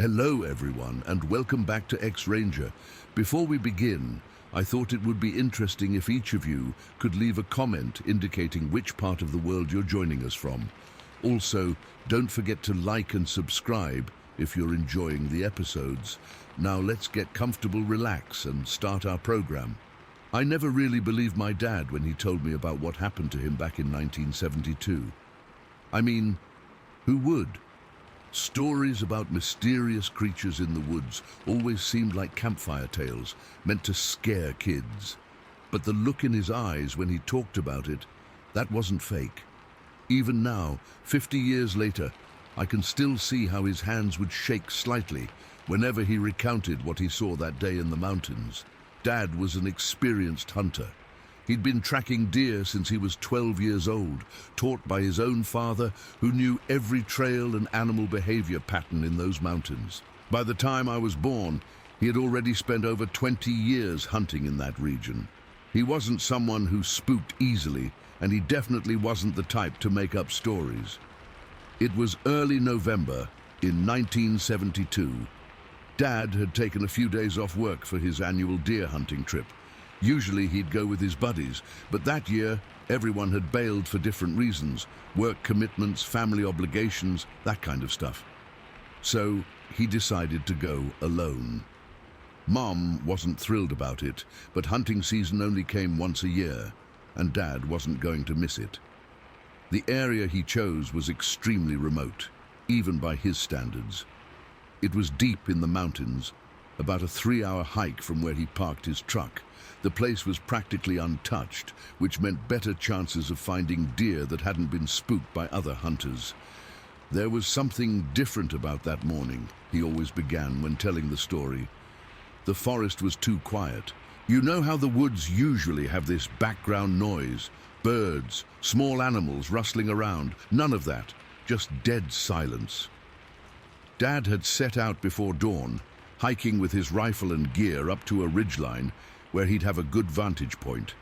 Hello everyone and welcome back to X-Ranger. Before we begin, I thought it would be interesting if each of you could leave a comment indicating which part of the world you're joining us from. Also, don't forget to like and subscribe if you're enjoying the episodes. Now let's get comfortable, relax and start our program. I never really believed my dad when he told me about what happened to him back in 1972. I mean, who would? Stories about mysterious creatures in the woods always seemed like campfire tales, meant to scare kids. But the look in his eyes when he talked about it, that wasn't fake. Even now, 50 years later, I can still see how his hands would shake slightly whenever he recounted what he saw that day in the mountains. Dad was an experienced hunter. He'd been tracking deer since he was 12 years old, taught by his own father, who knew every trail and animal behavior pattern in those mountains. By the time I was born, he had already spent over 20 years hunting in that region. He wasn't someone who spooked easily, and he definitely wasn't the type to make up stories. It was early November in 1972. Dad had taken a few days off work for his annual deer hunting trip. Usually he'd go with his buddies, but that year everyone had bailed for different reasons, work commitments, family obligations, that kind of stuff. So he decided to go alone. Mom wasn't thrilled about it, but hunting season only came once a year, and Dad wasn't going to miss it. The area he chose was extremely remote, even by his standards. It was deep in the mountains, about a 3-hour hike from where he parked his truck. The place was practically untouched, which meant better chances of finding deer that hadn't been spooked by other hunters. There was something different about that morning, he always began when telling the story. The forest was too quiet. You know how the woods usually have this background noise, birds, small animals rustling around. None of that, just dead silence. Dad had set out before dawn, hiking with his rifle and gear up to a ridgeline where he'd have a good vantage point.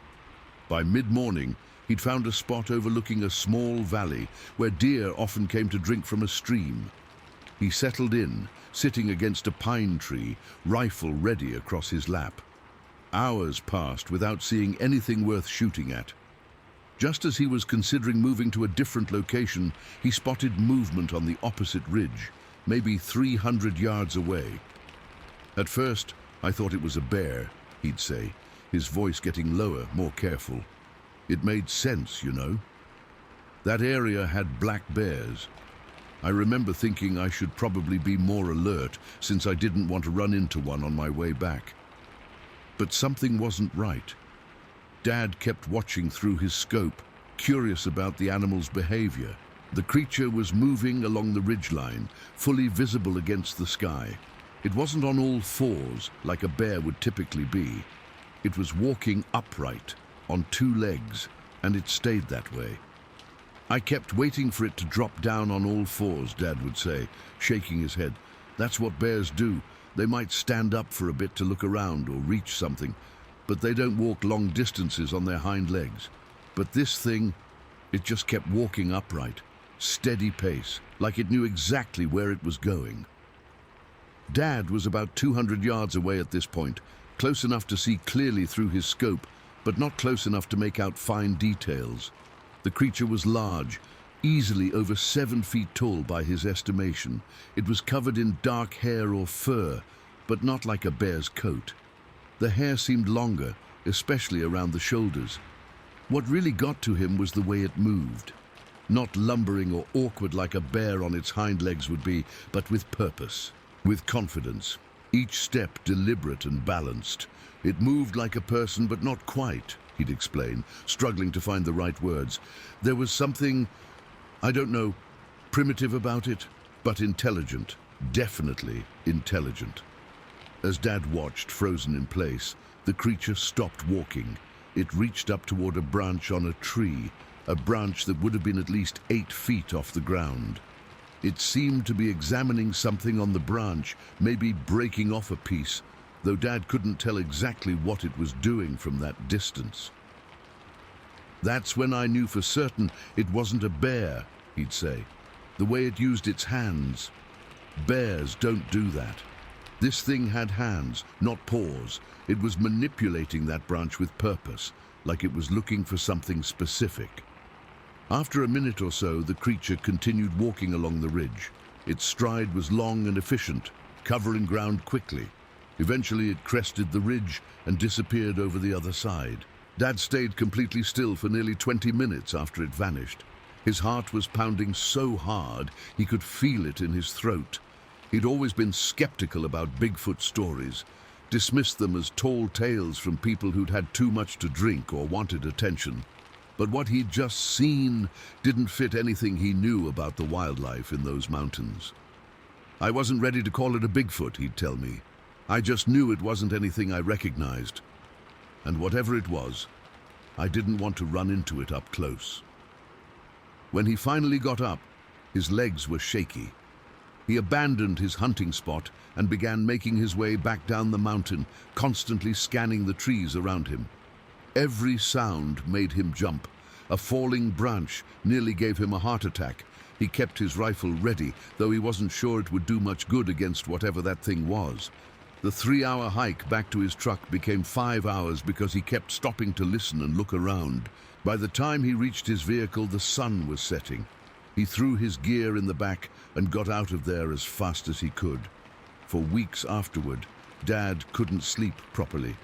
By mid-morning, he'd found a spot overlooking a small valley where deer often came to drink from a stream. He settled in, sitting against a pine tree, rifle ready across his lap. Hours passed without seeing anything worth shooting at. Just as he was considering moving to a different location, he spotted movement on the opposite ridge, maybe 300 yards away. At first, I thought it was a bear, he'd say, his voice getting lower, more careful. It made sense, you know. That area had black bears. I remember thinking I should probably be more alert since I didn't want to run into one on my way back. But something wasn't right. Dad kept watching through his scope, curious about the animal's behavior. The creature was moving along the ridgeline, fully visible against the sky. It wasn't on all fours, like a bear would typically be. It was walking upright, on 2 legs, and it stayed that way. I kept waiting for it to drop down on all fours, Dad would say, shaking his head. That's what bears do. They might stand up for a bit to look around or reach something, but they don't walk long distances on their hind legs. But this thing, it just kept walking upright, steady pace, like it knew exactly where it was going. Dad was about 200 yards away at this point, close enough to see clearly through his scope, but not close enough to make out fine details. The creature was large, easily over 7 feet tall by his estimation. It was covered in dark hair or fur, but not like a bear's coat. The hair seemed longer, especially around the shoulders. What really got to him was the way it moved. Not lumbering or awkward like a bear on its hind legs would be, but with purpose. With confidence, each step deliberate and balanced. It moved like a person, but not quite, he'd explain, struggling to find the right words. There was something, I don't know, primitive about it, but intelligent, definitely intelligent. As Dad watched, frozen in place, the creature stopped walking. It reached up toward a branch on a tree, a branch that would have been at least 8 feet off the ground. It seemed to be examining something on the branch, maybe breaking off a piece, though Dad couldn't tell exactly what it was doing from that distance. That's when I knew for certain it wasn't a bear, he'd say. The way it used its hands. Bears don't do that. This thing had hands, not paws. It was manipulating that branch with purpose, like it was looking for something specific. After a minute or so, the creature continued walking along the ridge. Its stride was long and efficient, covering ground quickly. Eventually it crested the ridge and disappeared over the other side. Dad stayed completely still for nearly 20 minutes after it vanished. His heart was pounding so hard he could feel it in his throat. He'd always been skeptical about Bigfoot stories, dismissed them as tall tales from people who'd had too much to drink or wanted attention. But what he'd just seen didn't fit anything he knew about the wildlife in those mountains. I wasn't ready to call it a Bigfoot, he'd tell me. I just knew it wasn't anything I recognized. And whatever it was, I didn't want to run into it up close. When he finally got up, his legs were shaky. He abandoned his hunting spot and began making his way back down the mountain, constantly scanning the trees around him. Every sound made him jump. A falling branch nearly gave him a heart attack. He kept his rifle ready, though he wasn't sure it would do much good against whatever that thing was. The 3-hour hike back to his truck became 5 hours because he kept stopping to listen and look around. By the time he reached his vehicle, the sun was setting. He threw his gear in the back and got out of there as fast as he could. For weeks afterward, Dad couldn't sleep properly.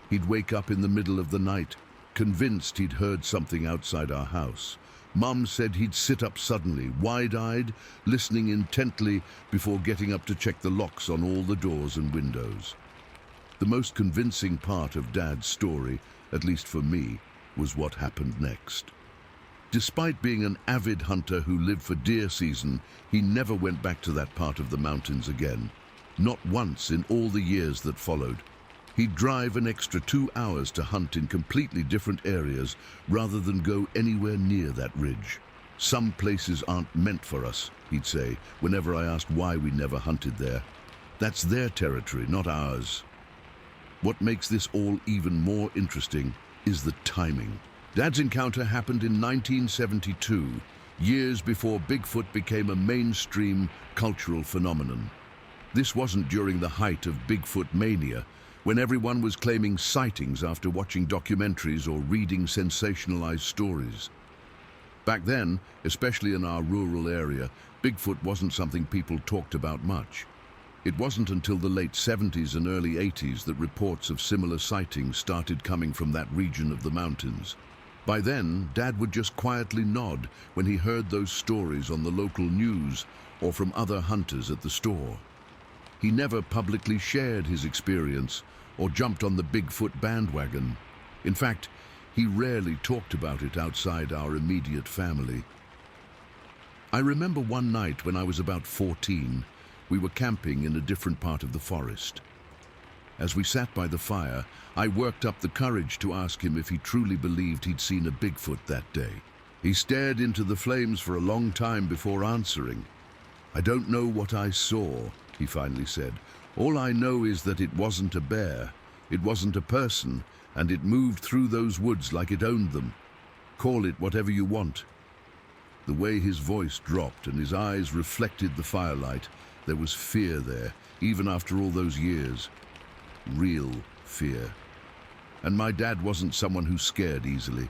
He'd wake up in the middle of the night, convinced he'd heard something outside our house. Mum said he'd sit up suddenly, wide-eyed, listening intently before getting up to check the locks on all the doors and windows. The most convincing part of Dad's story, at least for me, was what happened next. Despite being an avid hunter who lived for deer season, he never went back to that part of the mountains again. Not once in all the years that followed. He'd drive an extra 2 hours to hunt in completely different areas rather than go anywhere near that ridge. Some places aren't meant for us, he'd say, whenever I asked why we never hunted there. That's their territory, not ours. What makes this all even more interesting is the timing. Dad's encounter happened in 1972, years before Bigfoot became a mainstream cultural phenomenon. This wasn't during the height of Bigfoot mania, when everyone was claiming sightings after watching documentaries or reading sensationalized stories. Back then, especially in our rural area, Bigfoot wasn't something people talked about much. It wasn't until the late 70s and early 80s that reports of similar sightings started coming from that region of the mountains. By then, Dad would just quietly nod when he heard those stories on the local news or from other hunters at the store. He never publicly shared his experience or jumped on the Bigfoot bandwagon. In fact, he rarely talked about it outside our immediate family. I remember one night when I was about 14, we were camping in a different part of the forest. As we sat by the fire, I worked up the courage to ask him if he truly believed he'd seen a Bigfoot that day. He stared into the flames for a long time before answering. "I don't know what I saw," he finally said. "All I know is that it wasn't a bear, it wasn't a person, and it moved through those woods like it owned them. Call it whatever you want." The way his voice dropped and his eyes reflected the firelight, there was fear there, even after all those years. Real fear. And my dad wasn't someone who scared easily.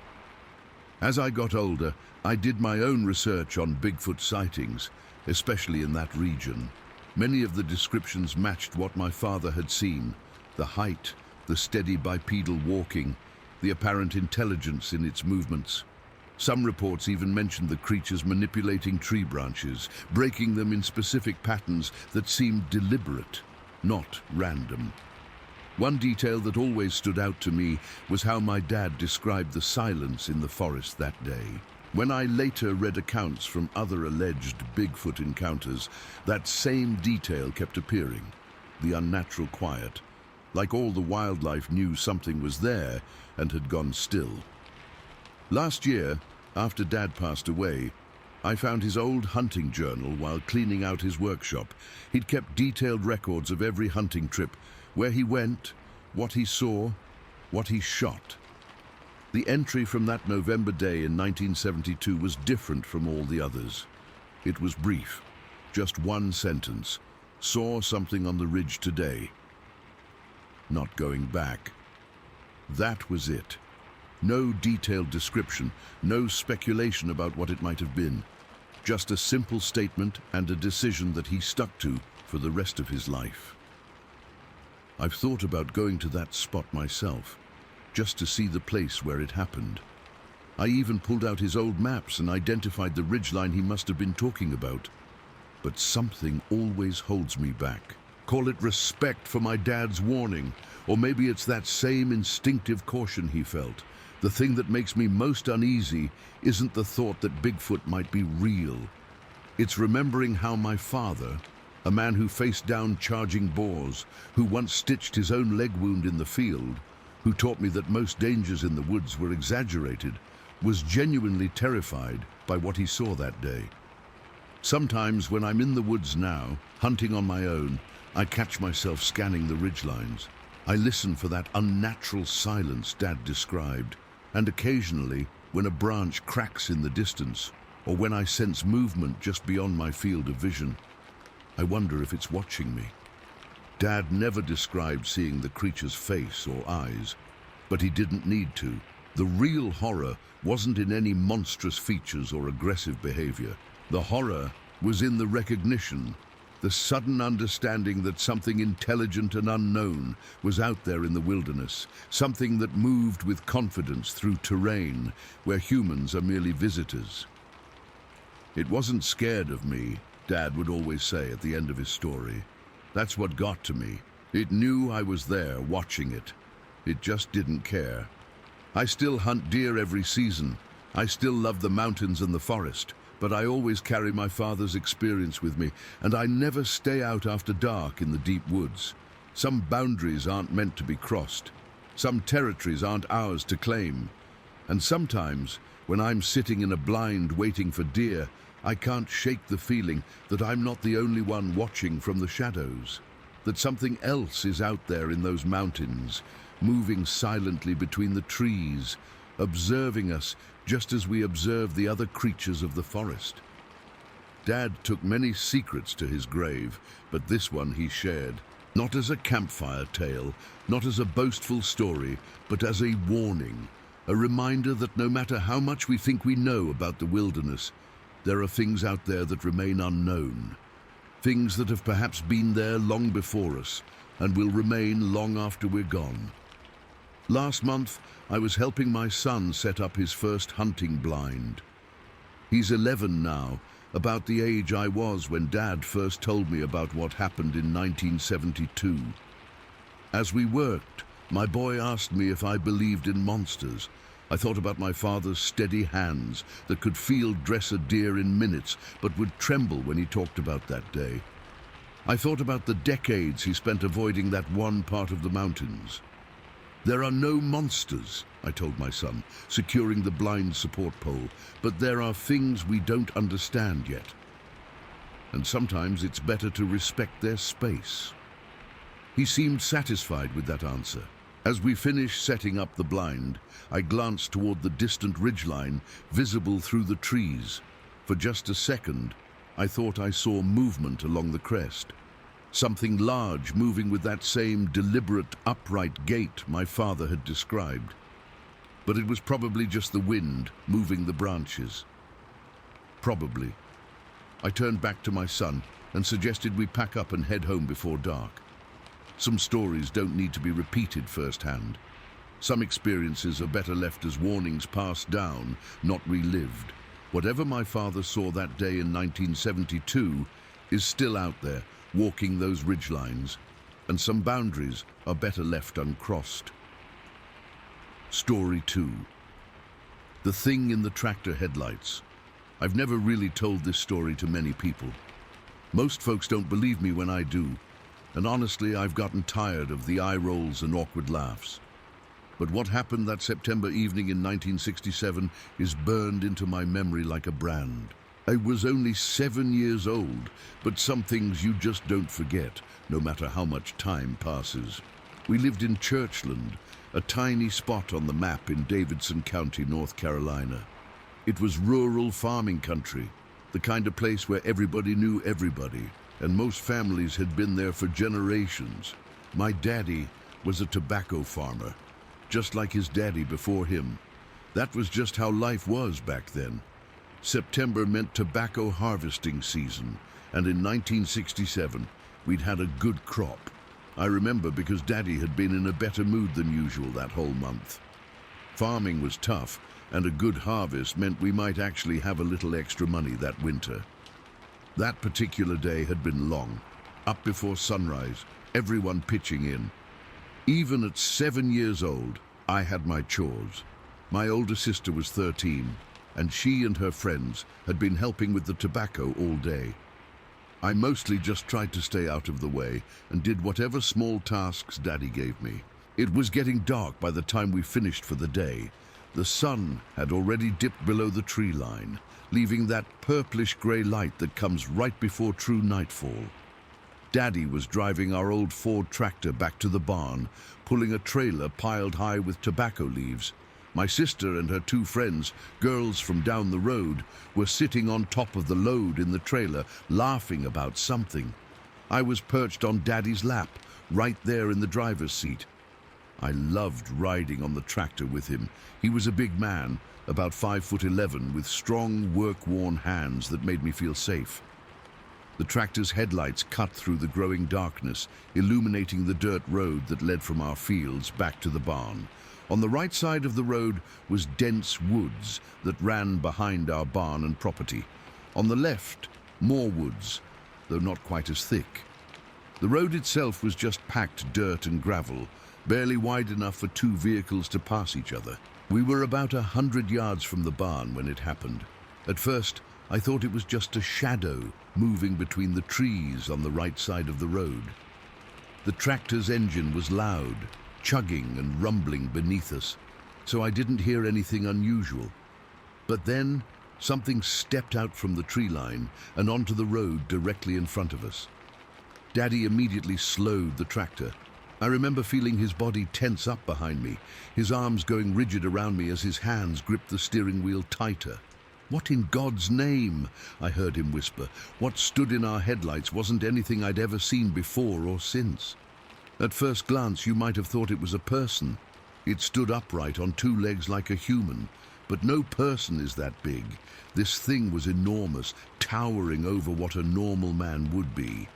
As I got older, I did my own research on Bigfoot sightings, especially in that region. Many of the descriptions matched what my father had seen: the height, the steady bipedal walking, the apparent intelligence in its movements. Some reports even mentioned the creatures manipulating tree branches, breaking them in specific patterns that seemed deliberate, not random. One detail that always stood out to me was how my dad described the silence in the forest that day. When I later read accounts from other alleged Bigfoot encounters, that same detail kept appearing: the unnatural quiet, like all the wildlife knew something was there and had gone still. Last year, after Dad passed away, I found his old hunting journal while cleaning out his workshop. He'd kept detailed records of every hunting trip, where he went, what he saw, what he shot. The entry from that November day in 1972 was different from all the others. It was brief, just one sentence: Saw something on the ridge today. Not going back. That was it. No detailed description, no speculation about what it might have been. Just a simple statement and a decision that he stuck to for the rest of his life. I've thought about going to that spot myself, just to see the place where it happened. I even pulled out his old maps and identified the ridgeline he must have been talking about. But something always holds me back. Call it respect for my dad's warning, or maybe it's that same instinctive caution he felt. The thing that makes me most uneasy isn't the thought that Bigfoot might be real. It's remembering how my father, a man who faced down charging boars, who once stitched his own leg wound in the field, who taught me that most dangers in the woods were exaggerated, was genuinely terrified by what he saw that day. Sometimes when I'm in the woods now, hunting on my own, I catch myself scanning the ridgelines. I listen for that unnatural silence Dad described, and occasionally, when a branch cracks in the distance, or when I sense movement just beyond my field of vision, I wonder if it's watching me. Dad never described seeing the creature's face or eyes, but he didn't need to. The real horror wasn't in any monstrous features or aggressive behavior. The horror was in the recognition, the sudden understanding that something intelligent and unknown was out there in the wilderness, something that moved with confidence through terrain where humans are merely visitors. It wasn't scared of me, Dad would always say at the end of his story. That's what got to me. It knew I was there watching it. It just didn't care. I still hunt deer every season. I still love the mountains and the forest, but I always carry my father's experience with me, and I never stay out after dark in the deep woods. Some boundaries aren't meant to be crossed. Some territories aren't ours to claim. And sometimes, when I'm sitting in a blind waiting for deer, I can't shake the feeling that I'm not the only one watching from the shadows, that something else is out there in those mountains, moving silently between the trees, observing us just as we observe the other creatures of the forest. Dad took many secrets to his grave, but this one he shared, not as a campfire tale, not as a boastful story, but as a warning, a reminder that no matter how much we think we know about the wilderness, there are things out there that remain unknown, things that have perhaps been there long before us and will remain long after we're gone. Last month, I was helping my son set up his first hunting blind. He's 11 now, about the age I was when Dad first told me about what happened in 1972. As we worked, my boy asked me if I believed in monsters. I thought about my father's steady hands that could field dress a deer in minutes but would tremble when he talked about that day. I thought about the decades he spent avoiding that one part of the mountains. There are no monsters, I told my son, securing the blind support pole, but there are things we don't understand yet. And sometimes it's better to respect their space. He seemed satisfied with that answer. As we finished setting up the blind, I glanced toward the distant ridgeline, visible through the trees. For just a second, I thought I saw movement along the crest. Something large moving with that same deliberate, upright gait my father had described. But it was probably just the wind moving the branches. Probably. I turned back to my son and suggested we pack up and head home before dark. Some stories don't need to be repeated firsthand. Some experiences are better left as warnings passed down, not relived. Whatever my father saw that day in 1972 is still out there, walking those ridgelines, and some boundaries are better left uncrossed. Story 2. The thing in the tractor headlights. I've never really told this story to many people. Most folks don't believe me when I do, and honestly, I've gotten tired of the eye rolls and awkward laughs. But what happened that September evening in 1967 is burned into my memory like a brand. I was only 7 years old, but some things you just don't forget, no matter how much time passes. We lived in Churchland, a tiny spot on the map in Davidson County, North Carolina. It was rural farming country, the kind of place where everybody knew everybody. and most families had been there for generations. My daddy was a tobacco farmer, just like his daddy before him. That was just how life was back then. September meant tobacco harvesting season, and in 1967, we'd had a good crop. I remember because Daddy had been in a better mood than usual that whole month. Farming was tough, and a good harvest meant we might actually have a little extra money that winter. That particular day had been long. Up before sunrise, everyone pitching in. Even at 7 years old, I had my chores. My older sister was 13, and she and her friends had been helping with the tobacco all day. I mostly just tried to stay out of the way and did whatever small tasks Daddy gave me. It was getting dark by the time we finished for the day. The sun had already dipped below the tree line, leaving that purplish-gray light that comes right before true nightfall. Daddy was driving our old Ford tractor back to the barn, pulling a trailer piled high with tobacco leaves. My sister and her 2 friends, girls from down the road, were sitting on top of the load in the trailer, laughing about something. I was perched on Daddy's lap, right there in the driver's seat. I loved riding on the tractor with him. He was a big man, about 5'11", with strong, work-worn hands that made me feel safe. The tractor's headlights cut through the growing darkness, illuminating the dirt road that led from our fields back to the barn. On the right side of the road was dense woods that ran behind our barn and property. On the left, more woods, though not quite as thick. The road itself was just packed dirt and gravel, barely wide enough for 2 vehicles to pass each other. We were about 100 yards from the barn when it happened. At first, I thought it was just a shadow moving between the trees on the right side of the road. The tractor's engine was loud, chugging and rumbling beneath us, so I didn't hear anything unusual. But then, something stepped out from the tree line and onto the road directly in front of us. Daddy immediately slowed the tractor. I remember feeling his body tense up behind me, his arms going rigid around me as his hands gripped the steering wheel tighter. "What in God's name?" I heard him whisper. What stood in our headlights wasn't anything I'd ever seen before or since. At first glance, you might have thought it was a person. It stood upright on 2 legs like a human, but no person is that big. This thing was enormous, towering over what a normal man would be.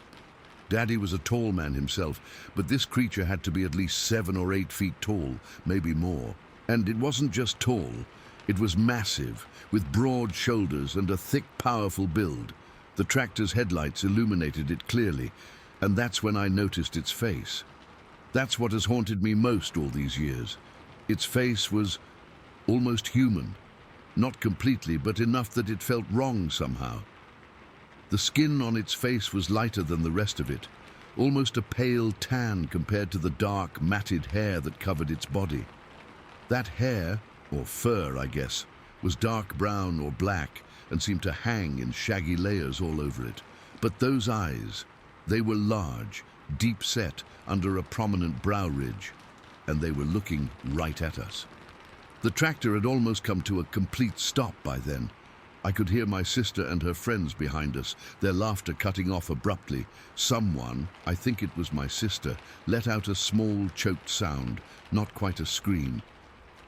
Daddy was a tall man himself, but this creature had to be at least 7 or 8 feet tall, maybe more. And it wasn't just tall, it was massive, with broad shoulders and a thick, powerful build. The tractor's headlights illuminated it clearly, and that's when I noticed its face. That's what has haunted me most all these years. Its face was almost human. Not completely, but enough that it felt wrong somehow. The skin on its face was lighter than the rest of it, almost a pale tan compared to the dark, matted hair that covered its body. That hair, or fur, I guess, was dark brown or black and seemed to hang in shaggy layers all over it. But those eyes, they were large, deep-set under a prominent brow ridge, and they were looking right at us. The tractor had almost come to a complete stop by then. I could hear my sister and her friends behind us, their laughter cutting off abruptly. Someone, I think it was my sister, let out a small, choked sound, not quite a scream.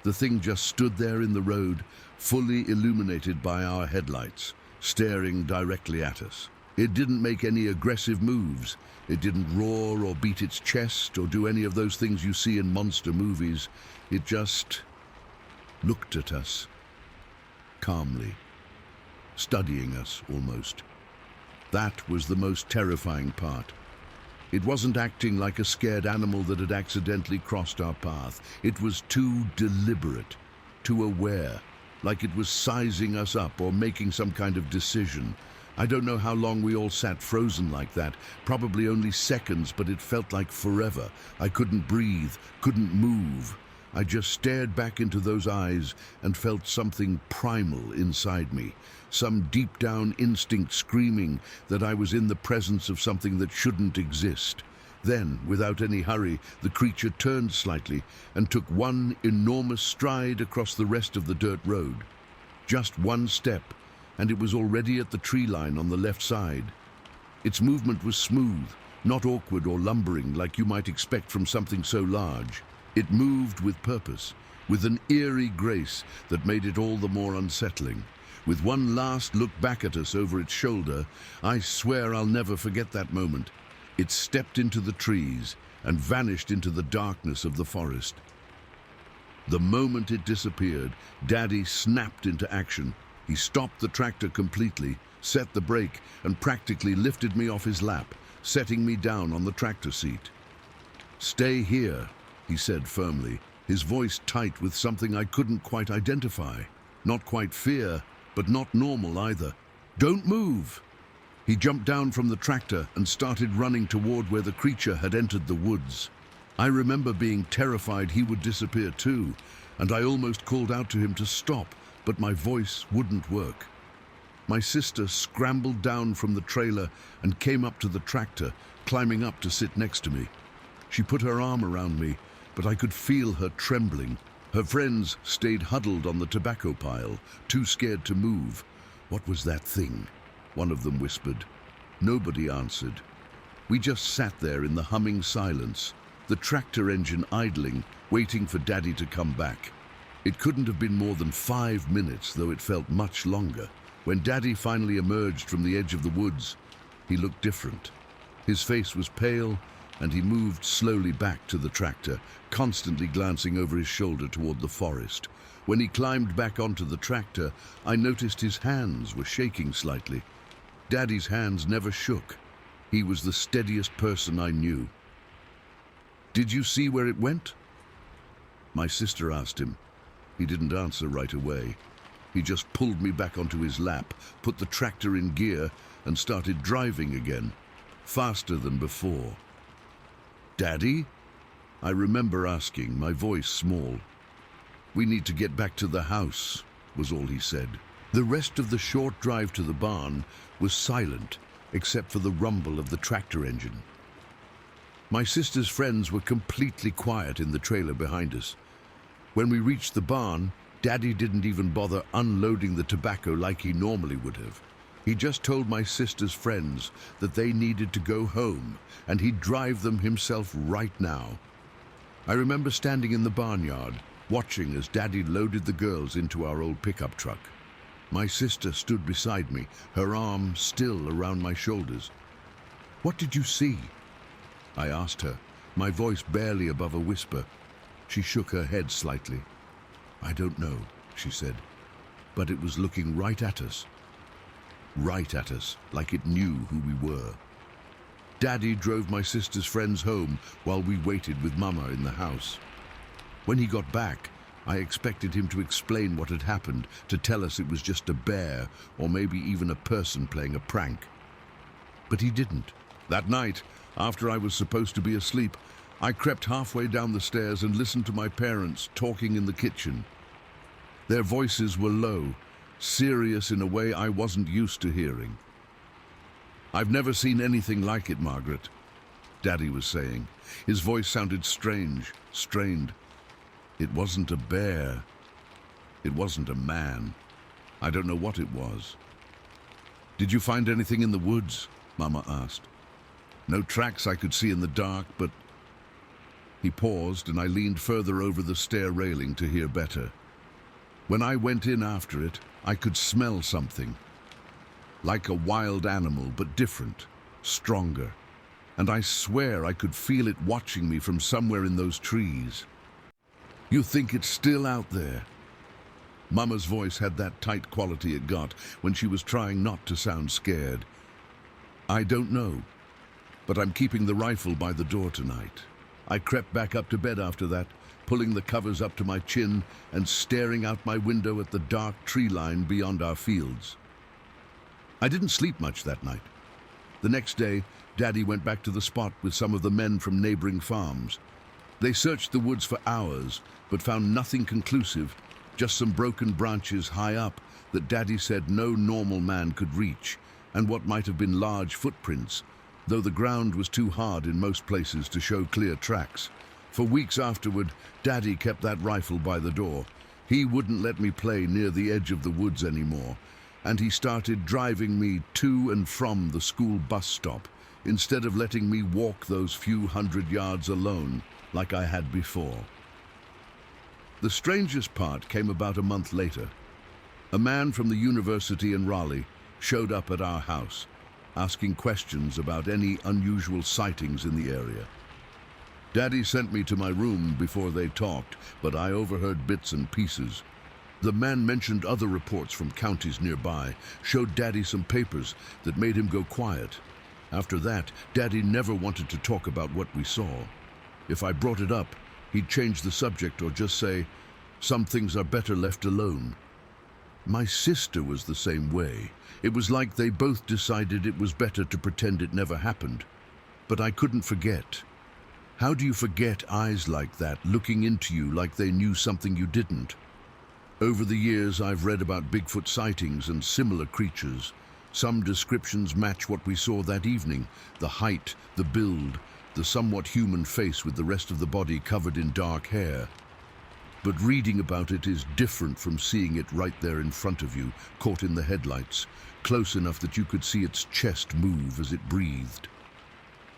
The thing just stood there in the road, fully illuminated by our headlights, staring directly at us. It didn't make any aggressive moves. It didn't roar or beat its chest or do any of those things you see in monster movies. It just looked at us, calmly, studying us almost. That was the most terrifying part. It wasn't acting like a scared animal that had accidentally crossed our path. It was too deliberate, too aware, like it was sizing us up or making some kind of decision. I don't know how long we all sat frozen like that, probably only seconds, but it felt like forever. I couldn't breathe, couldn't move. I just stared back into those eyes and felt something primal inside me, some deep-down instinct screaming that I was in the presence of something that shouldn't exist. Then, without any hurry, the creature turned slightly and took one enormous stride across the rest of the dirt road. Just one step, and it was already at the tree line on the left side. Its movement was smooth, not awkward or lumbering like you might expect from something so large. It moved with purpose, with an eerie grace that made it all the more unsettling. With one last look back at us over its shoulder, I swear I'll never forget that moment. It stepped into the trees and vanished into the darkness of the forest. The moment it disappeared, Daddy snapped into action. He stopped the tractor completely, set the brake, and practically lifted me off his lap, setting me down on the tractor seat. "Stay here," he said firmly, his voice tight with something I couldn't quite identify. Not quite fear, but not normal either. "Don't move!" He jumped down from the tractor and started running toward where the creature had entered the woods. I remember being terrified he would disappear too, and I almost called out to him to stop, but my voice wouldn't work. My sister scrambled down from the trailer and came up to the tractor, climbing up to sit next to me. She put her arm around me, but I could feel her trembling. Her friends stayed huddled on the tobacco pile, too scared to move. "What was that thing?" one of them whispered. Nobody answered. We just sat there in the humming silence, the tractor engine idling, waiting for Daddy to come back. It couldn't have been more than 5 minutes, though it felt much longer. When Daddy finally emerged from the edge of the woods, he looked different. His face was pale, and he moved slowly back to the tractor, constantly glancing over his shoulder toward the forest. When he climbed back onto the tractor, I noticed his hands were shaking slightly. Daddy's hands never shook. He was the steadiest person I knew. "Did you see where it went?" My sister asked him. He didn't answer right away. He just pulled me back onto his lap, put the tractor in gear, and started driving again, faster than before. "Daddy?" I remember asking, my voice small. "We need to get back to the house," was all he said. The rest of the short drive to the barn was silent, except for the rumble of the tractor engine. My sister's friends were completely quiet in the trailer behind us. When we reached the barn, Daddy didn't even bother unloading the tobacco like he normally would have. He just told my sister's friends that they needed to go home, and he'd drive them himself right now. I remember standing in the barnyard, watching as Daddy loaded the girls into our old pickup truck. My sister stood beside me, her arm still around my shoulders. "What did you see?" I asked her, my voice barely above a whisper. She shook her head slightly. "I don't know," she said, "but it was looking right at us. Right at us, like it knew who we were." Daddy drove my sister's friends home while we waited with Mama in the house. When he got back, I expected him to explain what had happened, to tell us it was just a bear or maybe even a person playing a prank. But he didn't. That night, after I was supposed to be asleep, I crept halfway down the stairs and listened to my parents talking in the kitchen. Their voices were low, serious in a way I wasn't used to hearing. "I've never seen anything like it, Margaret," Daddy was saying. His voice sounded strange, strained. "It wasn't a bear. It wasn't a man. I don't know what it was." "Did you find anything in the woods?" Mama asked. "No tracks I could see in the dark, but..." He paused, and I leaned further over the stair railing to hear better. When I went in after it, I could smell something. Like a wild animal, but different, stronger. And I swear I could feel it watching me from somewhere in those trees. "You think it's still out there?" Mama's voice had that tight quality it got when she was trying not to sound scared. "I don't know, but I'm keeping the rifle by the door tonight." I crept back up to bed after that, pulling the covers up to my chin and staring out my window at the dark tree line beyond our fields. I didn't sleep much that night. The next day, Daddy went back to the spot with some of the men from neighboring farms. They searched the woods for hours, but found nothing conclusive, just some broken branches high up that Daddy said no normal man could reach, and what might have been large footprints, though the ground was too hard in most places to show clear tracks. For weeks afterward, Daddy kept that rifle by the door. He wouldn't let me play near the edge of the woods anymore. and he started driving me to and from the school bus stop instead of letting me walk those few hundred yards alone like I had before. The strangest part came about a month later. A man from the university in Raleigh showed up at our house, asking questions about any unusual sightings in the area. Daddy sent me to my room before they talked, but I overheard bits and pieces. The man mentioned other reports from counties nearby, showed Daddy some papers that made him go quiet. After that, Daddy never wanted to talk about what we saw. If I brought it up, he'd change the subject or just say, "Some things are better left alone." My sister was the same way. It was like they both decided it was better to pretend it never happened. But I couldn't forget. How do you forget eyes like that looking into you like they knew something you didn't? Over the years, I've read about Bigfoot sightings and similar creatures. Some descriptions match what we saw that evening: the height, the build, the somewhat human face with the rest of the body covered in dark hair. But reading about it is different from seeing it right there in front of you, caught in the headlights, close enough that you could see its chest move as it breathed.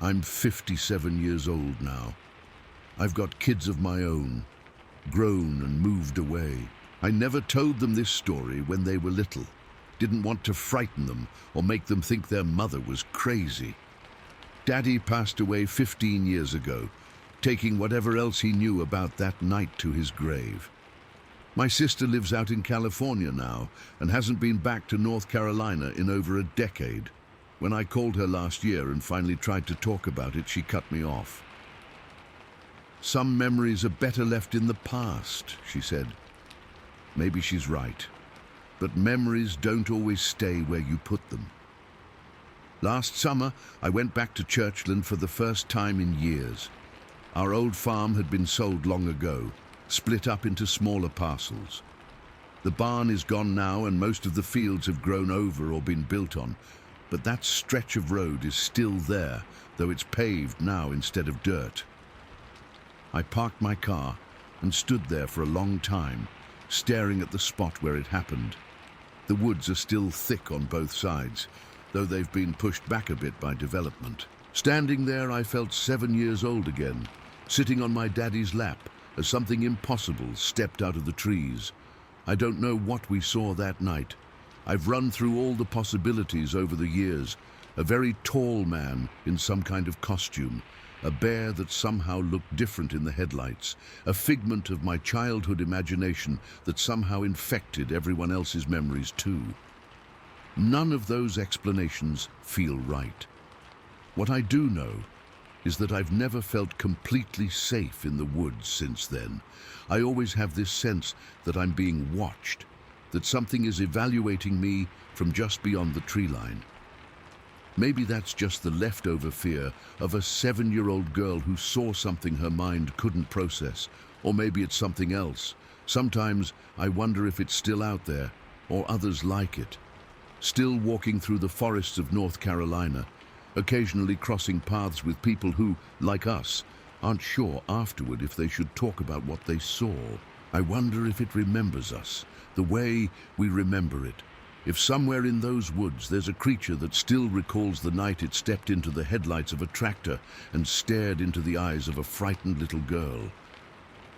I'm 57 years old now. I've got kids of my own, grown and moved away. I never told them this story when they were little. Didn't want to frighten them or make them think their mother was crazy. Daddy passed away 15 years ago, taking whatever else he knew about that night to his grave. My sister lives out in California now and hasn't been back to North Carolina in over a decade. When I called her last year and finally tried to talk about it, she cut me off. "Some memories are better left in the past," she said. Maybe she's right, but memories don't always stay where you put them. Last summer, I went back to Churchland for the first time in years. Our old farm had been sold long ago, split up into smaller parcels. The barn is gone now and most of the fields have grown over or been built on, but that stretch of road is still there, though it's paved now instead of dirt. I parked my car and stood there for a long time, staring at the spot where it happened. The woods are still thick on both sides, though they've been pushed back a bit by development. Standing there, I felt 7 years old again, sitting on my daddy's lap as something impossible stepped out of the trees. I don't know what we saw that night. I've run through all the possibilities over the years. A very tall man in some kind of costume, a bear that somehow looked different in the headlights, a figment of my childhood imagination that somehow infected everyone else's memories too. None of those explanations feel right. What I do know is that I've never felt completely safe in the woods since then. I always have this sense that I'm being watched, that something is evaluating me from just beyond the tree line. Maybe that's just the leftover fear of a 7-year-old girl who saw something her mind couldn't process, or maybe it's something else. Sometimes I wonder if it's still out there, or others like it. Still walking through the forests of North Carolina, occasionally crossing paths with people who, like us, aren't sure afterward if they should talk about what they saw. I wonder if it remembers us, the way we remember it. If somewhere in those woods there's a creature that still recalls the night it stepped into the headlights of a tractor and stared into the eyes of a frightened little girl.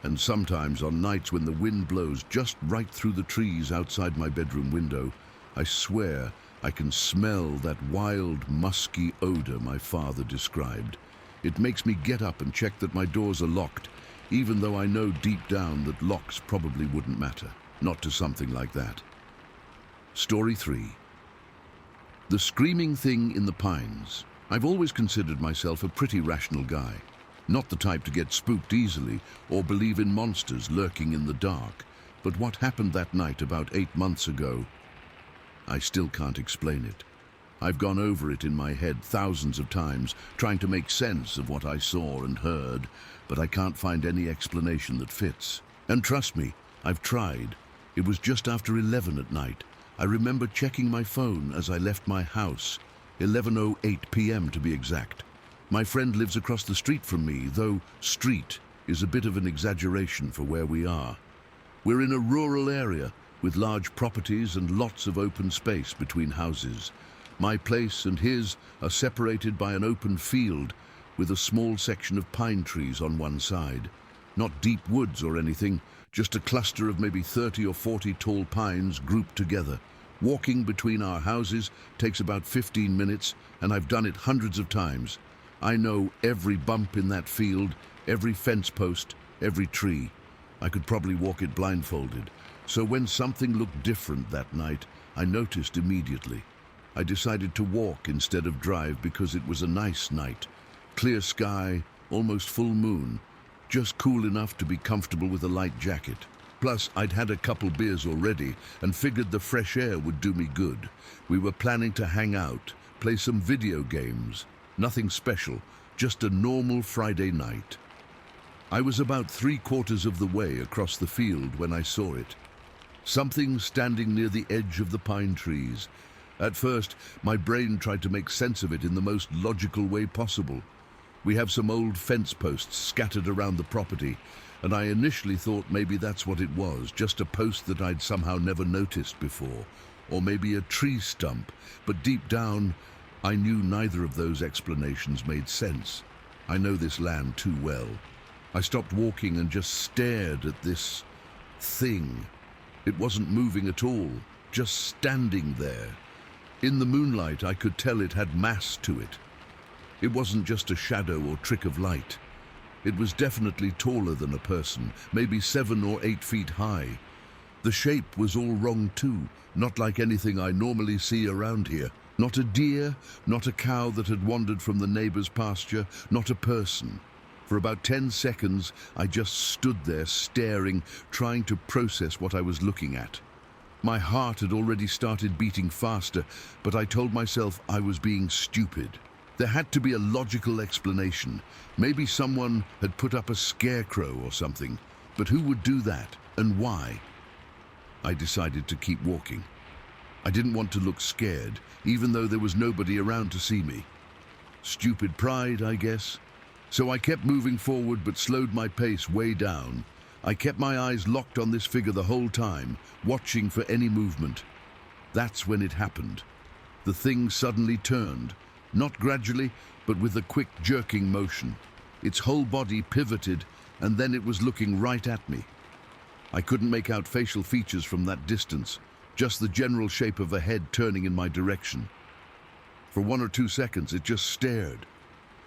And sometimes on nights when the wind blows just right through the trees outside my bedroom window, I swear I can smell that wild, musky odor my father described. It makes me get up and check that my doors are locked, even though I know deep down that locks probably wouldn't matter. Not to something like that. Story 3. The screaming thing in the pines. I've always considered myself a pretty rational guy. Not the type to get spooked easily or believe in monsters lurking in the dark. But what happened that night about 8 months ago, I still can't explain it. I've gone over it in my head thousands of times, trying to make sense of what I saw and heard, but I can't find any explanation that fits. And trust me, I've tried. It was just after 11 at night. I remember checking my phone as I left my house, 11:08 p.m. to be exact. My friend lives across the street from me, though street is a bit of an exaggeration for where we are. We're in a rural area, with large properties and lots of open space between houses. My place and his are separated by an open field with a small section of pine trees on one side. Not deep woods or anything, just a cluster of maybe 30 or 40 tall pines grouped together. Walking between our houses takes about 15 minutes, and I've done it hundreds of times. I know every bump in that field, every fence post, every tree. I could probably walk it blindfolded. So when something looked different that night, I noticed immediately. I decided to walk instead of drive because it was a nice night. Clear sky, almost full moon, just cool enough to be comfortable with a light jacket. Plus, I'd had a couple beers already and figured the fresh air would do me good. We were planning to hang out, play some video games. Nothing special, just a normal Friday night. I was about 3/4 of the way across the field when I saw it. Something standing near the edge of the pine trees. At first, my brain tried to make sense of it in the most logical way possible. We have some old fence posts scattered around the property, and I initially thought maybe that's what it was, just a post that I'd somehow never noticed before, or maybe a tree stump, but deep down, I knew neither of those explanations made sense. I know this land too well. I stopped walking and just stared at this thing. It wasn't moving at all, just standing there. In the moonlight, I could tell it had mass to it. It wasn't just a shadow or trick of light. It was definitely taller than a person, maybe 7 or 8 feet high. The shape was all wrong too, not like anything I normally see around here. Not a deer, not a cow that had wandered from the neighbor's pasture, not a person. For about 10 seconds, I just stood there staring, trying to process what I was looking at. My heart had already started beating faster, but I told myself I was being stupid. There had to be a logical explanation. Maybe someone had put up a scarecrow or something. But who would do that, and why? I decided to keep walking. I didn't want to look scared, even though there was nobody around to see me. Stupid pride, I guess. So I kept moving forward but slowed my pace way down. I kept my eyes locked on this figure the whole time, watching for any movement. That's when it happened. The thing suddenly turned, not gradually, but with a quick jerking motion. Its whole body pivoted, and then it was looking right at me. I couldn't make out facial features from that distance, just the general shape of a head turning in my direction. For 1 or 2 seconds, it just stared.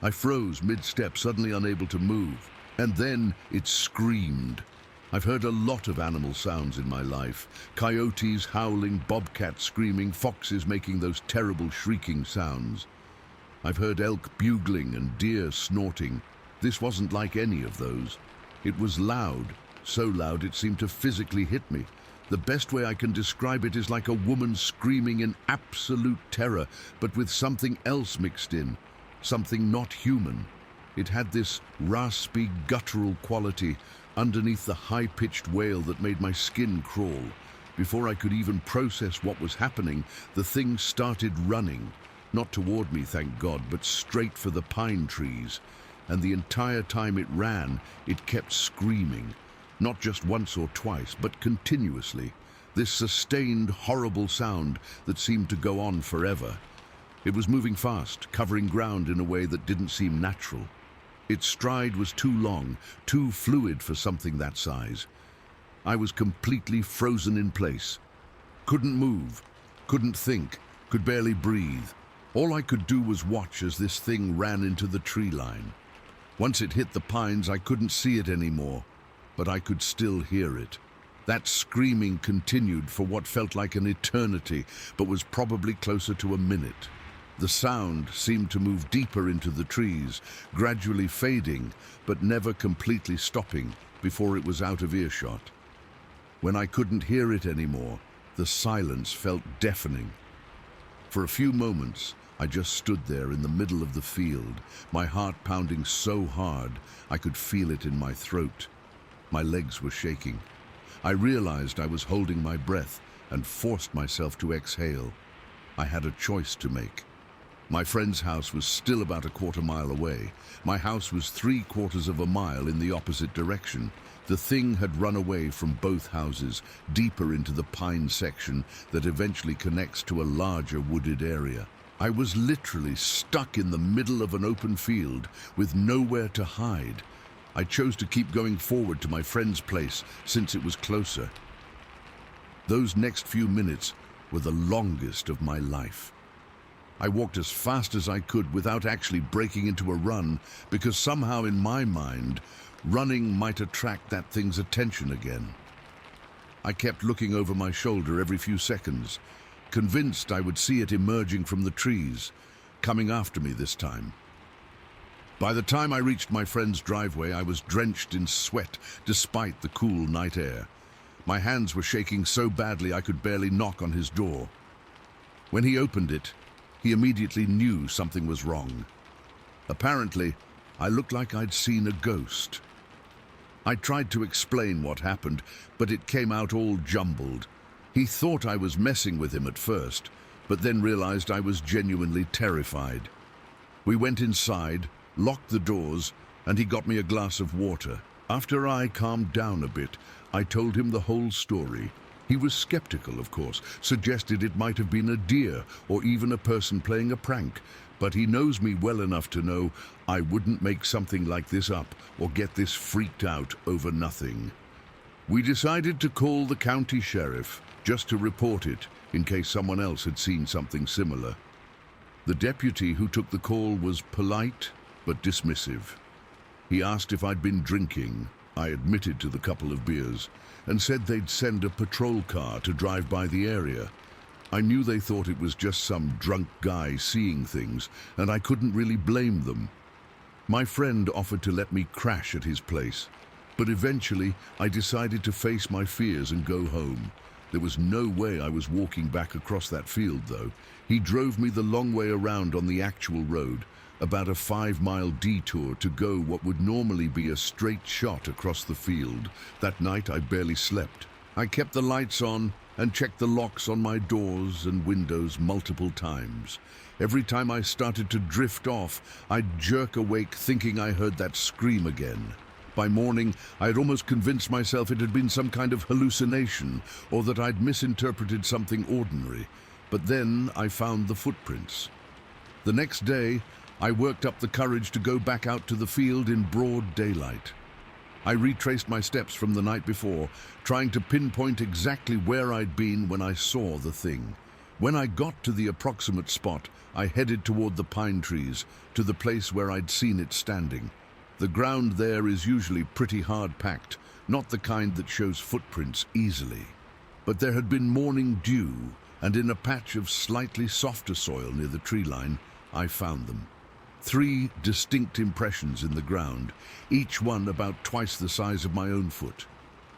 I froze mid-step, suddenly unable to move, and then it screamed. I've heard a lot of animal sounds in my life. Coyotes howling, bobcats screaming, foxes making those terrible shrieking sounds. I've heard elk bugling and deer snorting. This wasn't like any of those. It was loud, so loud it seemed to physically hit me. The best way I can describe it is like a woman screaming in absolute terror, but with something else mixed in, something not human. It had this raspy, guttural quality underneath the high-pitched wail that made my skin crawl. Before I could even process what was happening, the thing started running. Not toward me, thank God, but straight for the pine trees. And the entire time it ran, it kept screaming. Not just once or twice, but continuously. This sustained, horrible sound that seemed to go on forever. It was moving fast, covering ground in a way that didn't seem natural. Its stride was too long, too fluid for something that size. I was completely frozen in place. Couldn't move, couldn't think, could barely breathe. All I could do was watch as this thing ran into the tree line. Once it hit the pines, I couldn't see it anymore, but I could still hear it. That screaming continued for what felt like an eternity, but was probably closer to a minute. The sound seemed to move deeper into the trees, gradually fading, but never completely stopping before it was out of earshot. When I couldn't hear it anymore, the silence felt deafening. For a few moments, I just stood there in the middle of the field, my heart pounding so hard I could feel it in my throat. My legs were shaking. I realized I was holding my breath and forced myself to exhale. I had a choice to make. My friend's house was still about a quarter mile away. My house was 3/4 of a mile in the opposite direction. The thing had run away from both houses, deeper into the pine section that eventually connects to a larger wooded area. I was literally stuck in the middle of an open field with nowhere to hide. I chose to keep going forward to my friend's place since it was closer. Those next few minutes were the longest of my life. I walked as fast as I could without actually breaking into a run, because somehow in my mind, running might attract that thing's attention again. I kept looking over my shoulder every few seconds, convinced I would see it emerging from the trees, coming after me this time. By the time I reached my friend's driveway, I was drenched in sweat despite the cool night air. My hands were shaking so badly I could barely knock on his door. When he opened it, he immediately knew something was wrong. Apparently, I looked like I'd seen a ghost. I tried to explain what happened, but it came out all jumbled. He thought I was messing with him at first, but then realized I was genuinely terrified. We went inside, locked the doors, and he got me a glass of water. After I calmed down a bit, I told him the whole story. He was skeptical, of course, suggested it might have been a deer or even a person playing a prank, but he knows me well enough to know I wouldn't make something like this up or get this freaked out over nothing. We decided to call the county sheriff just to report it in case someone else had seen something similar. The deputy who took the call was polite but dismissive. He asked if I'd been drinking. I admitted to the couple of beers and said they'd send a patrol car to drive by the area. I knew they thought it was just some drunk guy seeing things, and I couldn't really blame them. My friend offered to let me crash at his place, but eventually I decided to face my fears and go home. There was no way I was walking back across that field, though. He drove me the long way around on the actual road, about a 5-mile detour to go what would normally be a straight shot across the field. That night I barely slept. I kept the lights on and checked the locks on my doors and windows multiple times. Every time I started to drift off, I'd jerk awake thinking I heard that scream again. By morning, I had almost convinced myself it had been some kind of hallucination or that I'd misinterpreted something ordinary. But then I found the footprints. The next day, I worked up the courage to go back out to the field in broad daylight. I retraced my steps from the night before, trying to pinpoint exactly where I'd been when I saw the thing. When I got to the approximate spot, I headed toward the pine trees, to the place where I'd seen it standing. The ground there is usually pretty hard-packed, not the kind that shows footprints easily. But there had been morning dew, and in a patch of slightly softer soil near the tree line, I found them. 3 distinct impressions in the ground, each one about twice the size of my own foot.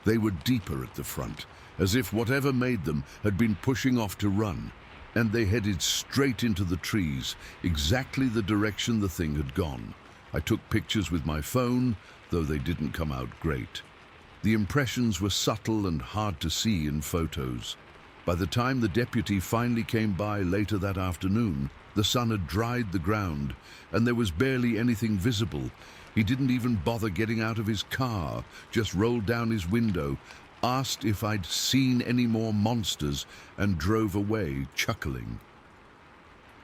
They were deeper at the front, as if whatever made them had been pushing off to run, and they headed straight into the trees, exactly the direction the thing had gone. I took pictures with my phone, though they didn't come out great. The impressions were subtle and hard to see in photos. By the time the deputy finally came by later that afternoon, the sun had dried the ground, and there was barely anything visible. He didn't even bother getting out of his car, just rolled down his window, asked if I'd seen any more monsters, and drove away, chuckling.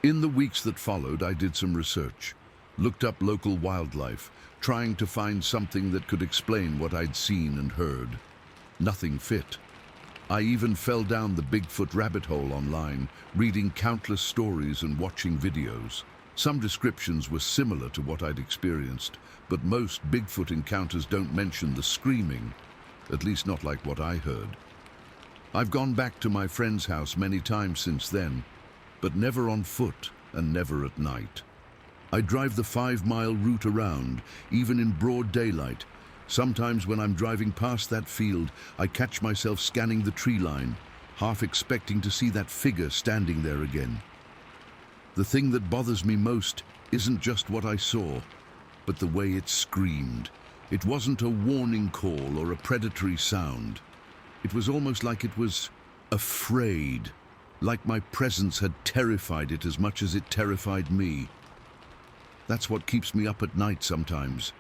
In the weeks that followed, I did some research, looked up local wildlife, trying to find something that could explain what I'd seen and heard. Nothing fit. I even fell down the Bigfoot rabbit hole online, reading countless stories and watching videos. Some descriptions were similar to what I'd experienced, but most Bigfoot encounters don't mention the screaming, at least not like what I heard. I've gone back to my friend's house many times since then, but never on foot and never at night. I drive the 5-mile route around, even in broad daylight. Sometimes when I'm driving past that field, I catch myself scanning the tree line, half expecting to see that figure standing there again. The thing that bothers me most isn't just what I saw, but the way it screamed. It wasn't a warning call or a predatory sound. It was almost like it was afraid, like my presence had terrified it as much as it terrified me. That's what keeps me up at night sometimes.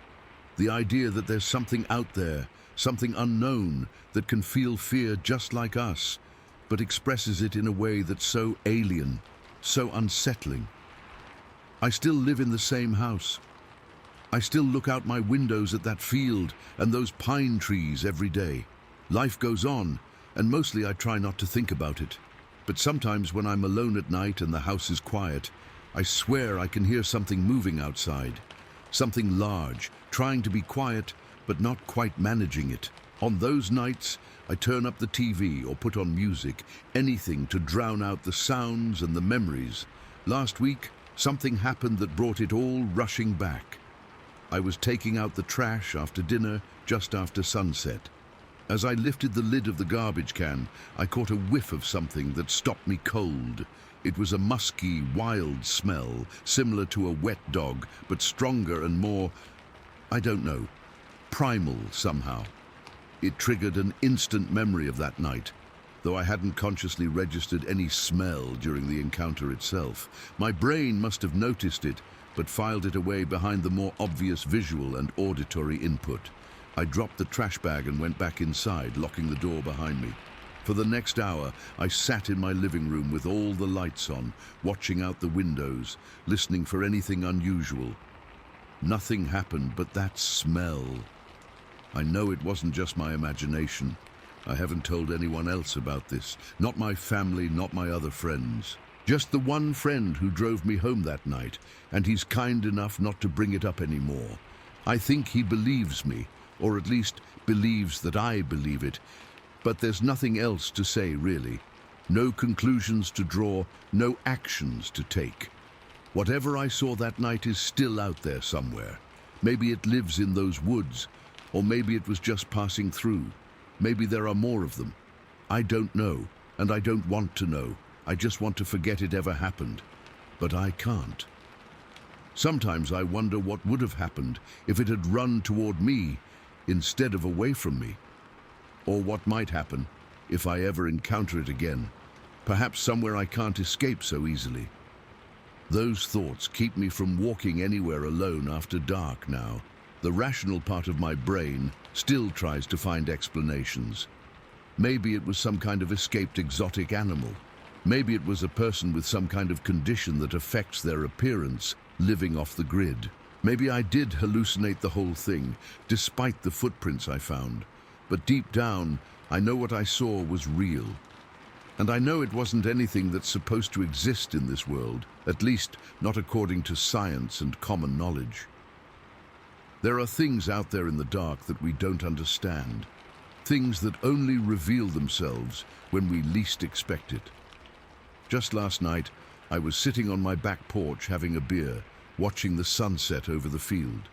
The idea that there's something out there, something unknown that can feel fear just like us, but expresses it in a way that's so alien, so unsettling. I still live in the same house. I still look out my windows at that field and those pine trees every day. Life goes on, and mostly I try not to think about it. But sometimes when I'm alone at night and the house is quiet, I swear I can hear something moving outside. Something large, trying to be quiet, but not quite managing it. On those nights, I turn up the TV or put on music, anything to drown out the sounds and the memories. Last week, something happened that brought it all rushing back. I was taking out the trash after dinner, just after sunset. As I lifted the lid of the garbage can, I caught a whiff of something that stopped me cold. It was a musky, wild smell, similar to a wet dog, but stronger and more, I don't know, primal somehow. It triggered an instant memory of that night, though I hadn't consciously registered any smell during the encounter itself. My brain must have noticed it, but filed it away behind the more obvious visual and auditory input. I dropped the trash bag and went back inside, locking the door behind me. For the next hour, I sat in my living room with all the lights on, watching out the windows, listening for anything unusual. Nothing happened but that smell. I know it wasn't just my imagination. I haven't told anyone else about this. Not my family, not my other friends. Just the one friend who drove me home that night, and he's kind enough not to bring it up anymore. I think he believes me, or at least believes that I believe it. But there's nothing else to say, really. No conclusions to draw, no actions to take. Whatever I saw that night is still out there somewhere. Maybe it lives in those woods, or maybe it was just passing through. Maybe there are more of them. I don't know, and I don't want to know. I just want to forget it ever happened. But I can't. Sometimes I wonder what would have happened if it had run toward me instead of away from me. Or what might happen if I ever encounter it again, perhaps somewhere I can't escape so easily. Those thoughts keep me from walking anywhere alone after dark now. The rational part of my brain still tries to find explanations. Maybe it was some kind of escaped exotic animal. Maybe it was a person with some kind of condition that affects their appearance, living off the grid. Maybe I did hallucinate the whole thing, despite the footprints I found. But deep down, I know what I saw was real. And I know it wasn't anything that's supposed to exist in this world, at least not according to science and common knowledge. There are things out there in the dark that we don't understand, things that only reveal themselves when we least expect it. Just last night, I was sitting on my back porch having a beer, watching the sunset over the field.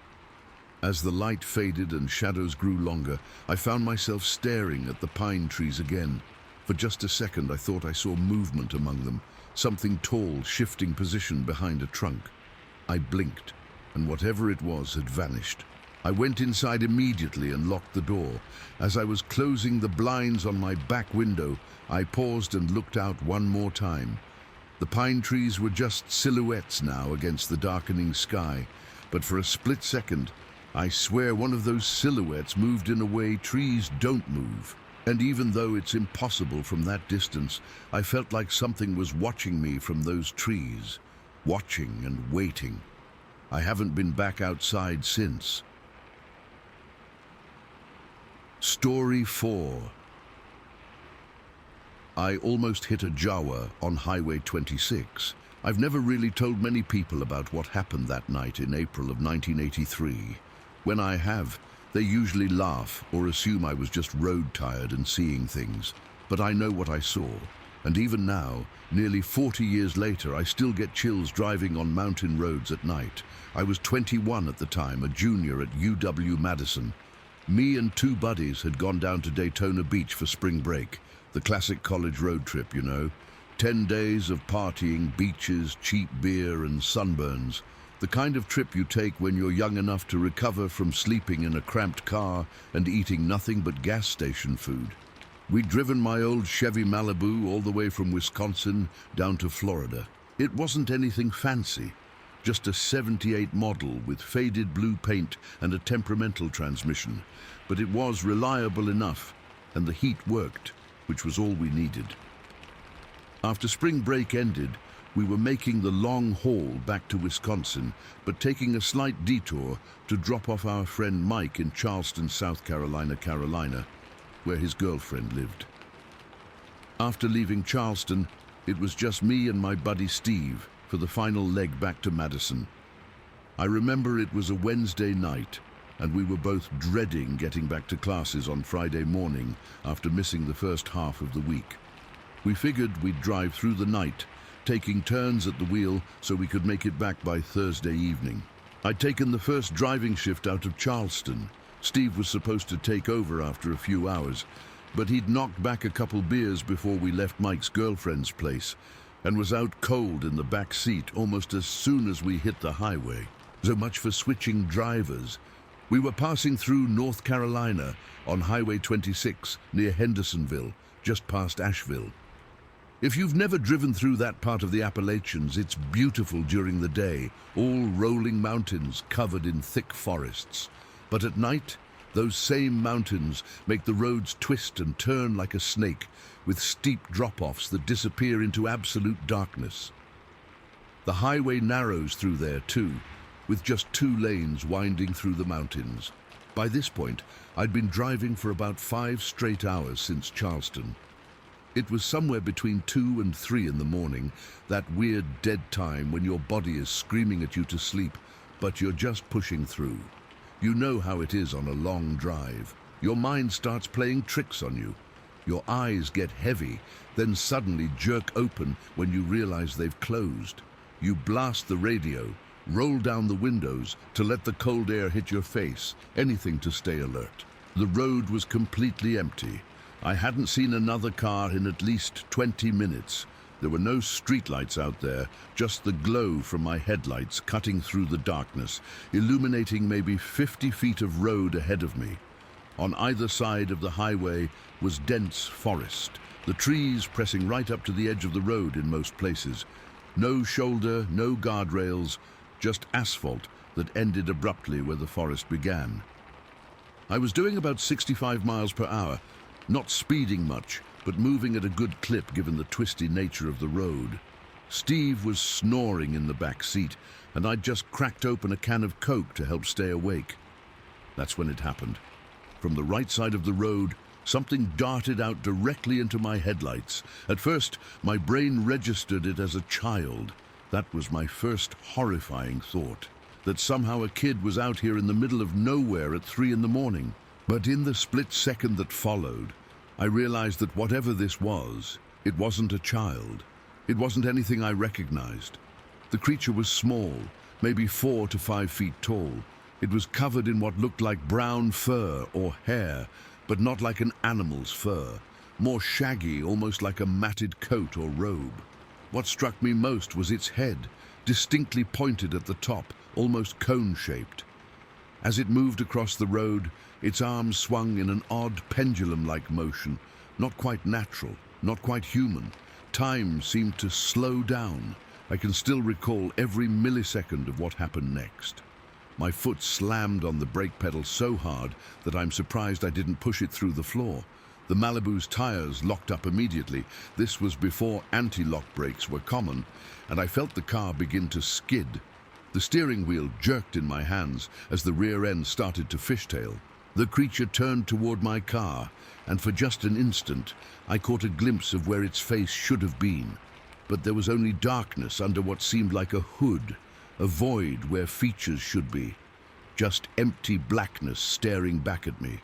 As the light faded and shadows grew longer, I found myself staring at the pine trees again. For just a second, I thought I saw movement among them, something tall shifting position behind a trunk. I blinked, and whatever it was had vanished. I went inside immediately and locked the door. As I was closing the blinds on my back window, I paused and looked out one more time. The pine trees were just silhouettes now against the darkening sky, but for a split second, I swear one of those silhouettes moved in a way trees don't move. And even though it's impossible from that distance, I felt like something was watching me from those trees, watching and waiting. I haven't been back outside since. Story 4. I almost hit a Jawa on Highway 26. I've never really told many people about what happened that night in April of 1983. When I have, they usually laugh or assume I was just road tired and seeing things. But I know what I saw, and even now, nearly 40 years later, I still get chills driving on mountain roads at night. I was 21 at the time, a junior at UW-Madison. Me and 2 buddies had gone down to Daytona Beach for spring break, the classic college road trip, you know. 10 days of partying, beaches, cheap beer, and sunburns. The kind of trip you take when you're young enough to recover from sleeping in a cramped car and eating nothing but gas station food. We'd driven my old Chevy Malibu all the way from Wisconsin down to Florida. It wasn't anything fancy, just a '78 model with faded blue paint and a temperamental transmission, but it was reliable enough, and the heat worked, which was all we needed. After spring break ended, we were making the long haul back to Wisconsin, but taking a slight detour to drop off our friend Mike in Charleston, South Carolina, where his girlfriend lived. After leaving Charleston, it was just me and my buddy Steve for the final leg back to Madison. I remember it was a Wednesday night, and we were both dreading getting back to classes on Friday morning after missing the first half of the week. We figured we'd drive through the night, taking turns at the wheel so we could make it back by Thursday evening. I'd taken the first driving shift out of Charleston. Steve was supposed to take over after a few hours, but he'd knocked back a couple beers before we left Mike's girlfriend's place and was out cold in the back seat almost as soon as we hit the highway. So much for switching drivers. We were passing through North Carolina on Highway 26 near Hendersonville, just past Asheville. If you've never driven through that part of the Appalachians, it's beautiful during the day, all rolling mountains covered in thick forests. But at night, those same mountains make the roads twist and turn like a snake, with steep drop-offs that disappear into absolute darkness. The highway narrows through there too, with just 2 lanes winding through the mountains. By this point, I'd been driving for about 5 straight hours since Charleston. It was somewhere between 2 and 3 in the morning, that weird dead time when your body is screaming at you to sleep, but you're just pushing through. You know how it is on a long drive. Your mind starts playing tricks on you. Your eyes get heavy, then suddenly jerk open when you realize they've closed. You blast the radio, roll down the windows to let the cold air hit your face, anything to stay alert. The road was completely empty. I hadn't seen another car in at least 20 minutes. There were no streetlights out there, just the glow from my headlights cutting through the darkness, illuminating maybe 50 feet of road ahead of me. On either side of the highway was dense forest, the trees pressing right up to the edge of the road in most places. No shoulder, no guardrails, just asphalt that ended abruptly where the forest began. I was doing about 65 miles per hour, not speeding much, but moving at a good clip given the twisty nature of the road. Steve was snoring in the back seat, and I'd just cracked open a can of Coke to help stay awake. That's when it happened. From the right side of the road, something darted out directly into my headlights. At first, my brain registered it as a child. That was my first horrifying thought, that somehow a kid was out here in the middle of nowhere at 3 in the morning. But in the split second that followed, I realized that whatever this was, it wasn't a child. It wasn't anything I recognized. The creature was small, maybe 4 to 5 feet tall. It was covered in what looked like brown fur or hair, but not like an animal's fur. More shaggy, almost like a matted coat or robe. What struck me most was its head, distinctly pointed at the top, almost cone-shaped. As it moved across the road, its arms swung in an odd pendulum-like motion, not quite natural, not quite human. Time seemed to slow down. I can still recall every millisecond of what happened next. My foot slammed on the brake pedal so hard that I'm surprised I didn't push it through the floor. The Malibu's tires locked up immediately. This was before anti-lock brakes were common, and I felt the car begin to skid. The steering wheel jerked in my hands as the rear end started to fishtail. The creature turned toward my car, and for just an instant, I caught a glimpse of where its face should have been. But there was only darkness under what seemed like a hood, a void where features should be. Just empty blackness staring back at me.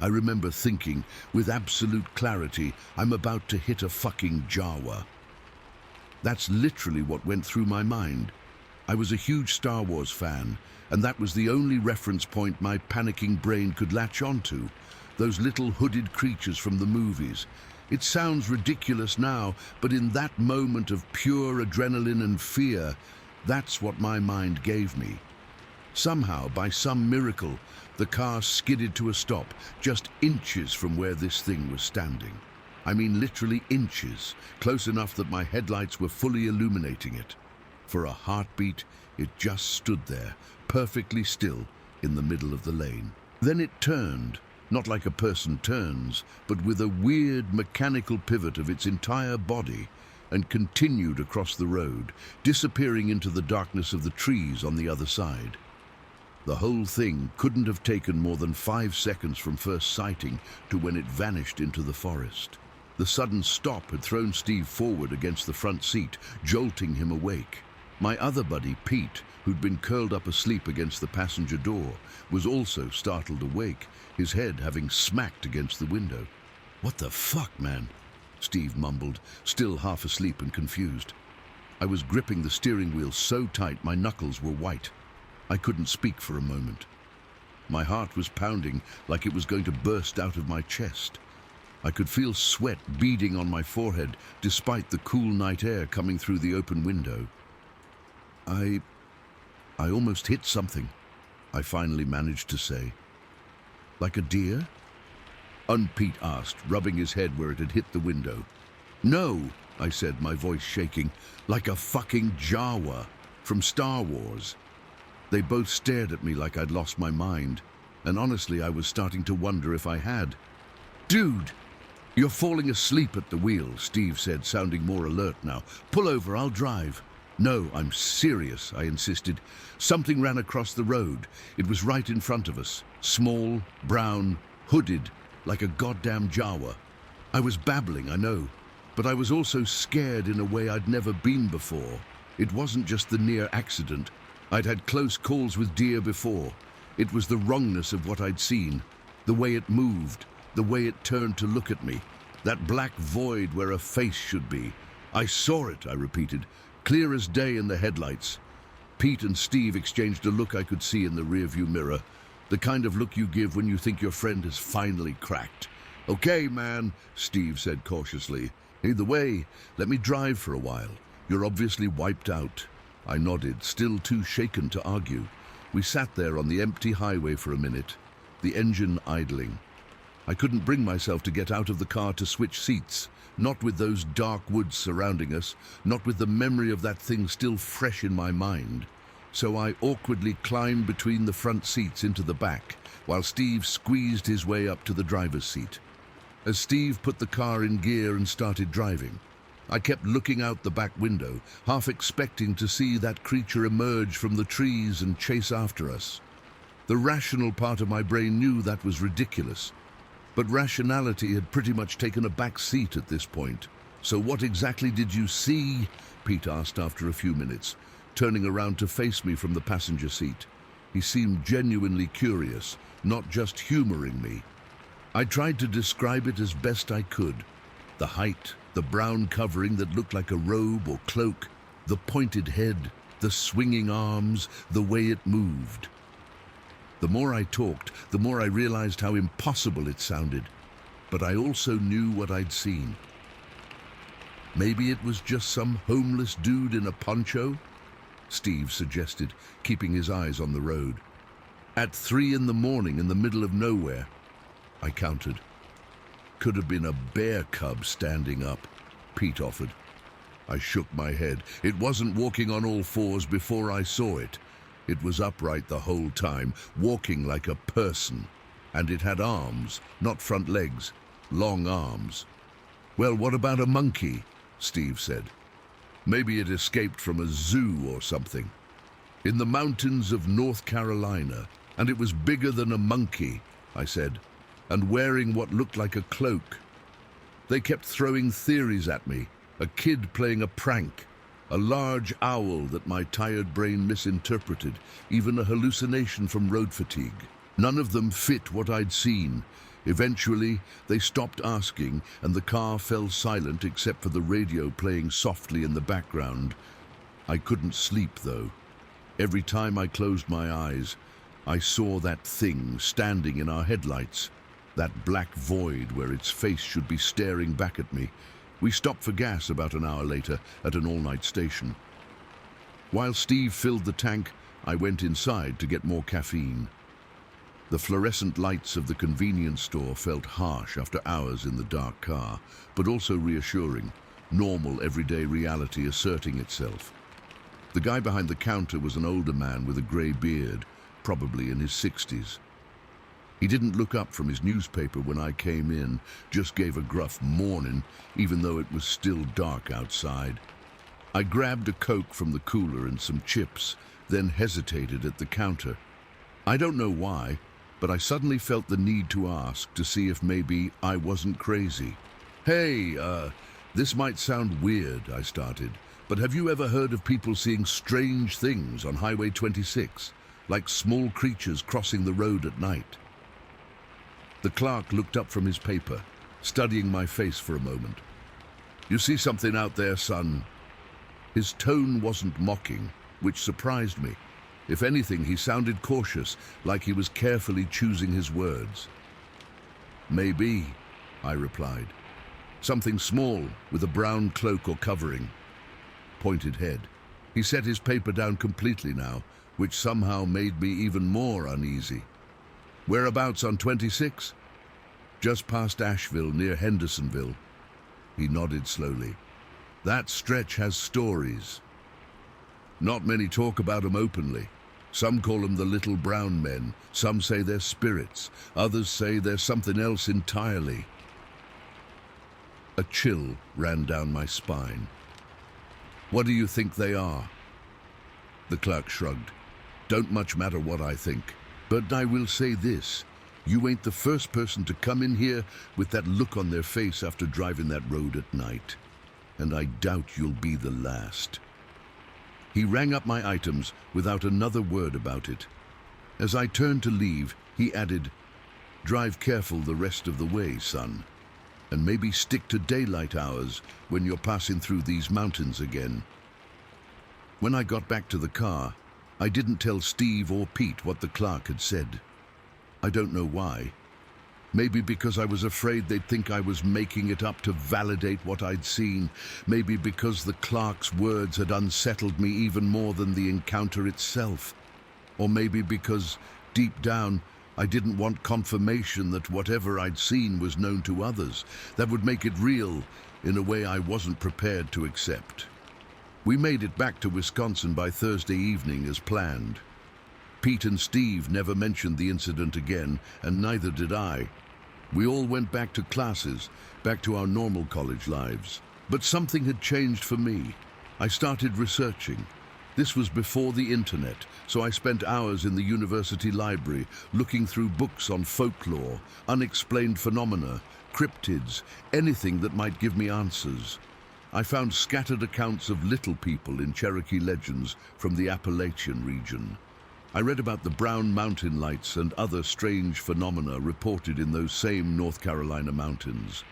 I remember thinking, with absolute clarity, I'm about to hit a fucking Jawa. That's literally what went through my mind. I was a huge Star Wars fan, and that was the only reference point my panicking brain could latch onto. Those little hooded creatures from the movies. It sounds ridiculous now, but in that moment of pure adrenaline and fear, that's what my mind gave me. Somehow, by some miracle, the car skidded to a stop, just inches from where this thing was standing. I mean literally inches, close enough that my headlights were fully illuminating it. For a heartbeat, it just stood there, perfectly still, in the middle of the lane. Then it turned, not like a person turns, but with a weird mechanical pivot of its entire body, and continued across the road, disappearing into the darkness of the trees on the other side. The whole thing couldn't have taken more than 5 seconds from first sighting to when it vanished into the forest. The sudden stop had thrown Steve forward against the front seat, jolting him awake. My other buddy, Pete, who'd been curled up asleep against the passenger door, was also startled awake, his head having smacked against the window. "What the fuck, man?" Steve mumbled, still half asleep and confused. I was gripping the steering wheel so tight my knuckles were white. I couldn't speak for a moment. My heart was pounding like it was going to burst out of my chest. I could feel sweat beading on my forehead despite the cool night air coming through the open window. I almost hit something, I finally managed to say. "Like a deer?" Pete asked, rubbing his head where it had hit the window. "No," I said, my voice shaking, "like a fucking Jawa from Star Wars." They both stared at me like I'd lost my mind, and honestly I was starting to wonder if I had. "Dude, you're falling asleep at the wheel," Steve said, sounding more alert now. "Pull over, I'll drive." "No, I'm serious," I insisted. Something ran across the road. It was right in front of us. Small, brown, hooded, like a goddamn Jawa. I was babbling, I know, but I was also scared in a way I'd never been before. It wasn't just the near accident. I'd had close calls with deer before. It was the wrongness of what I'd seen, the way it moved, the way it turned to look at me, that black void where a face should be. "I saw it," I repeated, clear as day in the headlights. Pete and Steve exchanged a look I could see in the rearview mirror, the kind of look you give when you think your friend has finally cracked. "Okay, man," Steve said cautiously. "Either way, let me drive for a while. You're obviously wiped out." I nodded, still too shaken to argue. We sat there on the empty highway for a minute, the engine idling. I couldn't bring myself to get out of the car to switch seats, not with those dark woods surrounding us, not with the memory of that thing still fresh in my mind. So I awkwardly climbed between the front seats into the back, while Steve squeezed his way up to the driver's seat. As Steve put the car in gear and started driving, I kept looking out the back window, half expecting to see that creature emerge from the trees and chase after us. The rational part of my brain knew that was ridiculous, but rationality had pretty much taken a back seat at this point. "So what exactly did you see?" Pete asked after a few minutes, turning around to face me from the passenger seat. He seemed genuinely curious, not just humoring me. I tried to describe it as best I could. The height, the brown covering that looked like a robe or cloak, the pointed head, the swinging arms, the way it moved. The more I talked, the more I realized how impossible it sounded, but I also knew what I'd seen. "Maybe it was just some homeless dude in a poncho?" Steve suggested, keeping his eyes on the road. "At 3 in the morning in the middle of nowhere," I countered. "Could have been a bear cub standing up," Pete offered. I shook my head. It wasn't walking on all fours before I saw it. It was upright the whole time, walking like a person. And it had arms, not front legs, long arms. "Well, what about a monkey?" Steve said. "Maybe it escaped from a zoo or something. In the mountains of North Carolina, and it was bigger than a monkey," I said, "and wearing what looked like a cloak." They kept throwing theories at me, a kid playing a prank, a large owl that my tired brain misinterpreted, even a hallucination from road fatigue. None of them fit what I'd seen. Eventually, they stopped asking, and the car fell silent except for the radio playing softly in the background. I couldn't sleep, though. Every time I closed my eyes, I saw that thing standing in our headlights, that black void where its face should be staring back at me. We stopped for gas about an hour later at an all-night station. While Steve filled the tank, I went inside to get more caffeine. The fluorescent lights of the convenience store felt harsh after hours in the dark car, but also reassuring, normal everyday reality asserting itself. The guy behind the counter was an older man with a grey beard, probably in his 60s. He didn't look up from his newspaper when I came in, just gave a gruff morning, even though it was still dark outside. I grabbed a Coke from the cooler and some chips, then hesitated at the counter. I don't know why, but I suddenly felt the need to ask to see if maybe I wasn't crazy. "Hey, this might sound weird," I started, "but have you ever heard of people seeing strange things on Highway 26, like small creatures crossing the road at night?" The clerk looked up from his paper, studying my face for a moment. "You see something out there, son?" His tone wasn't mocking, which surprised me. If anything, he sounded cautious, like he was carefully choosing his words. "Maybe," I replied. "Something small, with a brown cloak or covering." Pointed head. He set his paper down completely now, which somehow made me even more uneasy. "Whereabouts on 26? "Just past Asheville, near Hendersonville." He nodded slowly. "That stretch has stories. Not many talk about them openly. Some call them the little brown men. Some say they're spirits. Others say they're something else entirely." A chill ran down my spine. "What do you think they are?" The clerk shrugged. "Don't much matter what I think. But I will say this. You ain't the first person to come in here with that look on their face after driving that road at night. And I doubt you'll be the last." He rang up my items without another word about it. As I turned to leave, he added, "Drive careful the rest of the way, son. And maybe stick to daylight hours when you're passing through these mountains again." When I got back to the car, I didn't tell Steve or Pete what the clerk had said. I don't know why. Maybe because I was afraid they'd think I was making it up to validate what I'd seen. Maybe because the clerk's words had unsettled me even more than the encounter itself. Or maybe because, deep down, I didn't want confirmation that whatever I'd seen was known to others. That would make it real in a way I wasn't prepared to accept. We made it back to Wisconsin by Thursday evening as planned. Pete and Steve never mentioned the incident again, and neither did I. We all went back to classes, back to our normal college lives. But something had changed for me. I started researching. This was before the internet, so I spent hours in the university library looking through books on folklore, unexplained phenomena, cryptids, anything that might give me answers. I found scattered accounts of little people in Cherokee legends from the Appalachian region. I read about the Brown Mountain Lights and other strange phenomena reported in those same North Carolina mountains.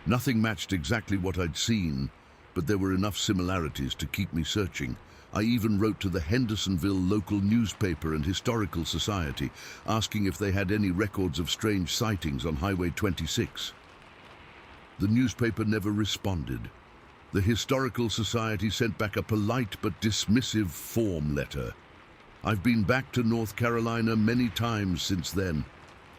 Nothing matched exactly what I'd seen, but there were enough similarities to keep me searching. I even wrote to the Hendersonville local newspaper and historical society, asking if they had any records of strange sightings on Highway 26. The newspaper never responded. The historical society sent back a polite but dismissive form letter. I've been back to North Carolina many times since then.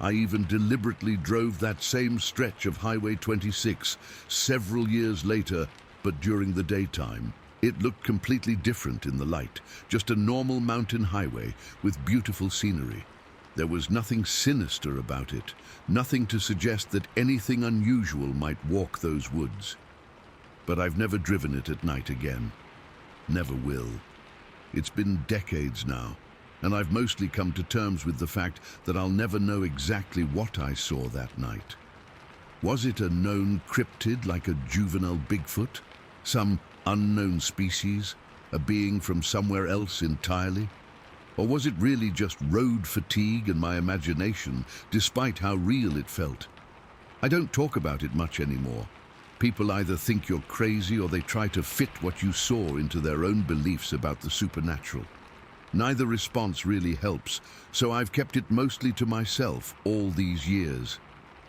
I even deliberately drove that same stretch of Highway 26 several years later, but during the daytime. It looked completely different in the light, just a normal mountain highway with beautiful scenery. There was nothing sinister about it, nothing to suggest that anything unusual might walk those woods. But I've never driven it at night again. Never will. It's been decades now, and I've mostly come to terms with the fact that I'll never know exactly what I saw that night. Was it a known cryptid like a juvenile Bigfoot? Some unknown species? A being from somewhere else entirely? Or was it really just road fatigue and my imagination, despite how real it felt? I don't talk about it much anymore. People either think you're crazy or they try to fit what you saw into their own beliefs about the supernatural. Neither response really helps, so I've kept it mostly to myself all these years.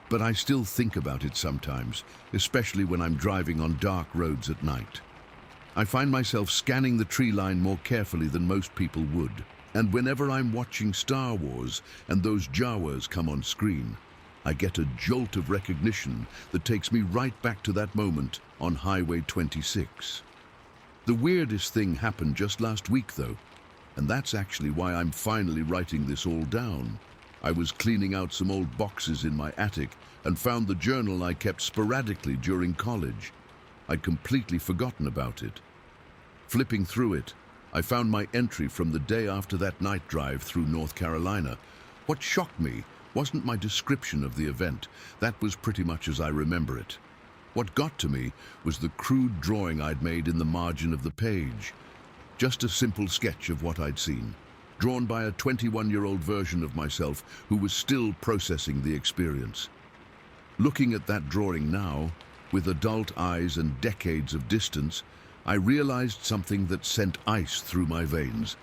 But I still think about it sometimes, especially when I'm driving on dark roads at night. I find myself scanning the tree line more carefully than most people would. And whenever I'm watching Star Wars and those Jawas come on screen, I get a jolt of recognition that takes me right back to that moment on Highway 26. The weirdest thing happened just last week, though, and that's actually why I'm finally writing this all down. I was cleaning out some old boxes in my attic and found the journal I kept sporadically during college. I'd completely forgotten about it. Flipping through it, I found my entry from the day after that night drive through North Carolina. What shocked me wasn't my description of the event. That was pretty much as I remember it. What got to me was the crude drawing I'd made in the margin of the page. Just a simple sketch of what I'd seen, drawn by a 21-year-old version of myself who was still processing the experience. Looking at that drawing now, with adult eyes and decades of distance, I realized something that sent ice through my veins.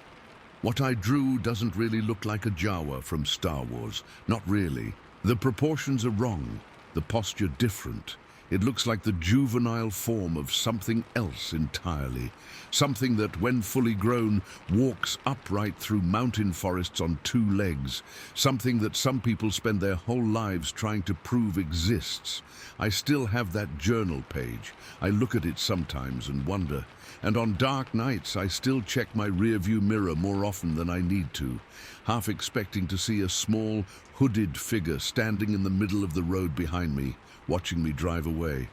What I drew doesn't really look like a Jawa from Star Wars. Not really. The proportions are wrong, the posture different. It looks like the juvenile form of something else entirely. Something that, when fully grown, walks upright through mountain forests on two legs. Something that some people spend their whole lives trying to prove exists. I still have that journal page. I look at it sometimes and wonder. And on dark nights, I still check my rearview mirror more often than I need to, half expecting to see a small, hooded figure standing in the middle of the road behind me, watching me drive away.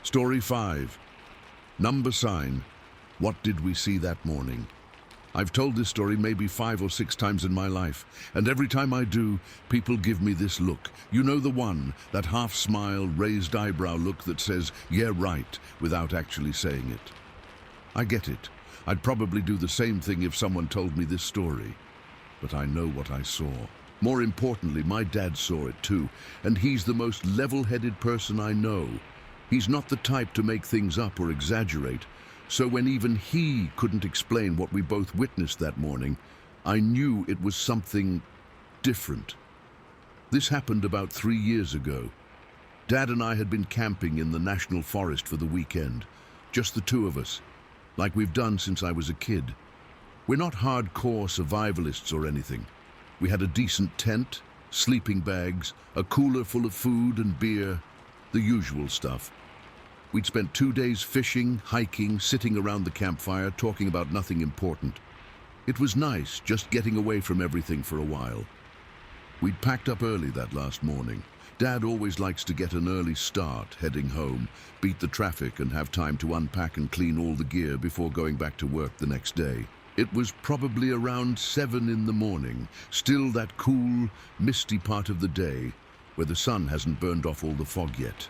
Story 5. Number sign. What did we see that morning? I've told this story maybe 5 or 6 times in my life, and every time I do, people give me this look. You know the one, that half-smile, raised eyebrow look that says, "Yeah, right," without actually saying it. I get it. I'd probably do the same thing if someone told me this story. But I know what I saw. More importantly, my dad saw it too, and he's the most level-headed person I know. He's not the type to make things up or exaggerate, so when even he couldn't explain what we both witnessed that morning, I knew it was something different. This happened about 3 years ago. Dad and I had been camping in the national forest for the weekend, just the two of us, like we've done since I was a kid. We're not hardcore survivalists or anything. We had a decent tent, sleeping bags, a cooler full of food and beer, the usual stuff. We'd spent 2 days fishing, hiking, sitting around the campfire, talking about nothing important. It was nice, just getting away from everything for a while. We'd packed up early that last morning. Dad always likes to get an early start, heading home, beat the traffic and have time to unpack and clean all the gear before going back to work the next day. It was probably around 7 in the morning, still that cool, misty part of the day, where the sun hasn't burned off all the fog yet.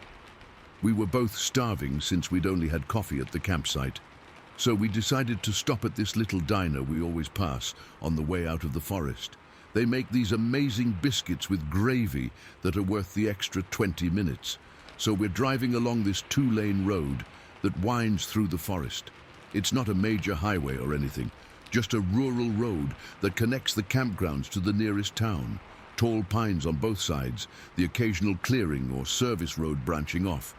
We were both starving since we'd only had coffee at the campsite, so we decided to stop at this little diner we always pass on the way out of the forest. They make these amazing biscuits with gravy that are worth the extra 20 minutes. So we're driving along this 2-lane road that winds through the forest. It's not a major highway or anything, just a rural road that connects the campgrounds to the nearest town. Tall pines on both sides, the occasional clearing or service road branching off.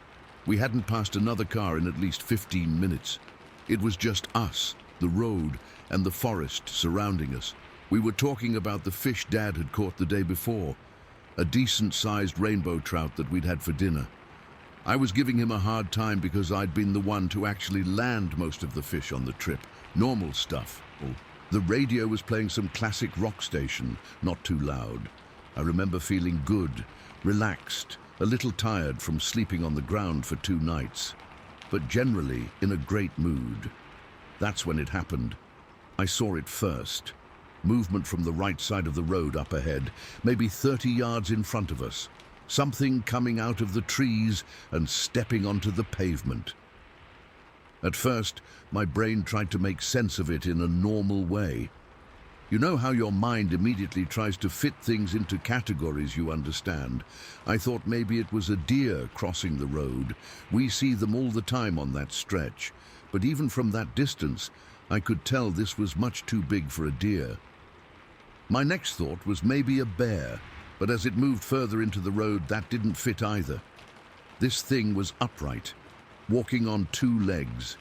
We hadn't passed another car in at least 15 minutes. It was just us, the road, and the forest surrounding us. We were talking about the fish Dad had caught the day before, a decent-sized rainbow trout that we'd had for dinner. I was giving him a hard time because I'd been the one to actually land most of the fish on the trip, normal stuff. The radio was playing some classic rock station, not too loud. I remember feeling good, relaxed, a little tired from sleeping on the ground for 2 nights, but generally in a great mood. That's when it happened. I saw it first. Movement from the right side of the road up ahead, maybe 30 yards in front of us. Something coming out of the trees and stepping onto the pavement. At first, my brain tried to make sense of it in a normal way. You know how your mind immediately tries to fit things into categories you understand? I thought maybe it was a deer crossing the road. We see them all the time on that stretch. But even from that distance, I could tell this was much too big for a deer. My next thought was maybe a bear, but as it moved further into the road, that didn't fit either. This thing was upright, walking on 2 legs.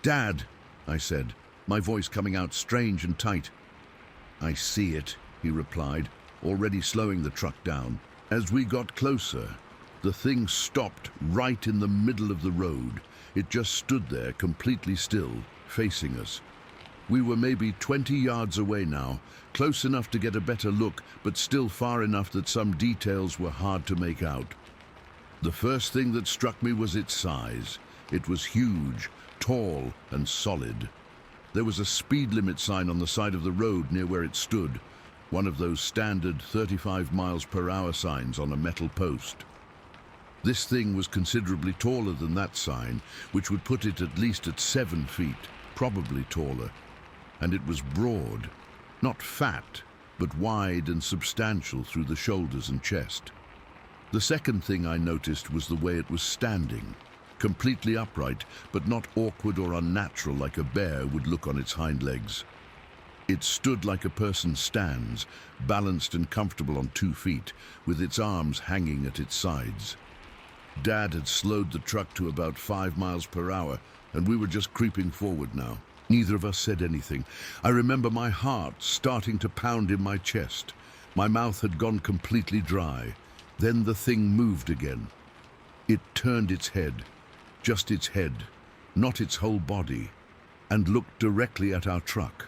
"Dad," I said, my voice coming out strange and tight. "I see it," he replied, already slowing the truck down. As we got closer, the thing stopped right in the middle of the road, It just stood there, completely still, facing us. We were maybe 20 yards away now, close enough to get a better look, but still far enough that some details were hard to make out. The first thing that struck me was its size. It was huge, tall, and solid. There was a speed limit sign on the side of the road near where it stood, one of those standard 35 miles per hour signs on a metal post. This thing was considerably taller than that sign, which would put it at least at 7 feet, probably taller. And it was broad, not fat, but wide and substantial through the shoulders and chest. The second thing I noticed was the way it was standing, completely upright, but not awkward or unnatural like a bear would look on its hind legs. It stood like a person stands, balanced and comfortable on 2 feet, with its arms hanging at its sides. Dad had slowed the truck to about 5 miles per hour, and we were just creeping forward now. Neither of us said anything. I remember my heart starting to pound in my chest. My mouth had gone completely dry. Then the thing moved again. It turned its head, just its head, not its whole body, and looked directly at our truck.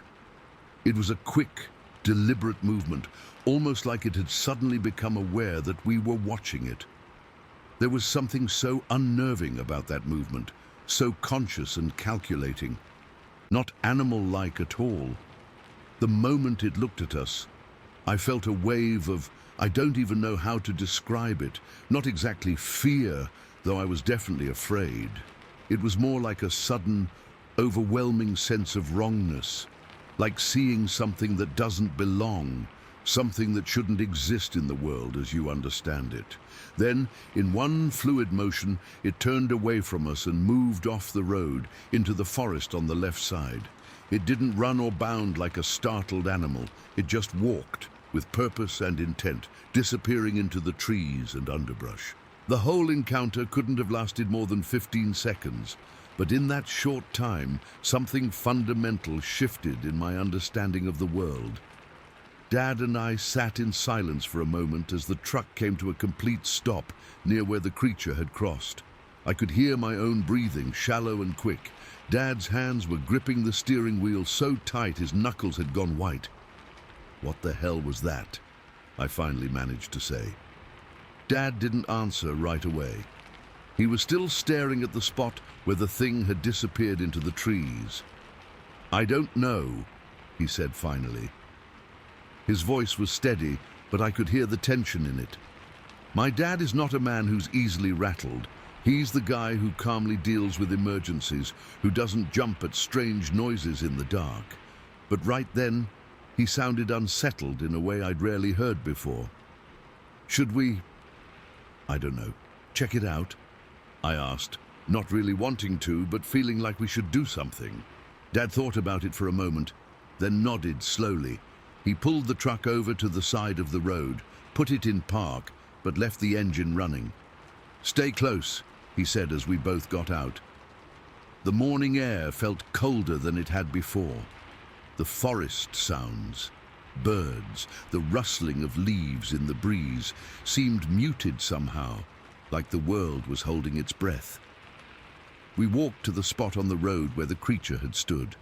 It was a quick, deliberate movement, almost like it had suddenly become aware that we were watching it. There was something so unnerving about that movement, so conscious and calculating, not animal-like at all. The moment it looked at us, I felt a wave of, I don't even know how to describe it, not exactly fear, though I was definitely afraid. It was more like a sudden, overwhelming sense of wrongness, like seeing something that doesn't belong, something that shouldn't exist in the world as you understand it. Then, in one fluid motion, it turned away from us and moved off the road into the forest on the left side. It didn't run or bound like a startled animal. It just walked, with purpose and intent, disappearing into the trees and underbrush. The whole encounter couldn't have lasted more than 15 seconds, but in that short time, something fundamental shifted in my understanding of the world. Dad and I sat in silence for a moment as the truck came to a complete stop near where the creature had crossed. I could hear my own breathing, shallow and quick. Dad's hands were gripping the steering wheel so tight his knuckles had gone white. "What the hell was that?" I finally managed to say. Dad didn't answer right away. He was still staring at the spot where the thing had disappeared into the trees. "I don't know," he said finally. His voice was steady, but I could hear the tension in it. My dad is not a man who's easily rattled. He's the guy who calmly deals with emergencies, who doesn't jump at strange noises in the dark. But right then, he sounded unsettled in a way I'd rarely heard before. "Should we, I don't know, check it out?" I asked, not really wanting to, but feeling like we should do something. Dad thought about it for a moment, then nodded slowly. He pulled the truck over to the side of the road, put it in park, but left the engine running. "Stay close," he said as we both got out. The morning air felt colder than it had before. The forest sounds, birds, the rustling of leaves in the breeze seemed muted somehow, like the world was holding its breath. We walked to the spot on the road where the creature had stood.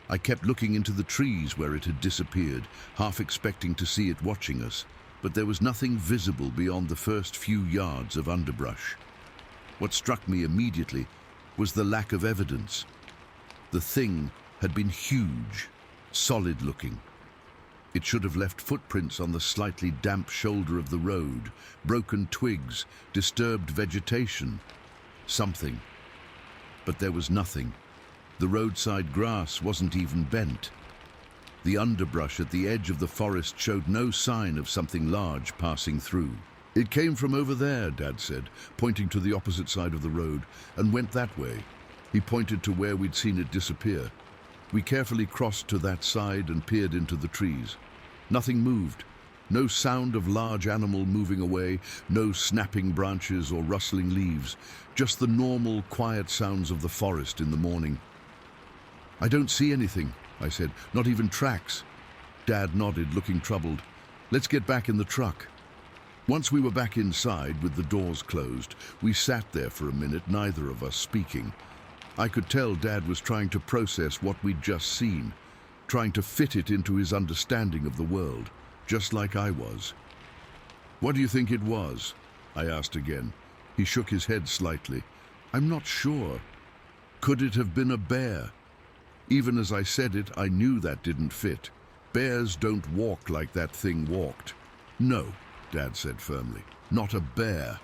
I kept looking into the trees where it had disappeared, half expecting to see it watching us, but there was nothing visible beyond the first few yards of underbrush. What struck me immediately was the lack of evidence. The thing had been huge, solid-looking. It should have left footprints on the slightly damp shoulder of the road, broken twigs, disturbed vegetation, something. But there was nothing. The roadside grass wasn't even bent. The underbrush at the edge of the forest showed no sign of something large passing through. "It came from over there," Dad said, pointing to the opposite side of the road, "and went that way." He pointed to where we'd seen it disappear. We carefully crossed to that side and peered into the trees. Nothing moved. No sound of large animal moving away, no snapping branches or rustling leaves, just the normal, quiet sounds of the forest in the morning. "I don't see anything," I said, "not even tracks." Dad nodded, looking troubled. "Let's get back in the truck." Once we were back inside with the doors closed, we sat there for a minute, neither of us speaking. I could tell Dad was trying to process what we'd just seen, trying to fit it into his understanding of the world, just like I was. "What do you think it was?" I asked again. He shook his head slightly. "I'm not sure. Could it have been a bear?" Even as I said it, I knew that didn't fit. Bears don't walk like that thing walked. "No," Dad said firmly. "Not a bear.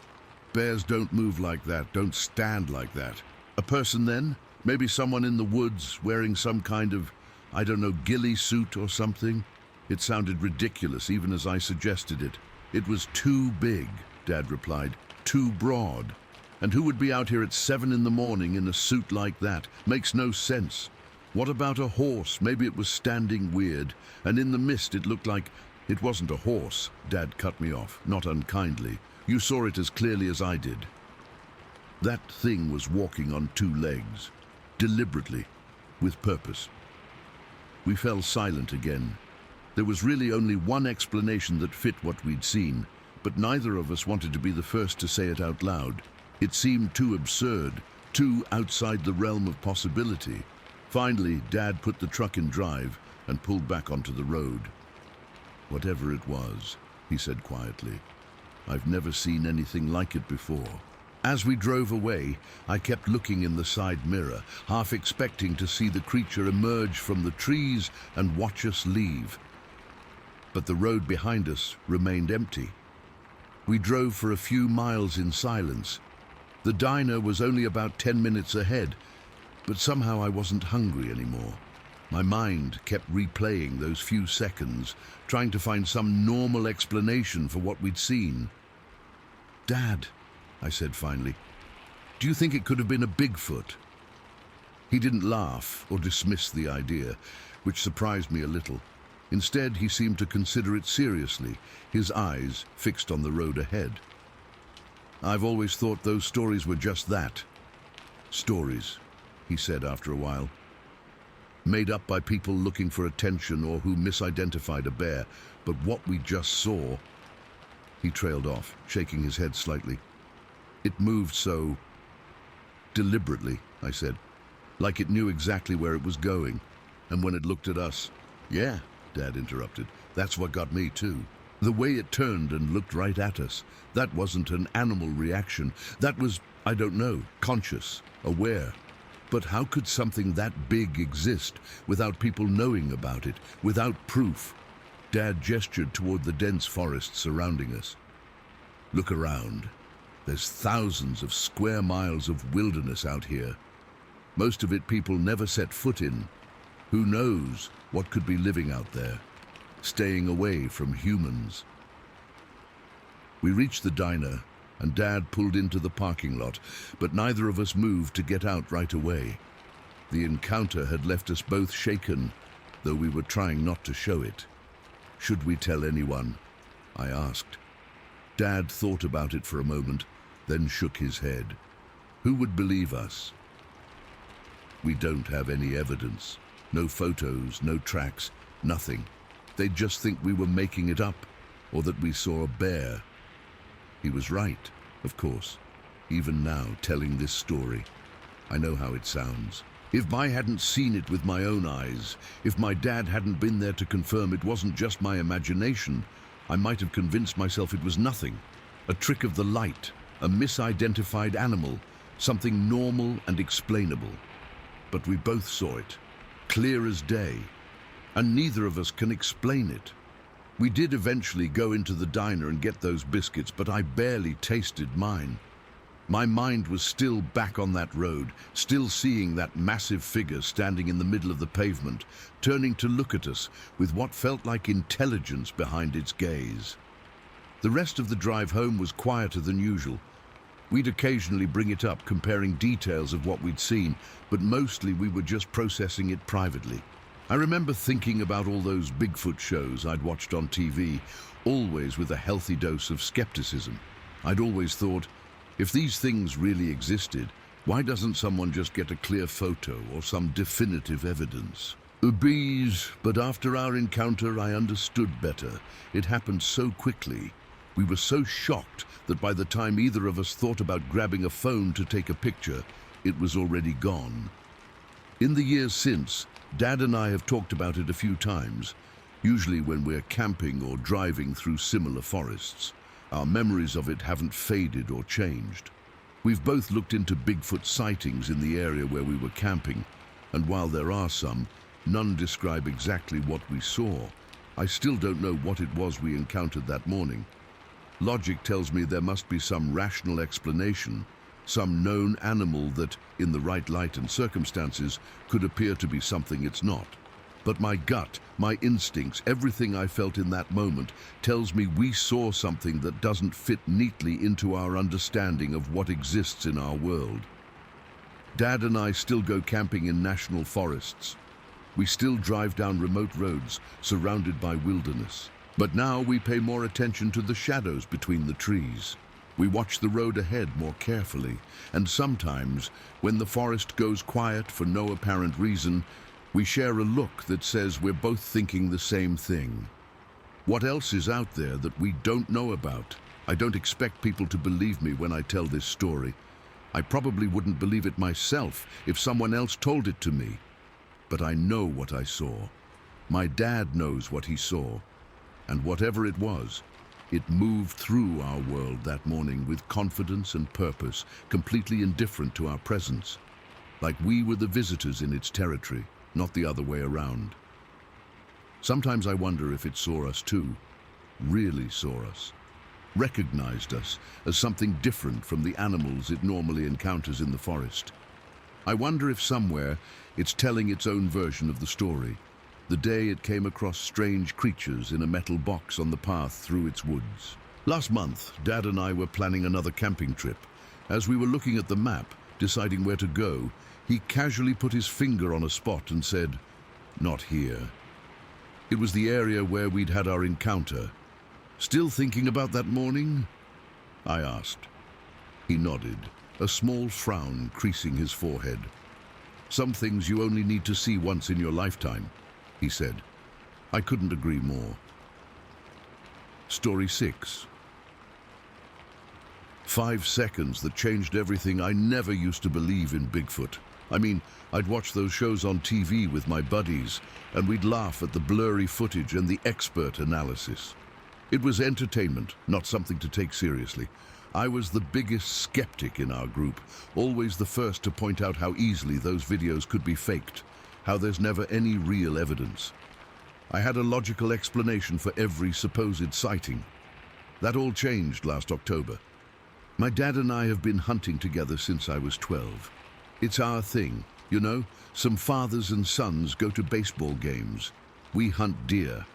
Bears don't move like that, don't stand like that." "A person then? Maybe someone in the woods wearing some kind of, I don't know, ghillie suit or something?" It sounded ridiculous even as I suggested it. "It was too big," Dad replied. "Too broad. And who would be out here at 7 in the morning in a suit like that? Makes no sense. What about a horse? Maybe it was standing weird, and in the mist it looked like..." "It wasn't a horse," Dad cut me off, not unkindly. "You saw it as clearly as I did. That thing was walking on 2 legs, deliberately, with purpose." We fell silent again. There was really only one explanation that fit what we'd seen, but neither of us wanted to be the first to say it out loud. It seemed too absurd, too outside the realm of possibility. Finally, Dad put the truck in drive and pulled back onto the road. "Whatever it was," he said quietly, "I've never seen anything like it before." As we drove away, I kept looking in the side mirror, half expecting to see the creature emerge from the trees and watch us leave. But the road behind us remained empty. We drove for a few miles in silence. The diner was only about 10 minutes ahead, but somehow I wasn't hungry anymore. My mind kept replaying those few seconds, trying to find some normal explanation for what we'd seen. "Dad," I said finally, "do you think it could have been a Bigfoot?" He didn't laugh or dismiss the idea, which surprised me a little. Instead, he seemed to consider it seriously, his eyes fixed on the road ahead. "I've always thought those stories were just that. Stories," he said after a while. "Made up by people looking for attention or who misidentified a bear. But what we just saw..." He trailed off, shaking his head slightly. "It moved so deliberately," I said, "like it knew exactly where it was going. And when it looked at us..." "Yeah," Dad interrupted, "that's what got me too. The way it turned and looked right at us. That wasn't an animal reaction. That was, I don't know, conscious, aware. But how could something that big exist without people knowing about it, without proof?" Dad gestured toward the dense forest surrounding us. "Look around. There's thousands of square miles of wilderness out here. Most of it people never set foot in. Who knows what could be living out there, staying away from humans." We reached the diner, and Dad pulled into the parking lot, but neither of us moved to get out right away. The encounter had left us both shaken, though we were trying not to show it. "Should we tell anyone?" I asked. Dad thought about it for a moment, then shook his head. "Who would believe us? We don't have any evidence. No photos, no tracks, nothing. They'd just think we were making it up, or that we saw a bear." He was right, of course. Even now, telling this story, I know how it sounds. If I hadn't seen it with my own eyes, if my dad hadn't been there to confirm it wasn't just my imagination, I might have convinced myself it was nothing. A trick of the light, a misidentified animal, something normal and explainable. But we both saw it, clear as day, and neither of us can explain it. We did eventually go into the diner and get those biscuits, but I barely tasted mine. My mind was still back on that road, still seeing that massive figure standing in the middle of the pavement, turning to look at us with what felt like intelligence behind its gaze. The rest of the drive home was quieter than usual. We'd occasionally bring it up, comparing details of what we'd seen, but mostly we were just processing it privately. I remember thinking about all those Bigfoot shows I'd watched on TV, always with a healthy dose of skepticism. I'd always thought, if these things really existed, why doesn't someone just get a clear photo or some definitive evidence? Bees, but after our encounter I understood better. It happened so quickly. We were so shocked that by the time either of us thought about grabbing a phone to take a picture, it was already gone. In the years since, Dad and I have talked about it a few times, usually when we're camping or driving through similar forests. Our memories of it haven't faded or changed. We've both looked into Bigfoot sightings in the area where we were camping, and while there are some, none describe exactly what we saw. I still don't know what it was we encountered that morning. Logic tells me there must be some rational explanation, some known animal that, in the right light and circumstances, could appear to be something it's not. But my gut, my instincts, everything I felt in that moment tells me we saw something that doesn't fit neatly into our understanding of what exists in our world. Dad and I still go camping in national forests. We still drive down remote roads surrounded by wilderness. But now we pay more attention to the shadows between the trees. We watch the road ahead more carefully, and sometimes, when the forest goes quiet for no apparent reason, we share a look that says we're both thinking the same thing. What else is out there that we don't know about? I don't expect people to believe me when I tell this story. I probably wouldn't believe it myself if someone else told it to me. But I know what I saw. My dad knows what he saw. And whatever it was, it moved through our world that morning with confidence and purpose, completely indifferent to our presence. Like we were the visitors in its territory, not the other way around. Sometimes I wonder if it saw us too, really saw us, recognized us as something different from the animals it normally encounters in the forest. I wonder if somewhere it's telling its own version of the story, the day it came across strange creatures in a metal box on the path through its woods. Last month, Dad and I were planning another camping trip. As we were looking at the map, deciding where to go, he casually put his finger on a spot and said, "Not here." It was the area where we'd had our encounter. "Still thinking about that morning?" I asked. He nodded, a small frown creasing his forehead. "Some things you only need to see once in your lifetime," he said. I couldn't agree more. Story 6. 5 seconds that changed everything. I never used to believe in Bigfoot. I mean, I'd watch those shows on TV with my buddies, and we'd laugh at the blurry footage and the expert analysis. It was entertainment, not something to take seriously. I was the biggest skeptic in our group, always the first to point out how easily those videos could be faked, how there's never any real evidence. I had a logical explanation for every supposed sighting. That all changed last October. My dad and I have been hunting together since I was 12. It's our thing, you know, some fathers and sons go to baseball games. We hunt deer.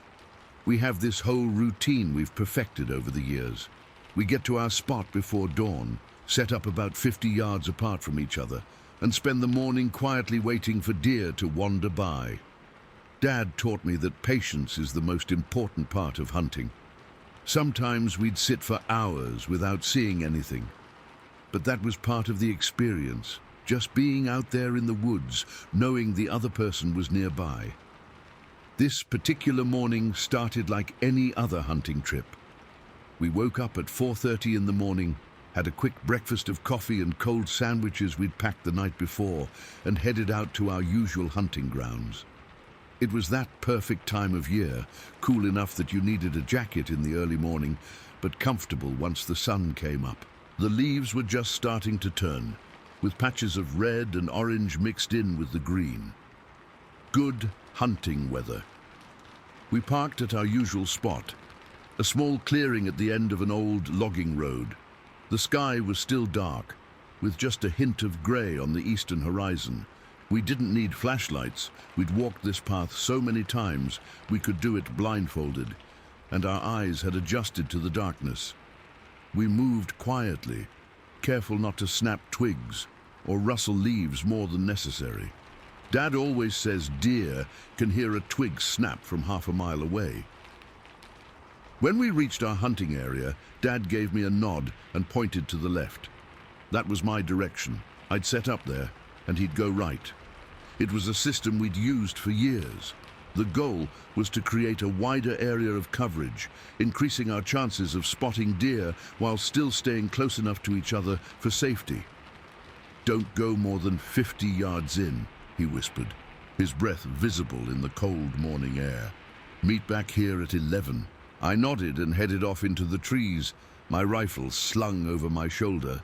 We have this whole routine we've perfected over the years. We get to our spot before dawn, set up about 50 yards apart from each other, and spend the morning quietly waiting for deer to wander by. Dad taught me that patience is the most important part of hunting. Sometimes we'd sit for hours without seeing anything. But that was part of the experience, just being out there in the woods, knowing the other person was nearby. This particular morning started like any other hunting trip. We woke up at 4:30 in the morning, had a quick breakfast of coffee and cold sandwiches we'd packed the night before, and headed out to our usual hunting grounds. It was that perfect time of year, cool enough that you needed a jacket in the early morning, but comfortable once the sun came up. The leaves were just starting to turn, with patches of red and orange mixed in with the green. Good hunting weather. We parked at our usual spot, a small clearing at the end of an old logging road. The sky was still dark, with just a hint of grey on the eastern horizon. We didn't need flashlights. We'd walked this path so many times we could do it blindfolded, and our eyes had adjusted to the darkness. We moved quietly, careful not to snap twigs or rustle leaves more than necessary. Dad always says deer can hear a twig snap from half a mile away. When we reached our hunting area, Dad gave me a nod and pointed to the left. That was my direction. I'd set up there, and he'd go right. It was a system we'd used for years. The goal was to create a wider area of coverage, increasing our chances of spotting deer while still staying close enough to each other for safety. "Don't go more than 50 yards in," he whispered, his breath visible in the cold morning air. "Meet back here at 11. I nodded and headed off into the trees, my rifle slung over my shoulder.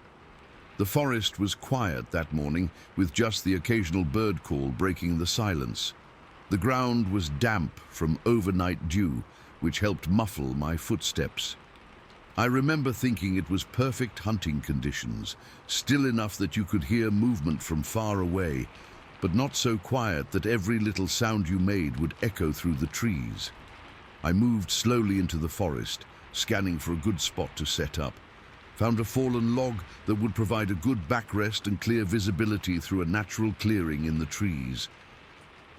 The forest was quiet that morning, with just the occasional bird call breaking the silence. The ground was damp from overnight dew, which helped muffle my footsteps. I remember thinking it was perfect hunting conditions, still enough that you could hear movement from far away, but not so quiet that every little sound you made would echo through the trees. I moved slowly into the forest, scanning for a good spot to set up. Found a fallen log that would provide a good backrest and clear visibility through a natural clearing in the trees.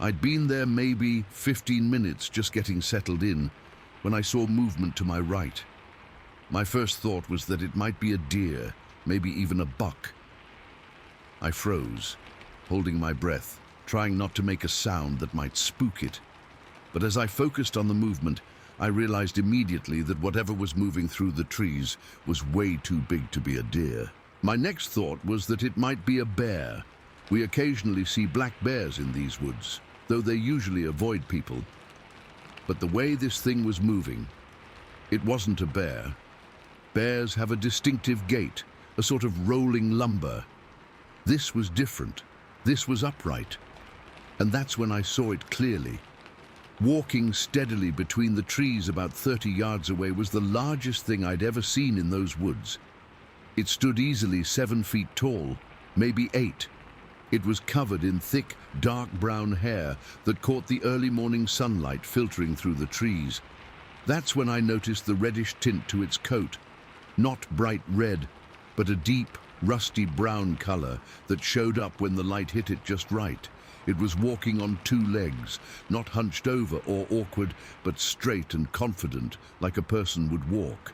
I'd been there maybe 15 minutes just getting settled in when I saw movement to my right. My first thought was that it might be a deer, maybe even a buck. I froze, holding my breath, trying not to make a sound that might spook it. But as I focused on the movement, I realized immediately that whatever was moving through the trees was way too big to be a deer. My next thought was that it might be a bear. We occasionally see black bears in these woods, though they usually avoid people. But the way this thing was moving, it wasn't a bear. Bears have a distinctive gait, a sort of rolling lumber. This was different. This was upright. And that's when I saw it clearly. Walking steadily between the trees about 30 yards away was the largest thing I'd ever seen in those woods. It stood easily 7 feet tall, maybe 8. It was covered in thick, dark brown hair that caught the early morning sunlight filtering through the trees. That's when I noticed the reddish tint to its coat. Not bright red, but a deep, rusty brown color that showed up when the light hit it just right. It was walking on 2 legs, not hunched over or awkward, but straight and confident, like a person would walk.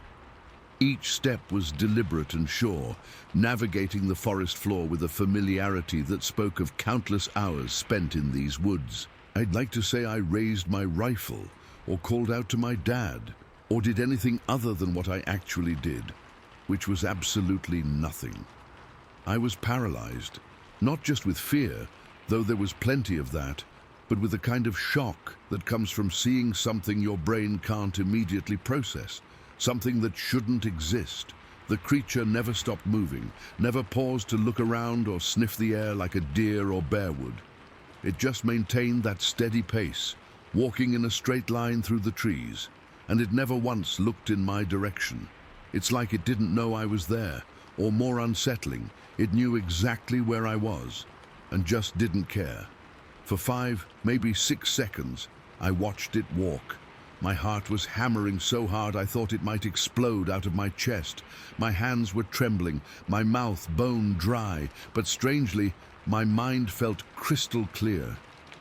Each step was deliberate and sure, navigating the forest floor with a familiarity that spoke of countless hours spent in these woods. I'd like to say I raised my rifle, or called out to my dad, or did anything other than what I actually did, which was absolutely nothing. I was paralyzed, not just with fear, though there was plenty of that, but with a kind of shock that comes from seeing something your brain can't immediately process, something that shouldn't exist. The creature never stopped moving, never paused to look around or sniff the air like a deer or bear would. It just maintained that steady pace, walking in a straight line through the trees, and it never once looked in my direction. It's like it didn't know I was there, or more unsettling, it knew exactly where I was, and just didn't care. For 5, maybe 6 seconds, I watched it walk. My heart was hammering so hard I thought it might explode out of my chest. My hands were trembling, my mouth bone dry, but strangely, my mind felt crystal clear.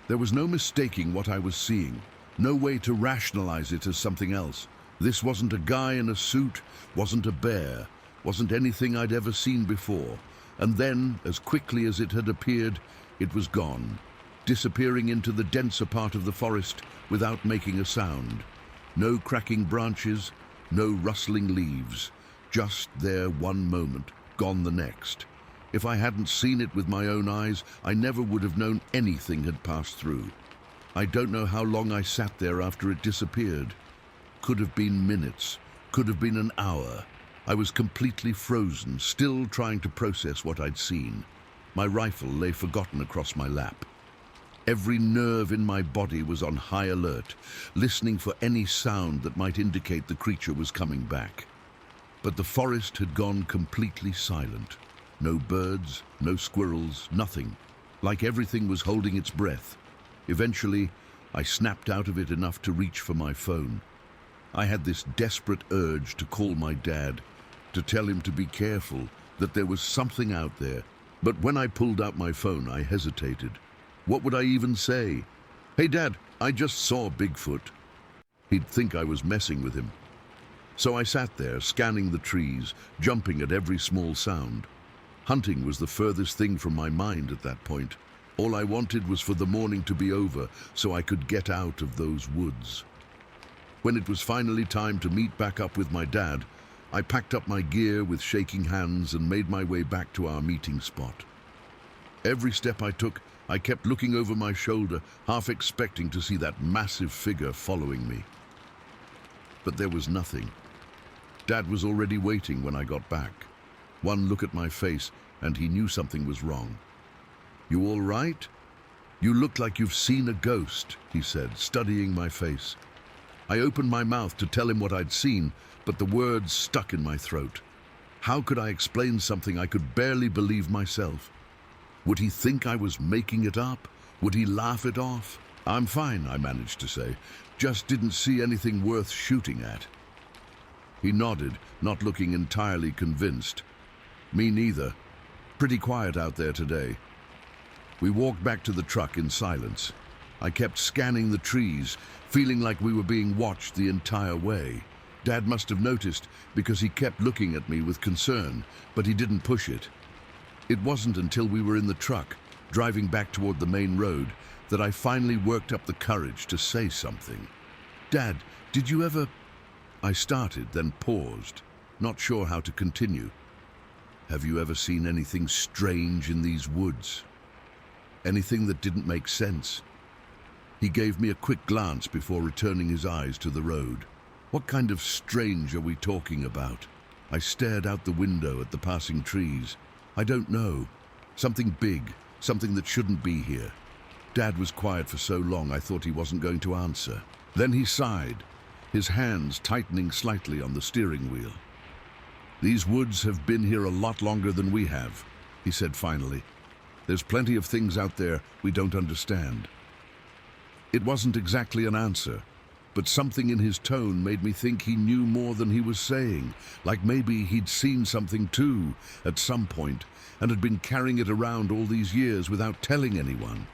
There was no mistaking what I was seeing, no way to rationalize it as something else. This wasn't a guy in a suit, wasn't a bear, wasn't anything I'd ever seen before. And then, as quickly as it had appeared, it was gone, disappearing into the denser part of the forest without making a sound. No cracking branches, no rustling leaves, just there one moment, gone the next. If I hadn't seen it with my own eyes, I never would have known anything had passed through. I don't know how long I sat there after it disappeared. Could have been minutes, could have been an hour. I was completely frozen, still trying to process what I'd seen. My rifle lay forgotten across my lap. Every nerve in my body was on high alert, listening for any sound that might indicate the creature was coming back. But the forest had gone completely silent. No birds, no squirrels, nothing. Like everything was holding its breath. Eventually, I snapped out of it enough to reach for my phone. I had this desperate urge to call my dad, to tell him to be careful, that there was something out there. But when I pulled out my phone, I hesitated. What would I even say? "Hey Dad, I just saw Bigfoot." He'd think I was messing with him. So I sat there, scanning the trees, jumping at every small sound. Hunting was the furthest thing from my mind at that point. All I wanted was for the morning to be over so I could get out of those woods. When it was finally time to meet back up with my dad, I packed up my gear with shaking hands and made my way back to our meeting spot. Every step I took, I kept looking over my shoulder, half expecting to see that massive figure following me. But there was nothing. Dad was already waiting when I got back. One look at my face, and he knew something was wrong. "You all right? You look like you've seen a ghost," he said, studying my face. I opened my mouth to tell him what I'd seen, but the words stuck in my throat. How could I explain something I could barely believe myself? Would he think I was making it up? Would he laugh it off? "I'm fine," I managed to say. "Just didn't see anything worth shooting at." He nodded, not looking entirely convinced. "Me neither. Pretty quiet out there today." We walked back to the truck in silence. I kept scanning the trees, feeling like we were being watched the entire way. Dad must have noticed because he kept looking at me with concern, but he didn't push it. It wasn't until we were in the truck, driving back toward the main road, that I finally worked up the courage to say something. "Dad, did you ever—" I started, then paused, not sure how to continue. "Have you ever seen anything strange in these woods? Anything that didn't make sense?" He gave me a quick glance before returning his eyes to the road. "What kind of strange are we talking about?" I stared out the window at the passing trees. "I don't know. Something big, something that shouldn't be here." Dad was quiet for so long I thought he wasn't going to answer. Then he sighed, his hands tightening slightly on the steering wheel. "These woods have been here a lot longer than we have," he said finally. "There's plenty of things out there we don't understand." It wasn't exactly an answer, but something in his tone made me think he knew more than he was saying, like maybe he'd seen something too at some point and had been carrying it around all these years without telling anyone.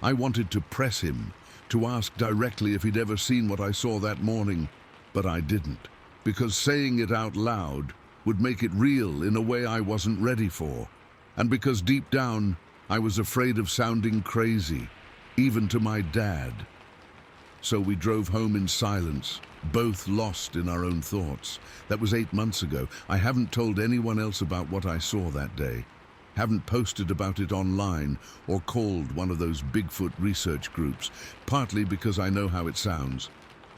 I wanted to press him, to ask directly if he'd ever seen what I saw that morning, but I didn't, because saying it out loud would make it real in a way I wasn't ready for, and because deep down I was afraid of sounding crazy, even to my dad. So we drove home in silence, both lost in our own thoughts. That was 8 months ago. I haven't told anyone else about what I saw that day. Haven't posted about it online or called one of those Bigfoot research groups, partly because I know how it sounds,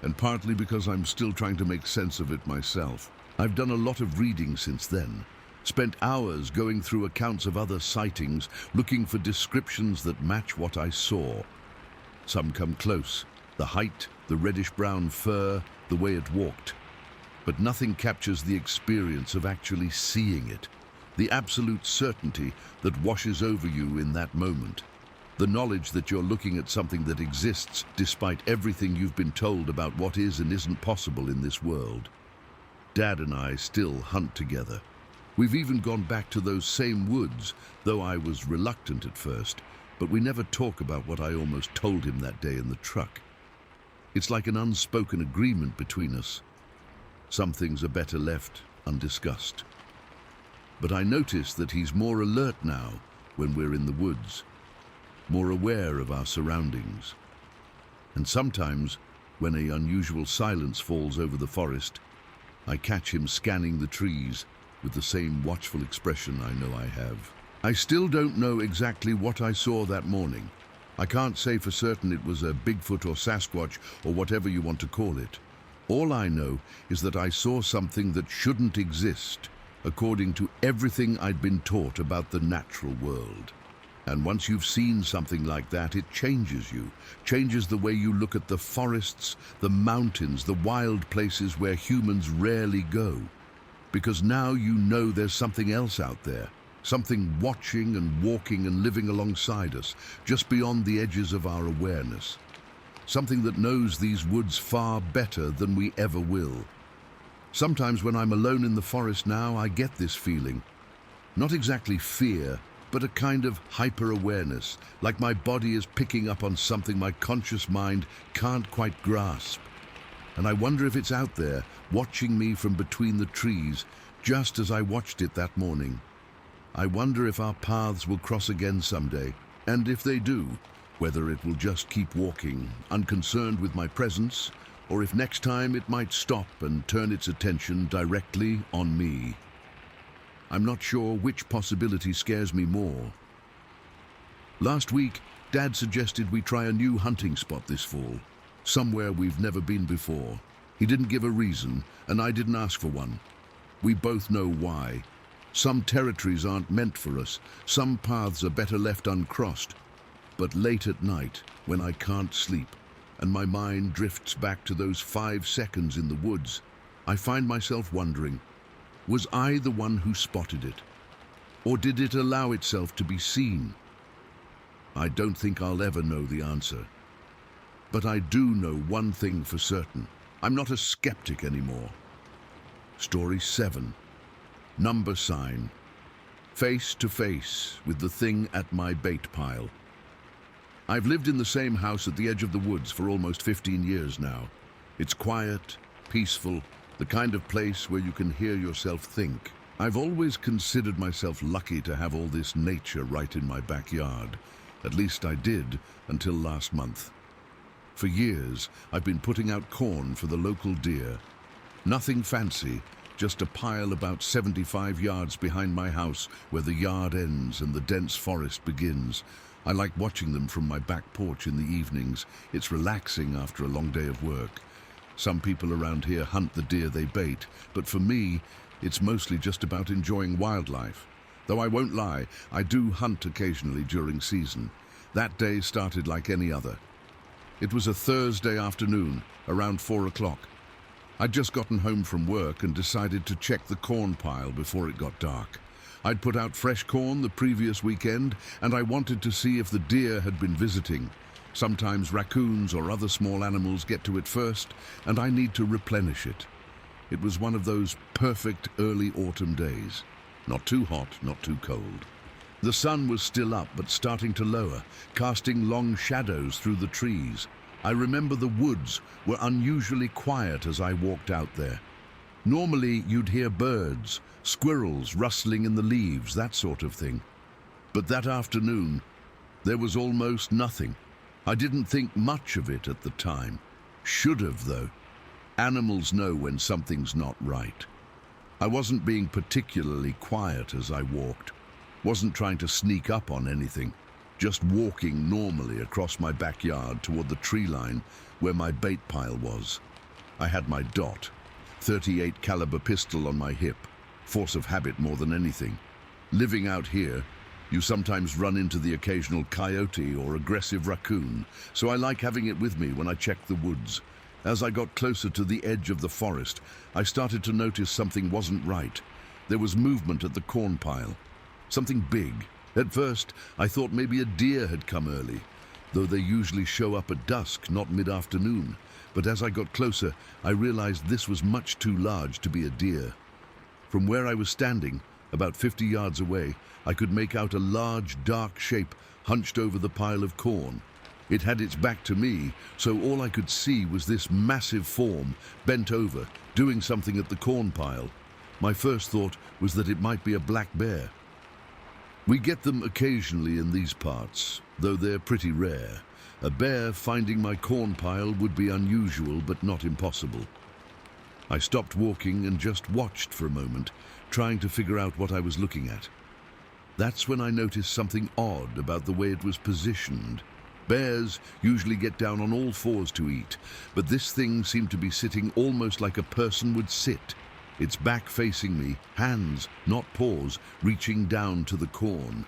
and partly because I'm still trying to make sense of it myself. I've done a lot of reading since then, spent hours going through accounts of other sightings, looking for descriptions that match what I saw. Some come close, the height, the reddish-brown fur, the way it walked. But nothing captures the experience of actually seeing it, the absolute certainty that washes over you in that moment, the knowledge that you're looking at something that exists despite everything you've been told about what is and isn't possible in this world. Dad and I still hunt together. We've even gone back to those same woods, though I was reluctant at first, but we never talk about what I almost told him that day in the truck. It's like an unspoken agreement between us. Some things are better left undiscussed. But I notice that he's more alert now when we're in the woods, more aware of our surroundings. And sometimes, when an unusual silence falls over the forest, I catch him scanning the trees with the same watchful expression I know I have. I still don't know exactly what I saw that morning. I can't say for certain it was a Bigfoot or Sasquatch or whatever you want to call it. All I know is that I saw something that shouldn't exist, according to everything I'd been taught about the natural world. And once you've seen something like that, it changes you, changes the way you look at the forests, the mountains, the wild places where humans rarely go. Because now you know there's something else out there, something watching and walking and living alongside us, just beyond the edges of our awareness. Something that knows these woods far better than we ever will. Sometimes when I'm alone in the forest now, I get this feeling. Not exactly fear, but a kind of hyper-awareness, like my body is picking up on something my conscious mind can't quite grasp. And I wonder if it's out there, watching me from between the trees, just as I watched it that morning. I wonder if our paths will cross again someday, and if they do, whether it will just keep walking, unconcerned with my presence, or if next time it might stop and turn its attention directly on me. I'm not sure which possibility scares me more. Last week, Dad suggested we try a new hunting spot this fall, somewhere we've never been before. He didn't give a reason, and I didn't ask for one. We both know why. Some territories aren't meant for us. Some paths are better left uncrossed. But late at night, when I can't sleep, and my mind drifts back to those 5 seconds in the woods, I find myself wondering, was I the one who spotted it? Or did it allow itself to be seen? I don't think I'll ever know the answer. But I do know one thing for certain. I'm not a skeptic anymore. Story 7. Number sign. Face to face with the thing at my bait pile. I've lived in the same house at the edge of the woods for almost 15 years now. It's quiet, peaceful, the kind of place where you can hear yourself think. I've always considered myself lucky to have all this nature right in my backyard. At least I did until last month. For years, I've been putting out corn for the local deer. Nothing fancy, just a pile about 75 yards behind my house where the yard ends and the dense forest begins. I like watching them from my back porch in the evenings. It's relaxing after a long day of work. Some people around here hunt the deer they bait, but for me, it's mostly just about enjoying wildlife. Though I won't lie, I do hunt occasionally during season. That day started like any other. It was a Thursday afternoon, around 4 o'clock. I'd just gotten home from work and decided to check the corn pile before it got dark. I'd put out fresh corn the previous weekend, and I wanted to see if the deer had been visiting. Sometimes raccoons or other small animals get to it first, and I need to replenish it. It was one of those perfect early autumn days. Not too hot, not too cold. The sun was still up, but starting to lower, casting long shadows through the trees. I remember the woods were unusually quiet as I walked out there. Normally, you'd hear birds, squirrels rustling in the leaves, that sort of thing. But that afternoon, there was almost nothing. I didn't think much of it at the time. Should have, though. Animals know when something's not right. I wasn't being particularly quiet as I walked. Wasn't trying to sneak up on anything. Just walking normally across my backyard toward the tree line where my bait pile was. I had my dot, .38 caliber pistol on my hip, force of habit more than anything. Living out here, you sometimes run into the occasional coyote or aggressive raccoon, so I like having it with me when I check the woods. As I got closer to the edge of the forest, I started to notice something wasn't right. There was movement at the corn pile. Something big. At first, I thought maybe a deer had come early, though they usually show up at dusk, not mid-afternoon. But as I got closer, I realized this was much too large to be a deer. From where I was standing, about 50 yards away, I could make out a large, dark shape hunched over the pile of corn. It had its back to me, so all I could see was this massive form, bent over, doing something at the corn pile. My first thought was that it might be a black bear. We get them occasionally in these parts, though they're pretty rare. A bear finding my corn pile would be unusual, but not impossible. I stopped walking and just watched for a moment, trying to figure out what I was looking at. That's when I noticed something odd about the way it was positioned. Bears usually get down on all fours to eat, but this thing seemed to be sitting almost like a person would sit. Its back facing me, hands, not paws, reaching down to the corn.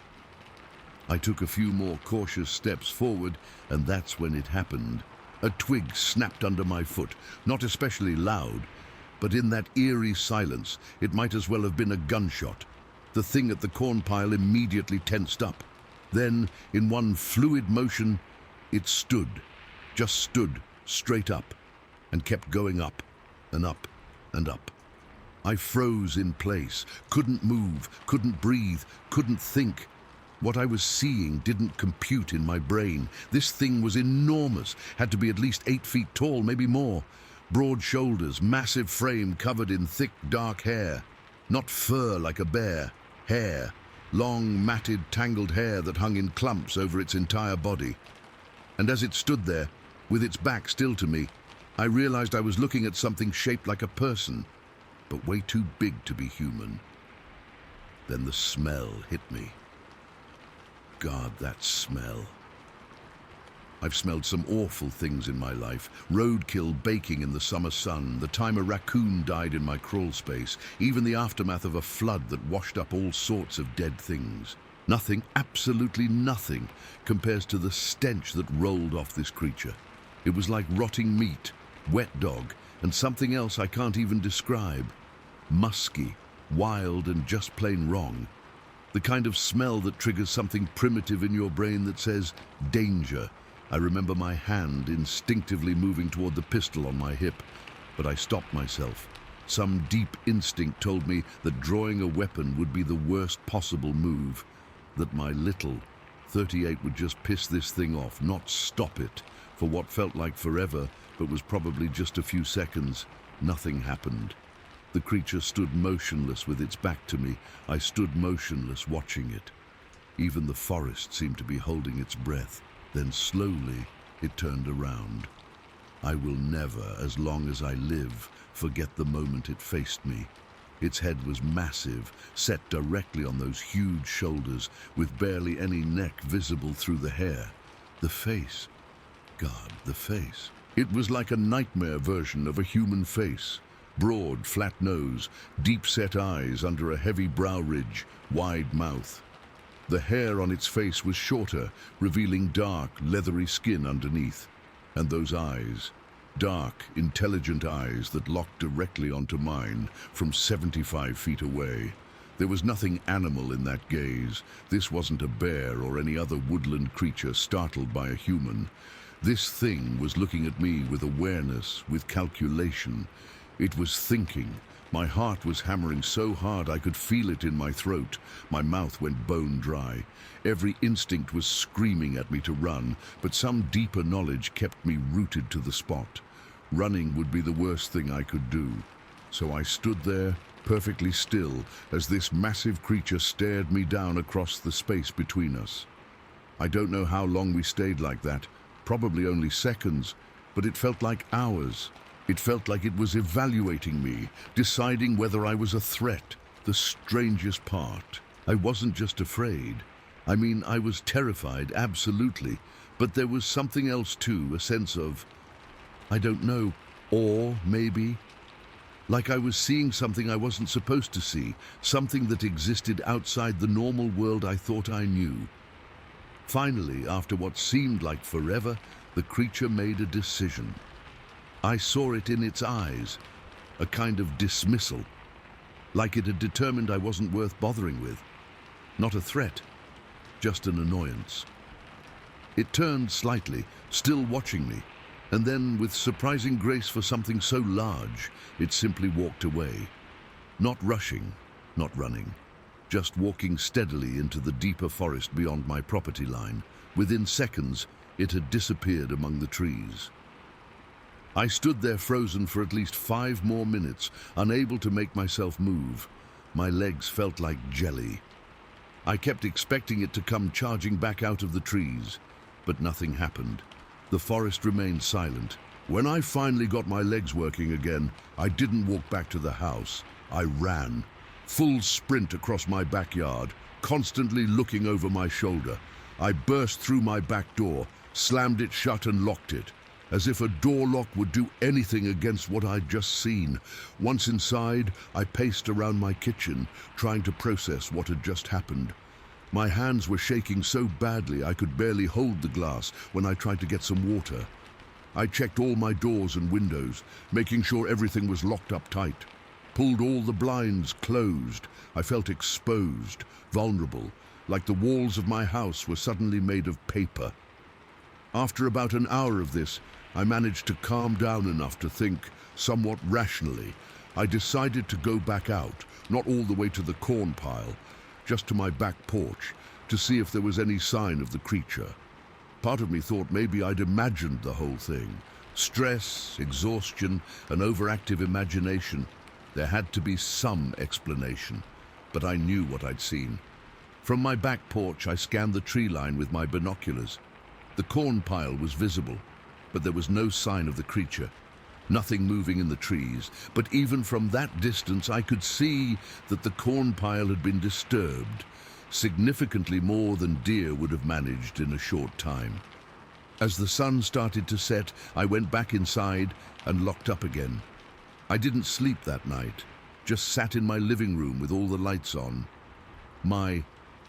I took a few more cautious steps forward, and that's when it happened. A twig snapped under my foot, not especially loud, but in that eerie silence, it might as well have been a gunshot. The thing at the corn pile immediately tensed up. Then, in one fluid motion, it stood, just stood straight up, and kept going up, and up, and up. I froze in place, couldn't move, couldn't breathe, couldn't think. What I was seeing didn't compute in my brain. This thing was enormous, had to be at least 8 feet tall, maybe more. Broad shoulders, massive frame covered in thick, dark hair. Not fur like a bear, hair. Long, matted, tangled hair that hung in clumps over its entire body. And as it stood there, with its back still to me, I realized I was looking at something shaped like a person, but way too big to be human. Then the smell hit me. God, that smell. I've smelled some awful things in my life. Roadkill baking in the summer sun, the time a raccoon died in my crawl space, even the aftermath of a flood that washed up all sorts of dead things. Nothing, absolutely nothing, compares to the stench that rolled off this creature. It was like rotting meat, wet dog, and something else I can't even describe. Musky, wild, and just plain wrong. The kind of smell that triggers something primitive in your brain that says, danger. I remember my hand instinctively moving toward the pistol on my hip, but I stopped myself. Some deep instinct told me that drawing a weapon would be the worst possible move, that my little .38 would just piss this thing off, not stop it. For what felt like forever, but was probably just a few seconds, nothing happened. The creature stood motionless with its back to me. I stood motionless watching it. Even the forest seemed to be holding its breath. Then slowly, it turned around. I will never, as long as I live, forget the moment it faced me. Its head was massive, set directly on those huge shoulders, with barely any neck visible through the hair. The face. God, the face. It was like a nightmare version of a human face. Broad, flat nose, deep-set eyes under a heavy brow ridge, wide mouth. The hair on its face was shorter, revealing dark, leathery skin underneath. And those eyes, dark, intelligent eyes that locked directly onto mine from 75 feet away. There was nothing animal in that gaze. This wasn't a bear or any other woodland creature startled by a human. This thing was looking at me with awareness, with calculation. It was thinking. My heart was hammering so hard I could feel it in my throat. My mouth went bone dry. Every instinct was screaming at me to run, but some deeper knowledge kept me rooted to the spot. Running would be the worst thing I could do. So I stood there, perfectly still, as this massive creature stared me down across the space between us. I don't know how long we stayed like that, probably only seconds, but it felt like hours. It felt like it was evaluating me, deciding whether I was a threat. The strangest part. I wasn't just afraid. I mean, I was terrified, absolutely. But there was something else too, a sense of, I don't know, awe, maybe? Like I was seeing something I wasn't supposed to see, something that existed outside the normal world I thought I knew. Finally, after what seemed like forever, the creature made a decision. I saw it in its eyes, a kind of dismissal, like it had determined I wasn't worth bothering with. Not a threat, just an annoyance. It turned slightly, still watching me, and then, with surprising grace for something so large, it simply walked away. Not rushing, not running, just walking steadily into the deeper forest beyond my property line. Within seconds, it had disappeared among the trees. I stood there frozen for at least 5 more minutes, unable to make myself move. My legs felt like jelly. I kept expecting it to come charging back out of the trees, but nothing happened. The forest remained silent. When I finally got my legs working again, I didn't walk back to the house. I ran, full sprint across my backyard, constantly looking over my shoulder. I burst through my back door, slammed it shut and locked it. As if a door lock would do anything against what I'd just seen. Once inside, I paced around my kitchen, trying to process what had just happened. My hands were shaking so badly I could barely hold the glass when I tried to get some water. I checked all my doors and windows, making sure everything was locked up tight. Pulled all the blinds closed. I felt exposed, vulnerable, like the walls of my house were suddenly made of paper. After about an hour of this, I managed to calm down enough to think, somewhat rationally. I decided to go back out, not all the way to the corn pile, just to my back porch, to see if there was any sign of the creature. Part of me thought maybe I'd imagined the whole thing. Stress, exhaustion, an overactive imagination. There had to be some explanation, but I knew what I'd seen. From my back porch, I scanned the tree line with my binoculars. The corn pile was visible, but there was no sign of the creature. Nothing moving in the trees, but even from that distance I could see that the corn pile had been disturbed. significantly more than deer would have managed in a short time. As the sun started to set, I went back inside and locked up again. I didn't sleep that night, just sat in my living room with all the lights on. My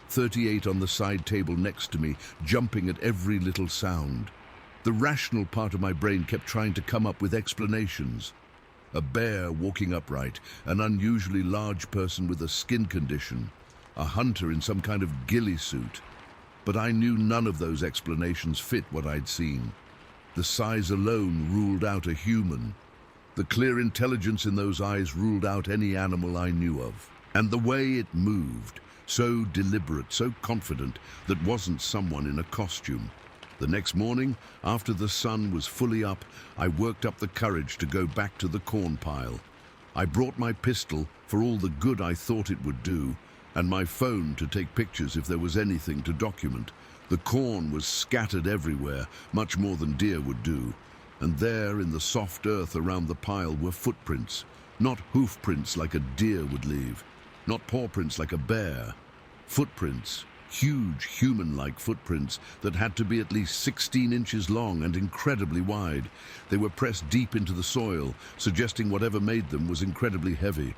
38 on the side table next to me, jumping at every little sound. The rational part of my brain kept trying to come up with explanations. A bear walking upright, an unusually large person with a skin condition, a hunter in some kind of ghillie suit. But I knew none of those explanations fit what I'd seen. The size alone ruled out a human. The clear intelligence in those eyes ruled out any animal I knew of. And the way it moved, so deliberate, so confident, that wasn't someone in a costume. The next morning, after the sun was fully up, I worked up the courage to go back to the corn pile. I brought my pistol for all the good I thought it would do, and my phone to take pictures if there was anything to document. The corn was scattered everywhere, much more than deer would do, and there in the soft earth around the pile were footprints, not hoof prints like a deer would leave, not paw prints like a bear. Footprints, huge human-like footprints that had to be at least 16 inches long and incredibly wide. They were pressed deep into the soil, suggesting whatever made them was incredibly heavy.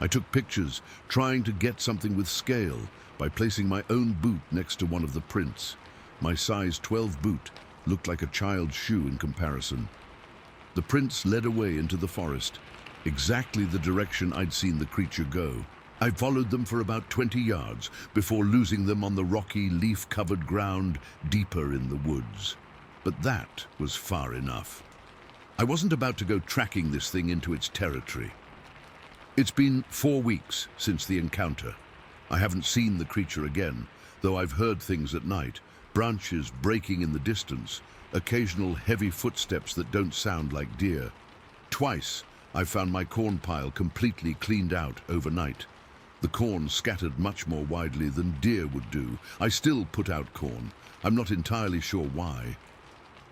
I took pictures, trying to get something with scale by placing my own boot next to one of the prints. My size 12 boot looked like a child's shoe in comparison. The prints led away into the forest, exactly the direction I'd seen the creature go. I followed them for about 20 yards before losing them on the rocky, leaf-covered ground deeper in the woods. But that was far enough. I wasn't about to go tracking this thing into its territory. It's been 4 weeks since the encounter. I haven't seen the creature again, though I've heard things at night, branches breaking in the distance, occasional heavy footsteps that don't sound like deer. Twice, I found my corn pile completely cleaned out overnight. The corn scattered much more widely than deer would do. I still put out corn. I'm not entirely sure why.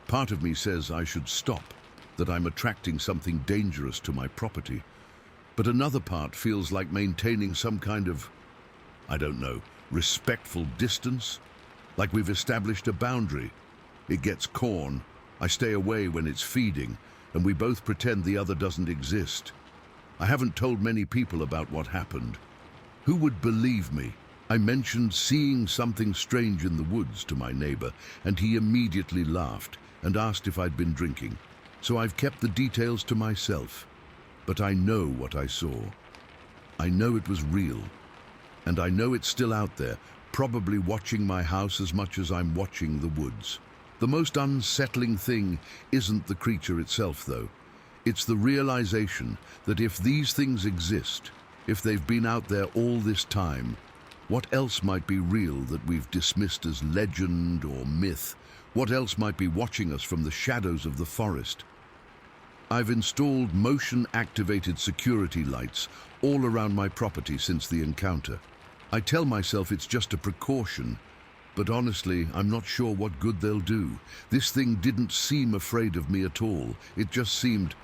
Part of me says I should stop, that I'm attracting something dangerous to my property. But another part feels like maintaining some kind of, I don't know, respectful distance. Like we've established a boundary. It gets corn, I stay away when it's feeding, and we both pretend the other doesn't exist. I haven't told many people about what happened. Who would believe me? I mentioned seeing something strange in the woods to my neighbor, and he immediately laughed and asked if I'd been drinking. So I've kept the details to myself. But I know what I saw. I know it was real. And I know it's still out there, probably watching my house as much as I'm watching the woods. The most unsettling thing isn't the creature itself, though. It's the realization that if these things exist, if they've been out there all this time, what else might be real that we've dismissed as legend or myth? What else might be watching us from the shadows of the forest? I've installed motion-activated security lights all around my property since the encounter. I tell myself it's just a precaution, but honestly, I'm not sure what good they'll do. This thing didn't seem afraid of me at all. It just seemed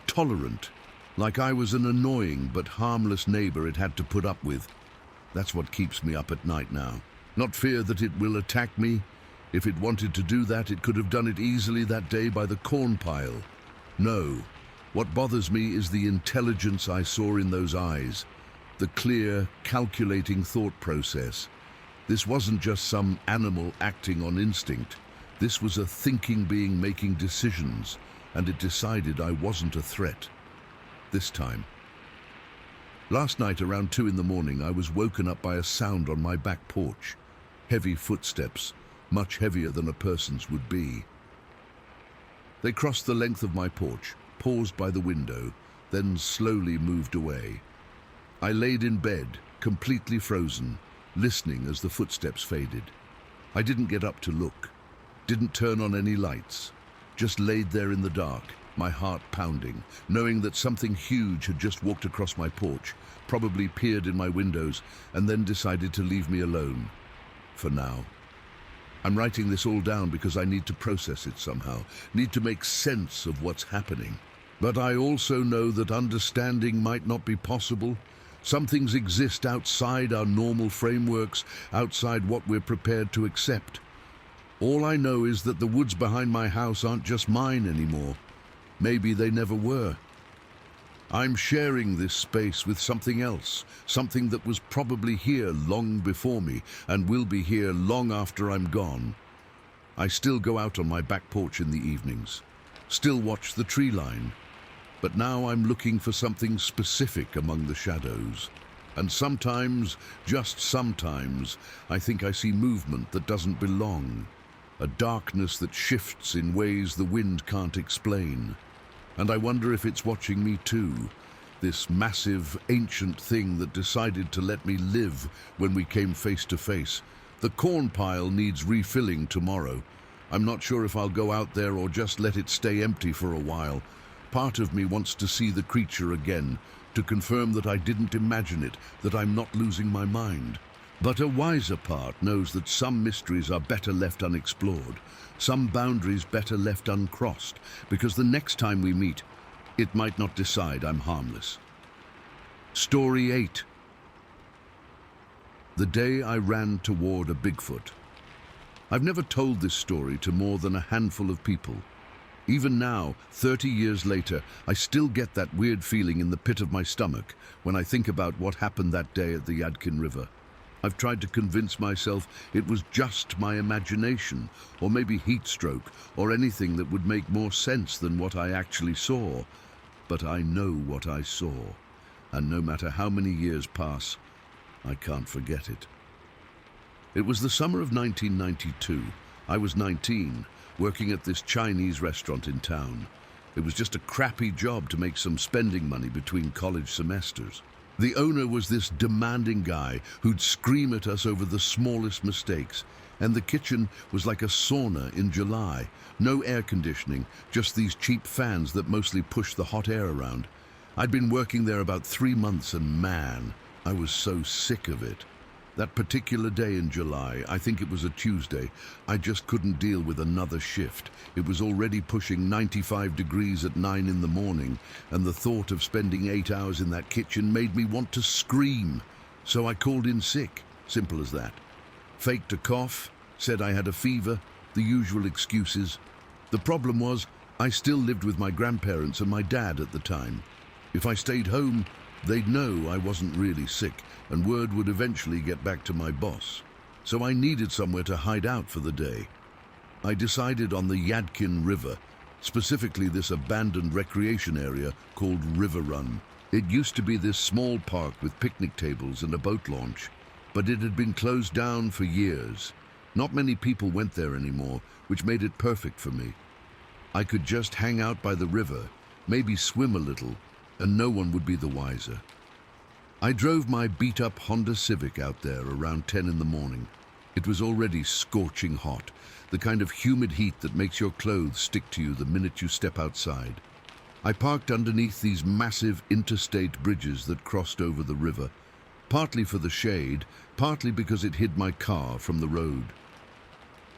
tolerant, like I was an annoying but harmless neighbor it had to put up with. That's what keeps me up at night now. Not fear that it will attack me. If it wanted to do that, it could have done it easily that day by the corn pile. No, what bothers me is the intelligence I saw in those eyes, the clear, calculating thought process. This wasn't just some animal acting on instinct. This was a thinking being making decisions, and it decided I wasn't a threat. This time. Last night around 2 in the morning, I was woken up by a sound on my back porch. Heavy footsteps, much heavier than a person's would be. They crossed the length of my porch, paused by the window, then slowly moved away. I laid in bed, completely frozen, listening as the footsteps faded. I didn't get up to look, didn't turn on any lights, just laid there in the dark, my heart pounding, knowing that something huge had just walked across my porch, probably peered in my windows, and then decided to leave me alone. For now. I'm writing this all down because I need to process it somehow, need to make sense of what's happening. But I also know that understanding might not be possible, Some things exist outside our normal frameworks, outside what we're prepared to accept. All I know is that the woods behind my house aren't just mine anymore. Maybe they never were. I'm sharing this space with something else, something that was probably here long before me and will be here long after I'm gone. I still go out on my back porch in the evenings, still watch the tree line, but now I'm looking for something specific among the shadows. And sometimes, just sometimes, I think I see movement that doesn't belong, a darkness that shifts in ways the wind can't explain. And I wonder if it's watching me too, this massive, ancient thing that decided to let me live when we came face to face. The corn pile needs refilling tomorrow. I'm not sure if I'll go out there or just let it stay empty for a while. Part of me wants to see the creature again, to confirm that I didn't imagine it, that I'm not losing my mind. But a wiser part knows that some mysteries are better left unexplored, some boundaries better left uncrossed, because the next time we meet, it might not decide I'm harmless. Story 8. The day I ran toward a Bigfoot. I've never told this story to more than a handful of people. Even now, 30 years later, I still get that weird feeling in the pit of my stomach when I think about what happened that day at the Yadkin River. I've tried to convince myself it was just my imagination, or maybe heat stroke, or anything that would make more sense than what I actually saw. But I know what I saw, and no matter how many years pass, I can't forget it. It was the summer of 1992. I was 19, working at this Chinese restaurant in town. It was just a crappy job to make some spending money between college semesters. The owner was this demanding guy who'd scream at us over the smallest mistakes, and the kitchen was like a sauna in July. No air conditioning, just these cheap fans that mostly push the hot air around. I'd been working there about 3 months, and man, I was so sick of it. That particular day in July, I think it was a Tuesday, I just couldn't deal with another shift. It was already pushing 95 degrees at 9 in the morning, and the thought of spending 8 hours in that kitchen made me want to scream. So I called in sick, simple as that. Faked a cough, said I had a fever, the usual excuses. The problem was, I still lived with my grandparents and my dad at the time. If I stayed home, they'd know I wasn't really sick, and word would eventually get back to my boss. So I needed somewhere to hide out for the day. I decided on the Yadkin River, specifically this abandoned recreation area called River Run. It used to be this small park with picnic tables and a boat launch, but it had been closed down for years. Not many people went there anymore, which made it perfect for me. I could just hang out by the river, maybe swim a little, and no one would be the wiser. I drove my beat-up Honda Civic out there around 10 in the morning. It was already scorching hot, the kind of humid heat that makes your clothes stick to you the minute you step outside. I parked underneath these massive interstate bridges that crossed over the river, partly for the shade, partly because it hid my car from the road.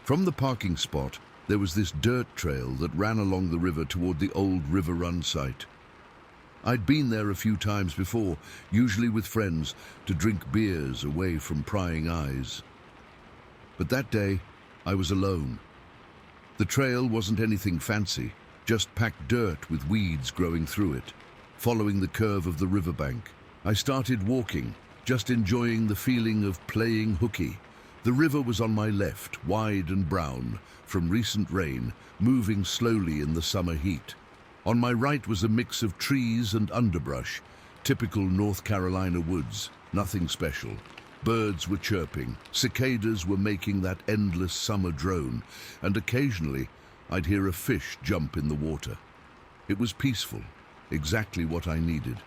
From the parking spot, there was this dirt trail that ran along the river toward the old River Run site. I'd been there a few times before, usually with friends, to drink beers away from prying eyes. But that day, I was alone. The trail wasn't anything fancy, just packed dirt with weeds growing through it, following the curve of the riverbank. I started walking, just enjoying the feeling of playing hooky. The river was on my left, wide and brown, from recent rain, moving slowly in the summer heat. On my right was a mix of trees and underbrush, typical North Carolina woods, nothing special. Birds were chirping, cicadas were making that endless summer drone, and occasionally I'd hear a fish jump in the water. It was peaceful, exactly what I needed.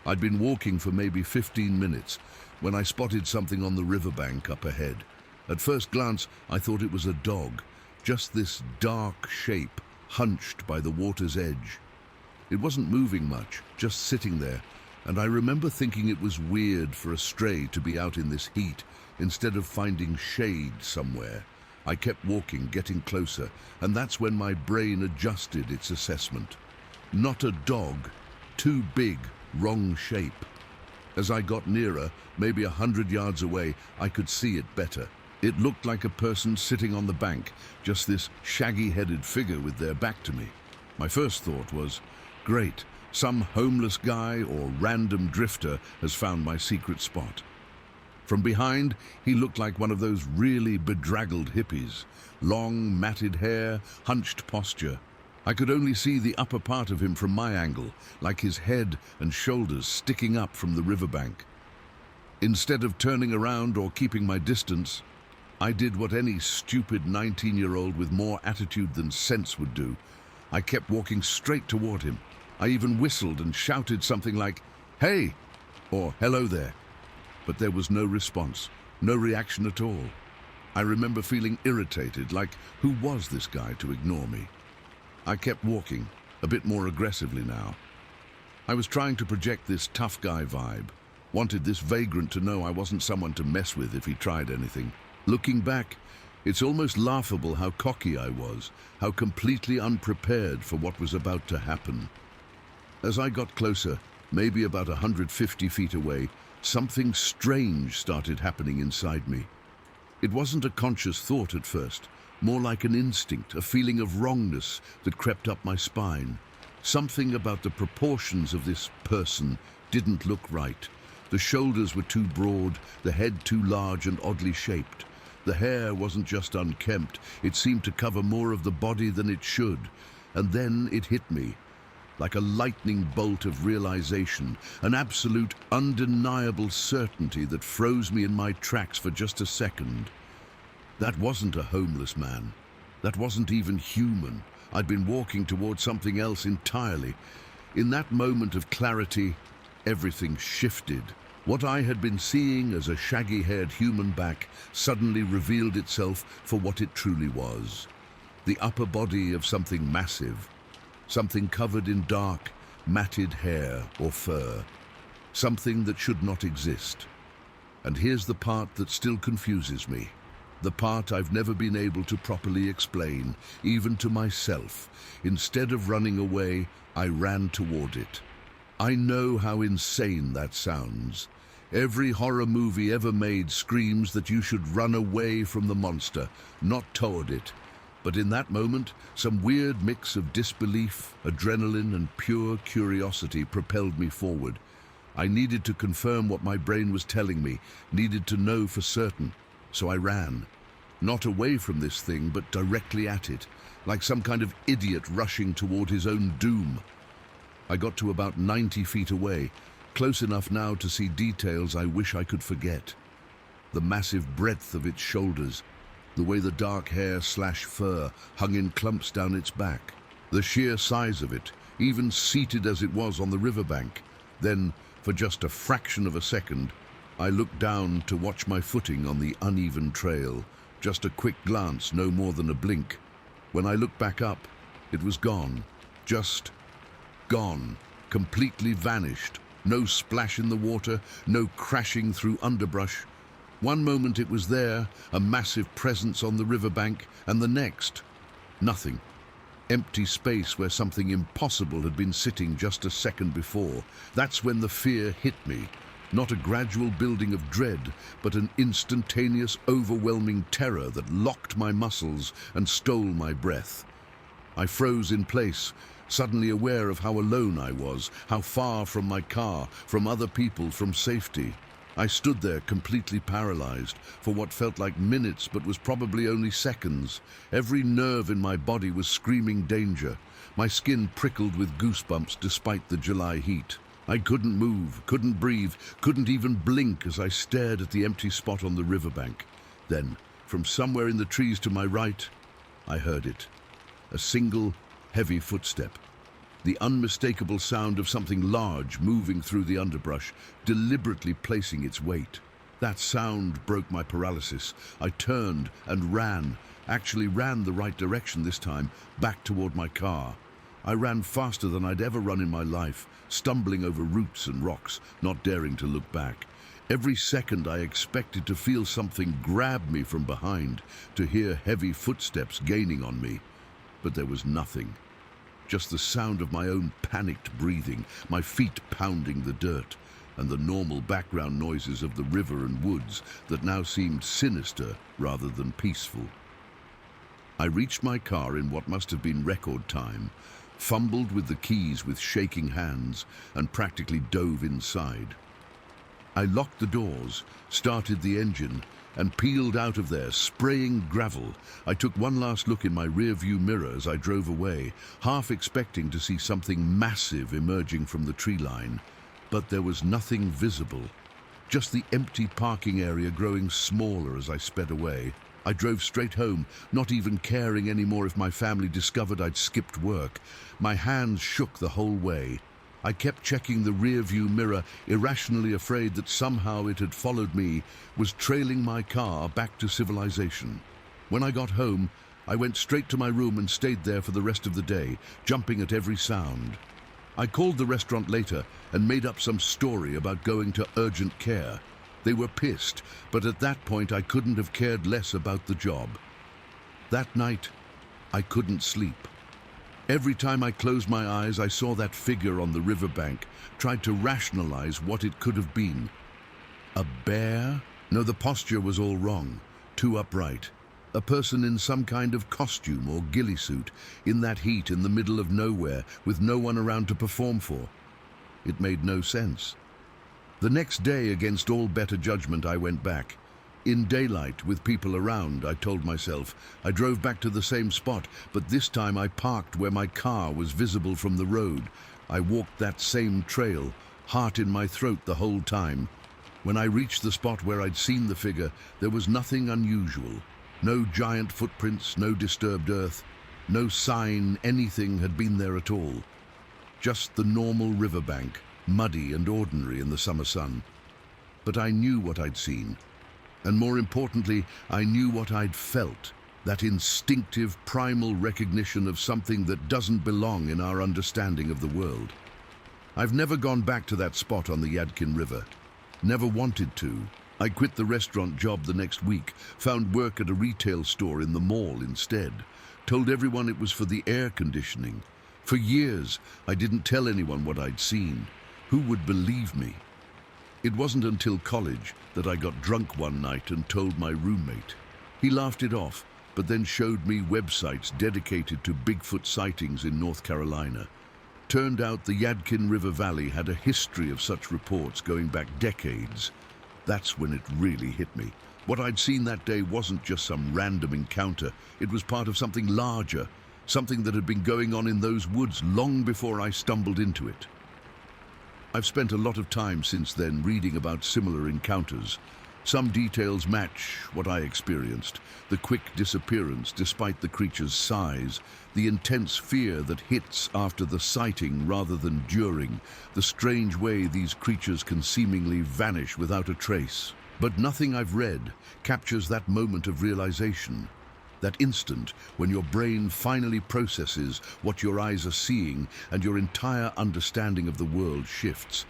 I'd been walking for maybe 15 minutes when I spotted something on the riverbank up ahead. At first glance, I thought it was a dog, just this dark shape, hunched by the water's edge. It wasn't moving much, just sitting there, and I remember thinking it was weird for a stray to be out in this heat instead of finding shade somewhere. I kept walking, getting closer, and that's when my brain adjusted its assessment. Not a dog, too big, wrong shape. As I got nearer, maybe 100 yards away, I could see it better. It looked like a person sitting on the bank, just this shaggy-headed figure with their back to me. My first thought was, great, some homeless guy or random drifter has found my secret spot. From behind, he looked like one of those really bedraggled hippies. Long, matted hair, hunched posture. I could only see the upper part of him from my angle, like his head and shoulders sticking up from the riverbank. Instead of turning around or keeping my distance, I did what any stupid 19-year-old with more attitude than sense would do. I kept walking straight toward him. I even whistled and shouted something like, "Hey!" or "Hello there." But there was no response, no reaction at all. I remember feeling irritated, like who was this guy to ignore me? I kept walking, a bit more aggressively now. I was trying to project this tough guy vibe, wanted this vagrant to know I wasn't someone to mess with if he tried anything. Looking back, it's almost laughable how cocky I was, how completely unprepared for what was about to happen. As I got closer, maybe about 150 feet away, something strange started happening inside me. It wasn't a conscious thought at first, more like an instinct, a feeling of wrongness that crept up my spine. Something about the proportions of this person didn't look right. The shoulders were too broad, the head too large and oddly shaped. The hair wasn't just unkempt, it seemed to cover more of the body than it should. And then it hit me, like a lightning bolt of realization, an absolute, undeniable certainty that froze me in my tracks for just a second. That wasn't a homeless man. That wasn't even human. I'd been walking towards something else entirely. In that moment of clarity, everything shifted. What I had been seeing as a shaggy-haired human back suddenly revealed itself for what it truly was. The upper body of something massive, something covered in dark, matted hair or fur, something that should not exist. And here's the part that still confuses me, the part I've never been able to properly explain, even to myself. Instead of running away, I ran toward it. I know how insane that sounds. Every horror movie ever made screams that you should run away from the monster, not toward it. But in that moment, some weird mix of disbelief, adrenaline, and pure curiosity propelled me forward. I needed to confirm what my brain was telling me, needed to know for certain. So I ran. Not away from this thing, but directly at it, like some kind of idiot rushing toward his own doom. I got to about 90 feet away, close enough now to see details I wish I could forget. The massive breadth of its shoulders, the way the dark hair/fur hung in clumps down its back, the sheer size of it, even seated as it was on the riverbank. Then, for just a fraction of a second, I looked down to watch my footing on the uneven trail. Just a quick glance, no more than a blink. When I looked back up, it was gone. Just gone. Completely vanished. No splash in the water, no crashing through underbrush. One moment it was there, a massive presence on the riverbank, and the next, nothing. Empty space where something impossible had been sitting just a second before. That's when the fear hit me. Not a gradual building of dread, but an instantaneous, overwhelming terror that locked my muscles and stole my breath. I froze in place, suddenly aware of how alone I was, how far from my car, from other people, from safety. I stood there completely paralyzed for what felt like minutes but was probably only seconds. Every nerve in my body was screaming danger. My skin prickled with goosebumps despite the July heat. I couldn't move, couldn't breathe, couldn't even blink as I stared at the empty spot on the riverbank. Then, from somewhere in the trees to my right, I heard it. A single, heavy footstep. The unmistakable sound of something large moving through the underbrush, deliberately placing its weight. That sound broke my paralysis. I turned and ran, actually ran the right direction this time, back toward my car. I ran faster than I'd ever run in my life, stumbling over roots and rocks, not daring to look back. Every second I expected to feel something grab me from behind, to hear heavy footsteps gaining on me. But there was nothing. Just the sound of my own panicked breathing, my feet pounding the dirt. and the normal background noises of the river and woods that now seemed sinister rather than peaceful. I reached my car in what must have been record time, fumbled with the keys with shaking hands, and practically dove inside. I locked the doors, started the engine, and peeled out of there, spraying gravel. I took one last look in my rear-view mirror as I drove away, half expecting to see something massive emerging from the tree line. But there was nothing visible, just the empty parking area growing smaller as I sped away. I drove straight home, not even caring anymore if my family discovered I'd skipped work. My hands shook the whole way. I kept checking the rear-view mirror, irrationally afraid that somehow it had followed me, was trailing my car back to civilization. When I got home, I went straight to my room and stayed there for the rest of the day, jumping at every sound. I called the restaurant later and made up some story about going to urgent care. They were pissed, but at that point I couldn't have cared less about the job. That night, I couldn't sleep. Every time I closed my eyes, I saw that figure on the riverbank, tried to rationalize what it could have been. A bear? No, the posture was all wrong, too upright. A person in some kind of costume or ghillie suit, in that heat in the middle of nowhere, with no one around to perform for. It made no sense. The next day, against all better judgment, I went back. In daylight, with people around, I told myself. I drove back to the same spot, but this time I parked where my car was visible from the road. I walked that same trail, heart in my throat the whole time. When I reached the spot where I'd seen the figure, there was nothing unusual. No giant footprints, no disturbed earth, no sign anything had been there at all. Just the normal riverbank, muddy and ordinary in the summer sun. But I knew what I'd seen. And more importantly, I knew what I'd felt, that instinctive, primal recognition of something that doesn't belong in our understanding of the world. I've never gone back to that spot on the Yadkin River. Never wanted to. I quit the restaurant job the next week, found work at a retail store in the mall instead, told everyone it was for the air conditioning. For years, I didn't tell anyone what I'd seen. Who would believe me? It wasn't until college that I got drunk one night and told my roommate. He laughed it off, but then showed me websites dedicated to Bigfoot sightings in North Carolina. Turned out the Yadkin River Valley had a history of such reports going back decades. That's when it really hit me. What I'd seen that day wasn't just some random encounter. It was part of something larger, something that had been going on in those woods long before I stumbled into it. I've spent a lot of time since then reading about similar encounters. Some details match what I experienced. The quick disappearance despite the creature's size, the intense fear that hits after the sighting rather than during, the strange way these creatures can seemingly vanish without a trace. But nothing I've read captures that moment of realization. That instant when your brain finally processes what your eyes are seeing and your entire understanding of the world shifts,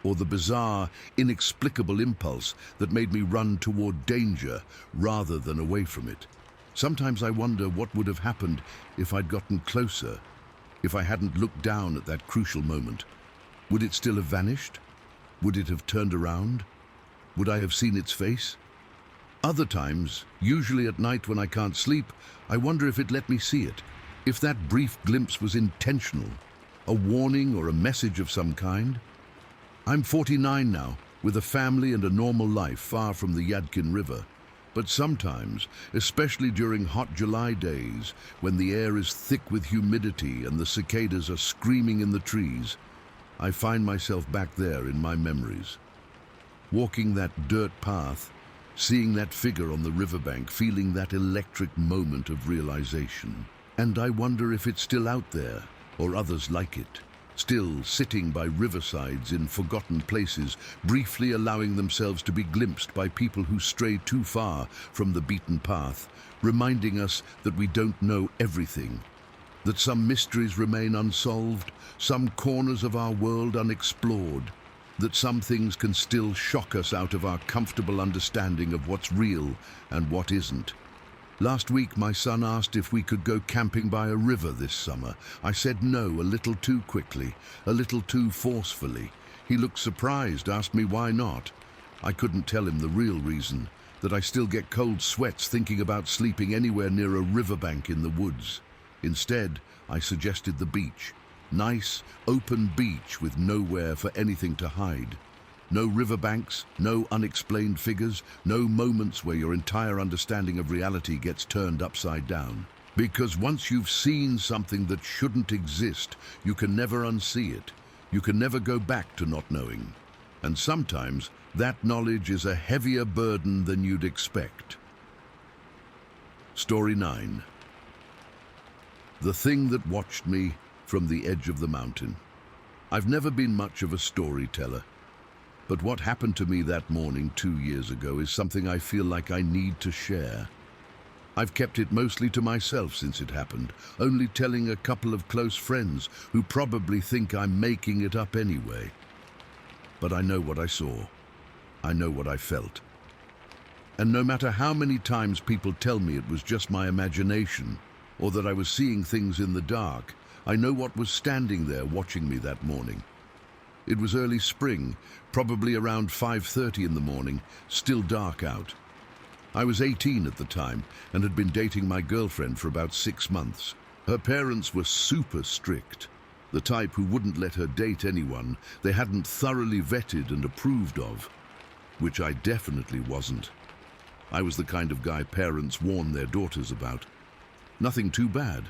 or the bizarre, inexplicable impulse that made me run toward danger rather than away from it. Sometimes I wonder what would have happened if I'd gotten closer, if I hadn't looked down at that crucial moment. Would it still have vanished? Would it have turned around? Would I have seen its face? Other times, usually at night when I can't sleep, I wonder if it let me see it, if that brief glimpse was intentional, a warning or a message of some kind. I'm 49 now, with a family and a normal life far from the Yadkin River. But sometimes, especially during hot July days, when the air is thick with humidity and the cicadas are screaming in the trees, I find myself back there in my memories. Walking that dirt path, seeing that figure on the riverbank, feeling that electric moment of realization. And I wonder if it's still out there, or others like it, still sitting by riversides in forgotten places, briefly allowing themselves to be glimpsed by people who stray too far from the beaten path, reminding us that we don't know everything, that some mysteries remain unsolved, some corners of our world unexplored, that some things can still shock us out of our comfortable understanding of what's real and what isn't. Last week, my son asked if we could go camping by a river this summer. I said no a little too quickly, a little too forcefully. He looked surprised, asked me why not. I couldn't tell him the real reason, that I still get cold sweats thinking about sleeping anywhere near a riverbank in the woods. Instead, I suggested the beach. Nice, open beach with nowhere for anything to hide. No riverbanks, no unexplained figures, no moments where your entire understanding of reality gets turned upside down. Because once you've seen something that shouldn't exist, you can never unsee it. You can never go back to not knowing. And sometimes that knowledge is a heavier burden than you'd expect. Story 9. The thing that watched me from the edge of the mountain. I've never been much of a storyteller, but what happened to me that morning 2 years ago is something I feel like I need to share. I've kept it mostly to myself since it happened, only telling a couple of close friends who probably think I'm making it up anyway. But I know what I saw. I know what I felt. And no matter how many times people tell me it was just my imagination, or that I was seeing things in the dark, I know what was standing there watching me that morning. It was early spring, probably around 5:30 in the morning, still dark out. I was 18 at the time and had been dating my girlfriend for about 6 months. Her parents were super strict, the type who wouldn't let her date anyone they hadn't thoroughly vetted and approved of, which I definitely wasn't. I was the kind of guy parents warn their daughters about. Nothing too bad,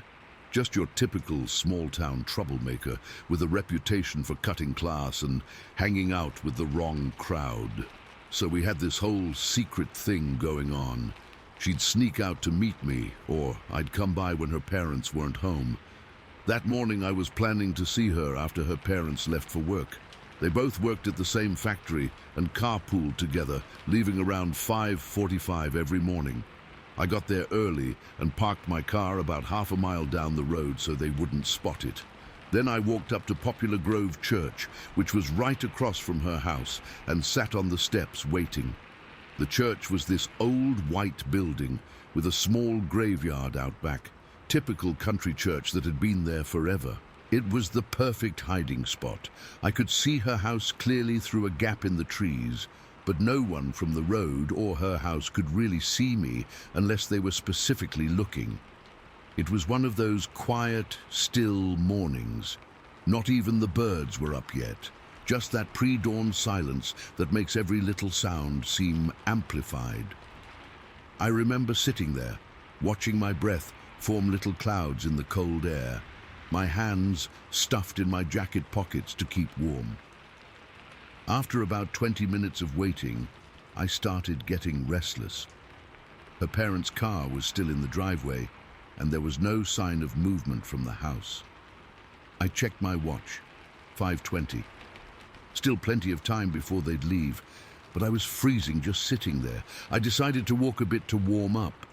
just your typical small-town troublemaker with a reputation for cutting class and hanging out with the wrong crowd. So we had this whole secret thing going on. She'd sneak out to meet me, or I'd come by when her parents weren't home. That morning I was planning to see her after her parents left for work. They both worked at the same factory and carpooled together, leaving around 5:45 every morning. I got there early and parked my car about half a mile down the road so they wouldn't spot it. Then I walked up to Poplar Grove Church, which was right across from her house, and sat on the steps waiting. The church was this old white building with a small graveyard out back, typical country church that had been there forever. It was the perfect hiding spot. I could see her house clearly through a gap in the trees, but no one from the road or her house could really see me unless they were specifically looking. It was one of those quiet, still mornings. Not even the birds were up yet, just that pre-dawn silence that makes every little sound seem amplified. I remember sitting there, watching my breath form little clouds in the cold air, my hands stuffed in my jacket pockets to keep warm. After about 20 minutes of waiting, I started getting restless. Her parents' car was still in the driveway, and there was no sign of movement from the house. I checked my watch, 5:20. Still plenty of time before they'd leave, but I was freezing just sitting there. I decided to walk a bit to warm up.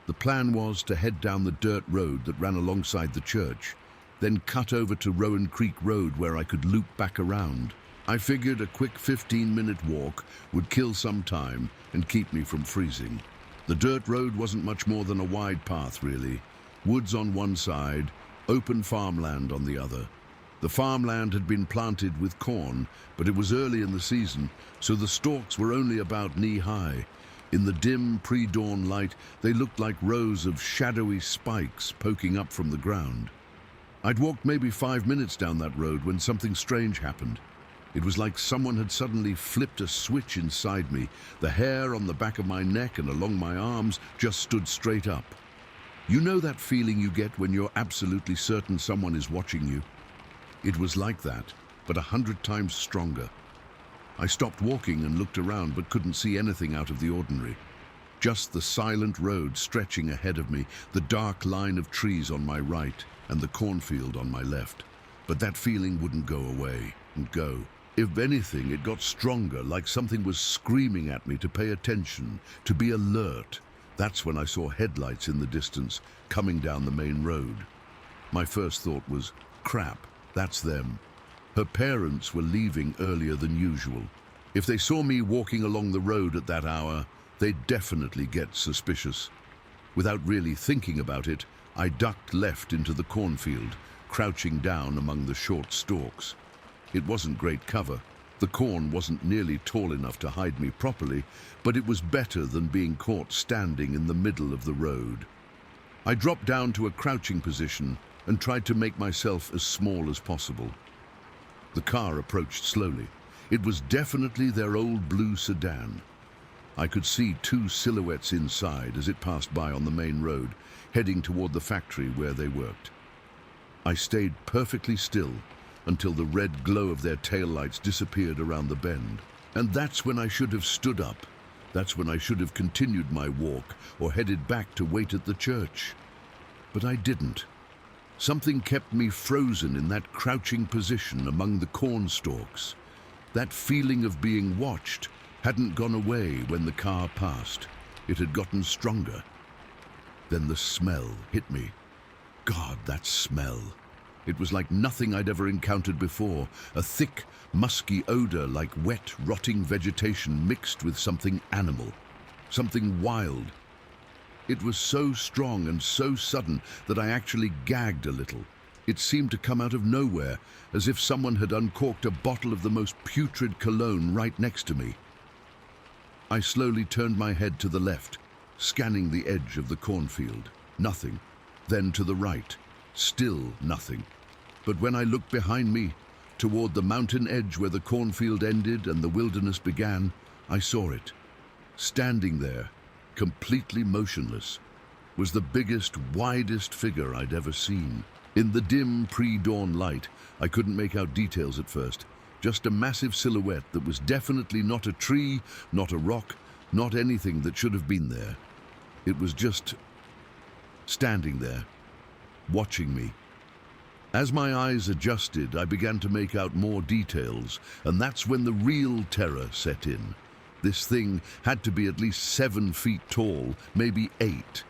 The plan was to head down the dirt road that ran alongside the church, then cut over to Rowan Creek Road where I could loop back around. I figured a quick 15-minute walk would kill some time and keep me from freezing. The dirt road wasn't much more than a wide path, really. Woods on one side, open farmland on the other. The farmland had been planted with corn, but it was early in the season, so the stalks were only about knee-high. In the dim pre-dawn light, they looked like rows of shadowy spikes poking up from the ground. I'd walked maybe 5 minutes down that road when something strange happened. It was like someone had suddenly flipped a switch inside me. The hair on the back of my neck and along my arms just stood straight up. You know that feeling you get when you're absolutely certain someone is watching you? It was like that, but 100 times stronger. I stopped walking and looked around but couldn't see anything out of the ordinary. Just the silent road stretching ahead of me, the dark line of trees on my right and the cornfield on my left. But that feeling wouldn't go away and go. If anything, it got stronger, like something was screaming at me to pay attention, to be alert. That's when I saw headlights in the distance, coming down the main road. My first thought was, crap, that's them. Her parents were leaving earlier than usual. If they saw me walking along the road at that hour, they'd definitely get suspicious. Without really thinking about it, I ducked left into the cornfield, crouching down among the short stalks. It wasn't great cover. The corn wasn't nearly tall enough to hide me properly, but it was better than being caught standing in the middle of the road. I dropped down to a crouching position and tried to make myself as small as possible. The car approached slowly. It was definitely their old blue sedan. I could see two silhouettes inside as it passed by on the main road, heading toward the factory where they worked. I stayed perfectly still until the red glow of their taillights disappeared around the bend. And that's when I should have stood up. That's when I should have continued my walk or headed back to wait at the church. But I didn't. Something kept me frozen in that crouching position among the corn stalks. That feeling of being watched hadn't gone away when the car passed. It had gotten stronger. Then the smell hit me. God, that smell. It was like nothing I'd ever encountered before, a thick, musky odor like wet, rotting vegetation mixed with something animal, something wild. It was so strong and so sudden that I actually gagged a little. It seemed to come out of nowhere, as if someone had uncorked a bottle of the most putrid cologne right next to me. I slowly turned my head to the left, scanning the edge of the cornfield. Nothing. Then to the right. Still nothing. But when I looked behind me, toward the mountain edge where the cornfield ended and the wilderness began, I saw it. Standing there, completely motionless, was the biggest, widest figure I'd ever seen. In the dim pre-dawn light, I couldn't make out details at first. Just a massive silhouette that was definitely not a tree, not a rock, not anything that should have been there. It was just standing there, watching me. As my eyes adjusted, I began to make out more details, and that's when the real terror set in. This thing had to be at least 7 feet tall, maybe 8,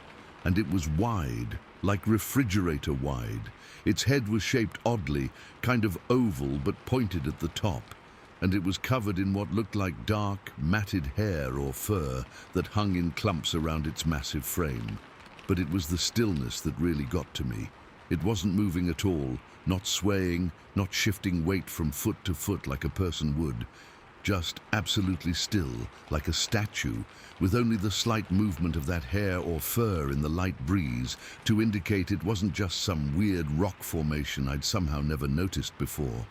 and it was wide, like refrigerator wide. Its head was shaped oddly, kind of oval but pointed at the top, and it was covered in what looked like dark, matted hair or fur that hung in clumps around its massive frame. But it was the stillness that really got to me. It wasn't moving at all, not swaying, not shifting weight from foot to foot like a person would. Just absolutely still, like a statue, with only the slight movement of that hair or fur in the light breeze to indicate it wasn't just some weird rock formation I'd somehow never noticed before.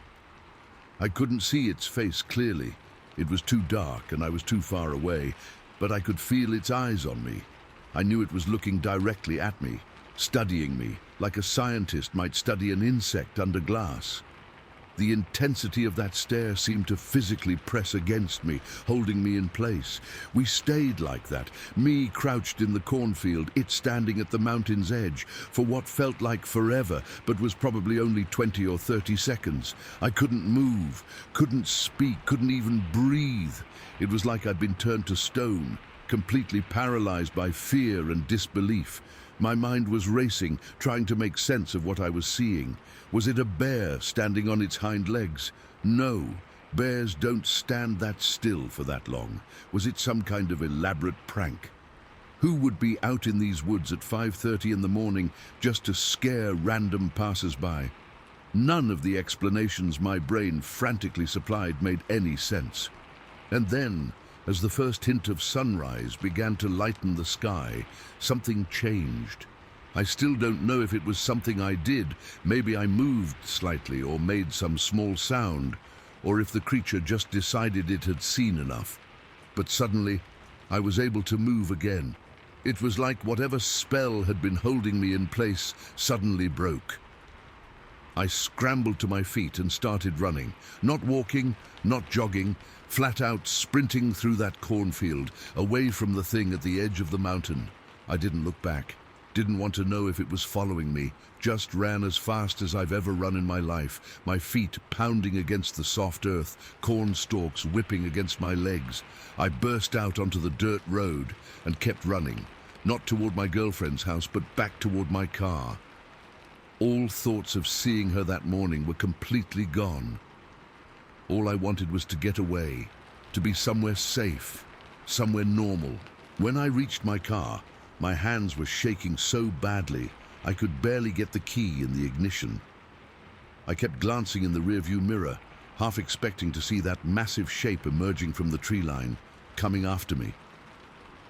I couldn't see its face clearly. It was too dark and I was too far away, but I could feel its eyes on me. I knew it was looking directly at me, studying me, like a scientist might study an insect under glass. The intensity of that stare seemed to physically press against me, holding me in place. We stayed like that, me crouched in the cornfield, it standing at the mountain's edge, for what felt like forever, but was probably only 20 or 30 seconds. I couldn't move, couldn't speak, couldn't even breathe. It was like I'd been turned to stone, completely paralyzed by fear and disbelief. My mind was racing, trying to make sense of what I was seeing. Was it a bear standing on its hind legs? No, bears don't stand that still for that long. Was it some kind of elaborate prank? Who would be out in these woods at 5:30 in the morning just to scare random passers-by? None of the explanations my brain frantically supplied made any sense. And then, as the first hint of sunrise began to lighten the sky, something changed. I still don't know if it was something I did. Maybe I moved slightly or made some small sound, or if the creature just decided it had seen enough. But suddenly, I was able to move again. It was like whatever spell had been holding me in place suddenly broke. I scrambled to my feet and started running, not walking, not jogging, flat out sprinting through that cornfield, away from the thing at the edge of the mountain. I didn't look back, didn't want to know if it was following me, just ran as fast as I've ever run in my life, my feet pounding against the soft earth, corn stalks whipping against my legs. I burst out onto the dirt road and kept running, not toward my girlfriend's house, but back toward my car. All thoughts of seeing her that morning were completely gone. All I wanted was to get away, to be somewhere safe, somewhere normal. When I reached my car, my hands were shaking so badly, I could barely get the key in the ignition. I kept glancing in the rearview mirror, half expecting to see that massive shape emerging from the tree line, coming after me.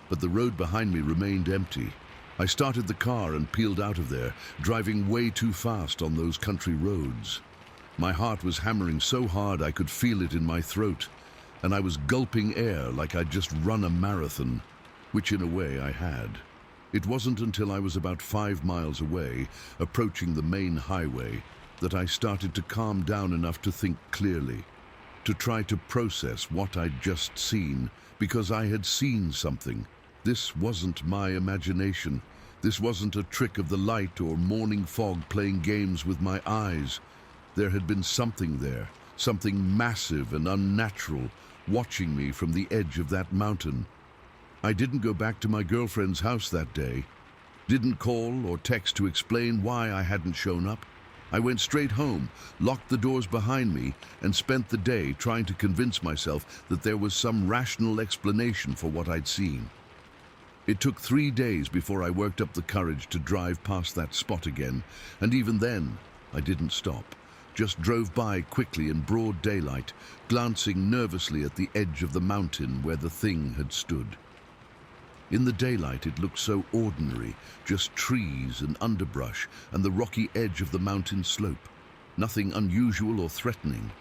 But the road behind me remained empty. I started the car and peeled out of there, driving way too fast on those country roads. My heart was hammering so hard I could feel it in my throat, and I was gulping air like I'd just run a marathon, which in a way I had. It wasn't until I was about 5 miles away, approaching the main highway, that I started to calm down enough to think clearly, to try to process what I'd just seen, because I had seen something. This wasn't my imagination. This wasn't a trick of the light or morning fog playing games with my eyes. There had been something there, something massive and unnatural, watching me from the edge of that mountain. I didn't go back to my girlfriend's house that day, didn't call or text to explain why I hadn't shown up. I went straight home, locked the doors behind me, and spent the day trying to convince myself that there was some rational explanation for what I'd seen. It took 3 days before I worked up the courage to drive past that spot again, and even then, I didn't stop. Just drove by quickly in broad daylight, glancing nervously at the edge of the mountain where the thing had stood. In the daylight, it looked so ordinary, just trees and underbrush and the rocky edge of the mountain slope. Nothing unusual or threatening.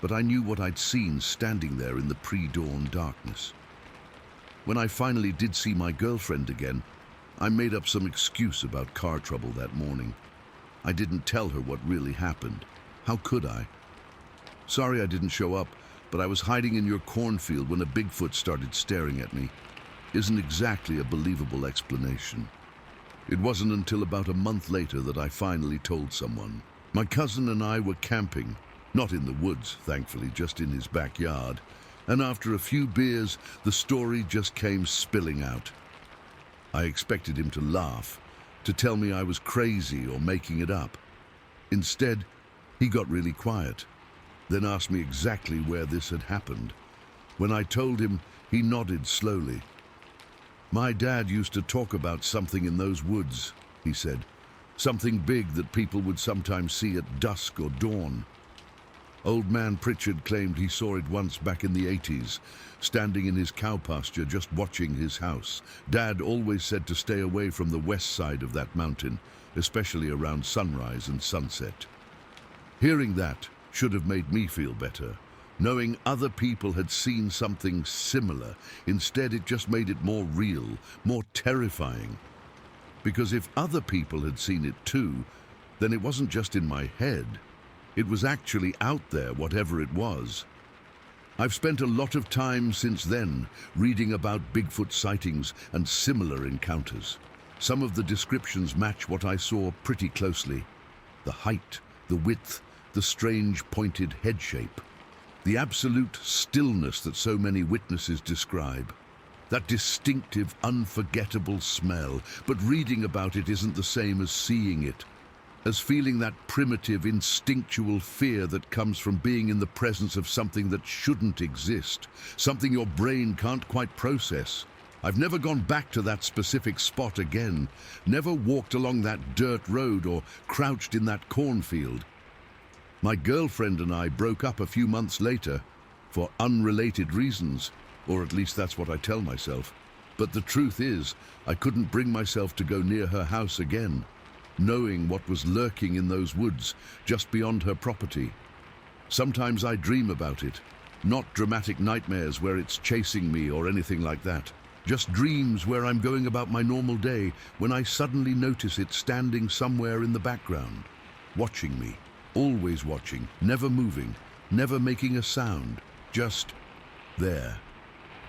But I knew what I'd seen standing there in the pre-dawn darkness. When I finally did see my girlfriend again, I made up some excuse about car trouble that morning. I didn't tell her what really happened. How could I? Sorry I didn't show up, but I was hiding in your cornfield when a Bigfoot started staring at me. Isn't exactly a believable explanation. It wasn't until about a month later that I finally told someone. My cousin and I were camping, not in the woods, thankfully, just in his backyard, and after a few beers, the story just came spilling out. I expected him to laugh, to tell me I was crazy or making it up. Instead, he got really quiet, then asked me exactly where this had happened. When I told him, he nodded slowly. My dad used to talk about something in those woods, he said. Something big that people would sometimes see at dusk or dawn. Old man Pritchard claimed he saw it once back in the 80s, standing in his cow pasture just watching his house. Dad always said to stay away from the west side of that mountain, especially around sunrise and sunset. Hearing that should have made me feel better. Knowing other people had seen something similar, instead it just made it more real, more terrifying. Because if other people had seen it too, then it wasn't just in my head. It was actually out there, whatever it was. I've spent a lot of time since then reading about Bigfoot sightings and similar encounters. Some of the descriptions match what I saw pretty closely. The height, the width, the strange pointed head shape. The absolute stillness that so many witnesses describe. That distinctive, unforgettable smell, but reading about it isn't the same as seeing it. As feeling that primitive, instinctual fear that comes from being in the presence of something that shouldn't exist, something your brain can't quite process. I've never gone back to that specific spot again, never walked along that dirt road or crouched in that cornfield. My girlfriend and I broke up a few months later for unrelated reasons, or at least that's what I tell myself. But the truth is, I couldn't bring myself to go near her house again, knowing what was lurking in those woods just beyond her property. Sometimes I dream about it, not dramatic nightmares where it's chasing me or anything like that. Just dreams where I'm going about my normal day when I suddenly notice it standing somewhere in the background, watching me. Always watching, never moving, never making a sound, just there.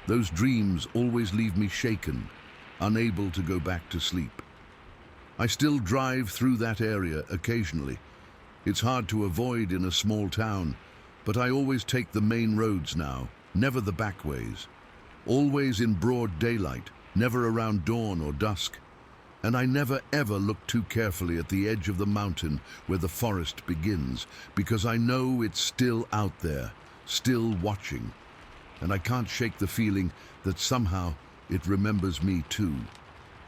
Those dreams always leave me shaken, unable to go back to sleep. I still drive through that area occasionally. It's hard to avoid in a small town, but I always take the main roads now, never the back ways. Always in broad daylight, never around dawn or dusk. And I never ever look too carefully at the edge of the mountain where the forest begins, because I know it's still out there, still watching. And I can't shake the feeling that somehow it remembers me too.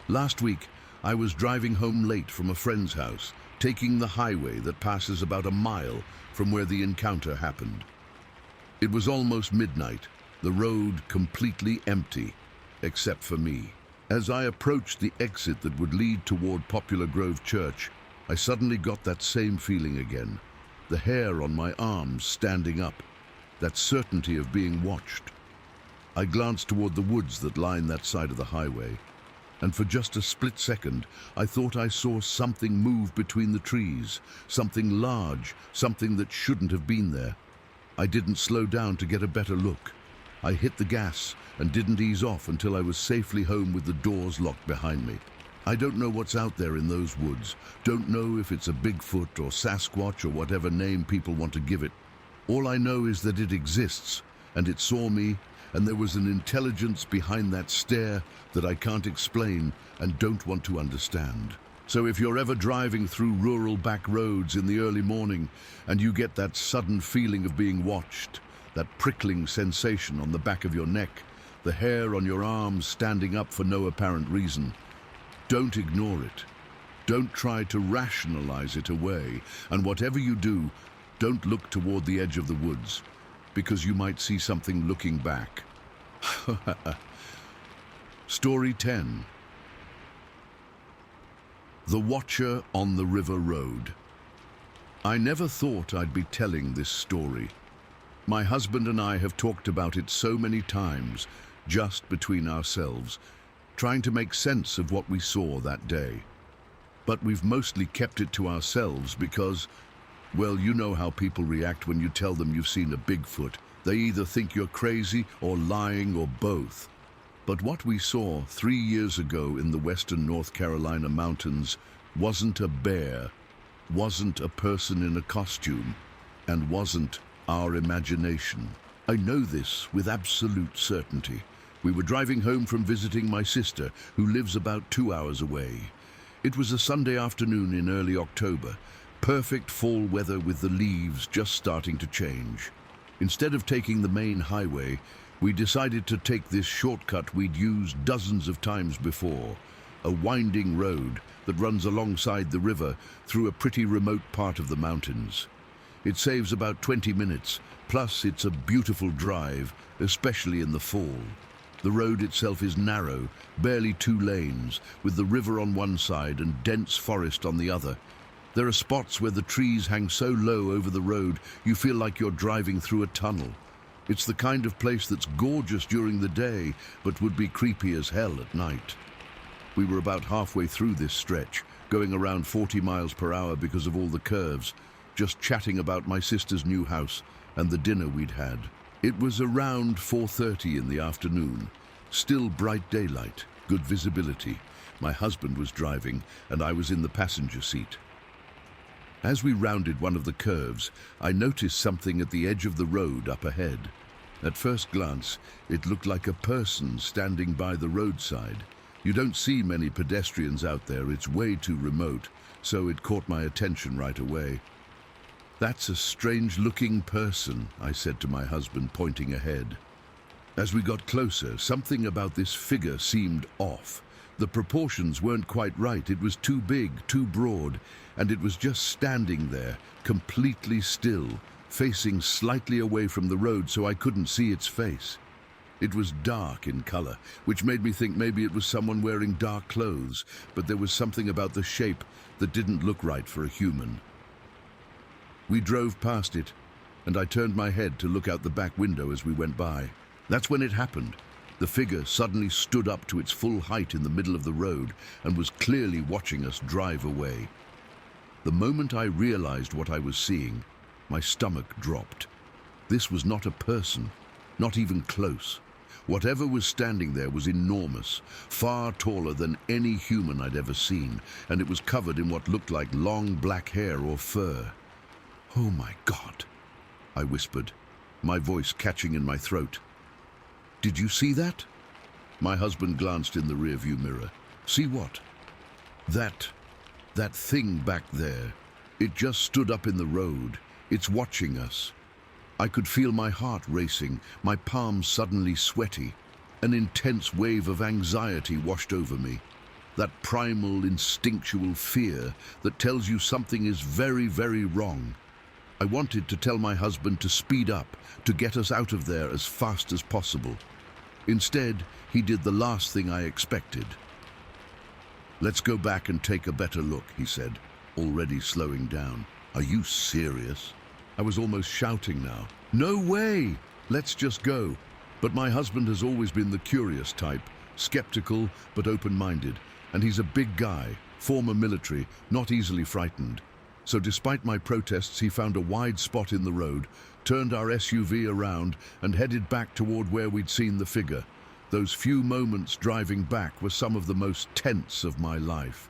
Last week, I was driving home late from a friend's house, taking the highway that passes about a mile from where the encounter happened. It was almost midnight, the road completely empty, except for me. As I approached the exit that would lead toward Poplar Grove Church, I suddenly got that same feeling again, the hair on my arms standing up, that certainty of being watched. I glanced toward the woods that line that side of the highway, and for just a split second, I thought I saw something move between the trees, something large, something that shouldn't have been there. I didn't slow down to get a better look. I hit the gas and didn't ease off until I was safely home with the doors locked behind me. I don't know what's out there in those woods, don't know if it's a Bigfoot or Sasquatch or whatever name people want to give it. All I know is that it exists, and it saw me, and there was an intelligence behind that stare that I can't explain and don't want to understand. So if you're ever driving through rural back roads in the early morning and you get that sudden feeling of being watched, that prickling sensation on the back of your neck, the hair on your arms standing up for no apparent reason, don't ignore it. Don't try to rationalize it away. And whatever you do, don't look toward the edge of the woods, because you might see something looking back. Story 10. The Watcher on the River Road. I never thought I'd be telling this story. My husband and I have talked about it so many times, just between ourselves, trying to make sense of what we saw that day. But we've mostly kept it to ourselves because, well, you know how people react when you tell them you've seen a Bigfoot. They either think you're crazy or lying or both. But what we saw 3 years ago in the western North Carolina mountains wasn't a bear, wasn't a person in a costume, and wasn't our imagination. I know this with absolute certainty. We were driving home from visiting my sister, who lives about 2 hours away. It was a Sunday afternoon in early October, perfect fall weather with the leaves just starting to change. Instead of taking the main highway, we decided to take this shortcut we'd used dozens of times before, a winding road that runs alongside the river through a pretty remote part of the mountains. It saves about 20 minutes, plus it's a beautiful drive, especially in the fall. The road itself is narrow, barely 2 lanes, with the river on one side and dense forest on the other. There are spots where the trees hang so low over the road you feel like you're driving through a tunnel. It's the kind of place that's gorgeous during the day, but would be creepy as hell at night. We were about halfway through this stretch, going around 40 miles per hour because of all the curves, just chatting about my sister's new house and the dinner we'd had. It was around 4:30 in the afternoon, still bright daylight, good visibility. My husband was driving and I was in the passenger seat. As we rounded one of the curves, I noticed something at the edge of the road up ahead. At first glance, it looked like a person standing by the roadside. You don't see many pedestrians out there, it's way too remote, so it caught my attention right away. "That's a strange-looking person," I said to my husband, pointing ahead. As we got closer, something about this figure seemed off. The proportions weren't quite right. It was too big, too broad, and it was just standing there, completely still, facing slightly away from the road so I couldn't see its face. It was dark in color, which made me think maybe it was someone wearing dark clothes, but there was something about the shape that didn't look right for a human. We drove past it, and I turned my head to look out the back window as we went by. That's when it happened. The figure suddenly stood up to its full height in the middle of the road and was clearly watching us drive away. The moment I realized what I was seeing, my stomach dropped. This was not a person, not even close. Whatever was standing there was enormous, far taller than any human I'd ever seen, and it was covered in what looked like long black hair or fur. "Oh my God," I whispered, my voice catching in my throat. "Did you see that?" My husband glanced in the rearview mirror. "See what?" That thing back there. It just stood up in the road. It's watching us." I could feel my heart racing, my palms suddenly sweaty. An intense wave of anxiety washed over me. that primal, instinctual fear that tells you something is very, very wrong. I wanted to tell my husband to speed up, to get us out of there as fast as possible. Instead, he did the last thing I expected. "Let's go back and take a better look," he said, already slowing down. "Are you serious?" I was almost shouting now. "No way! Let's just go." But my husband has always been the curious type, skeptical but open-minded, and he's a big guy, former military, not easily frightened. So despite my protests, he found a wide spot in the road, turned our SUV around and headed back toward where we'd seen the figure. Those few moments driving back were some of the most tense of my life.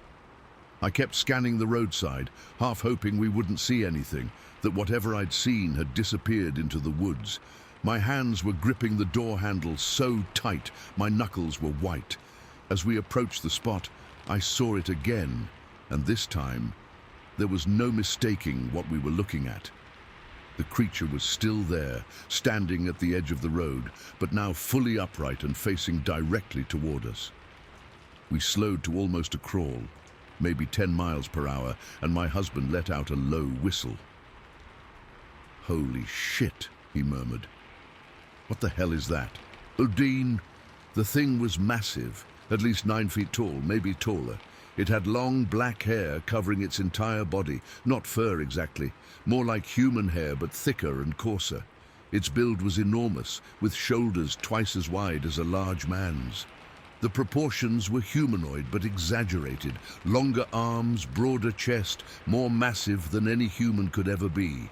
I kept scanning the roadside, half hoping we wouldn't see anything, that whatever I'd seen had disappeared into the woods. My hands were gripping the door handle so tight, my knuckles were white. As we approached the spot, I saw it again, and this time, there was no mistaking what we were looking at. The creature was still there, standing at the edge of the road, but now fully upright and facing directly toward us. We slowed to almost a crawl, maybe 10 miles per hour, and my husband let out a low whistle. "Holy shit," he murmured. "What the hell is that?" "Dean, the thing was massive, at least 9 feet tall, maybe taller. It had long black hair covering its entire body, not fur exactly, more like human hair but thicker and coarser. Its build was enormous, with shoulders twice as wide as a large man's. The proportions were humanoid but exaggerated, longer arms, broader chest, more massive than any human could ever be.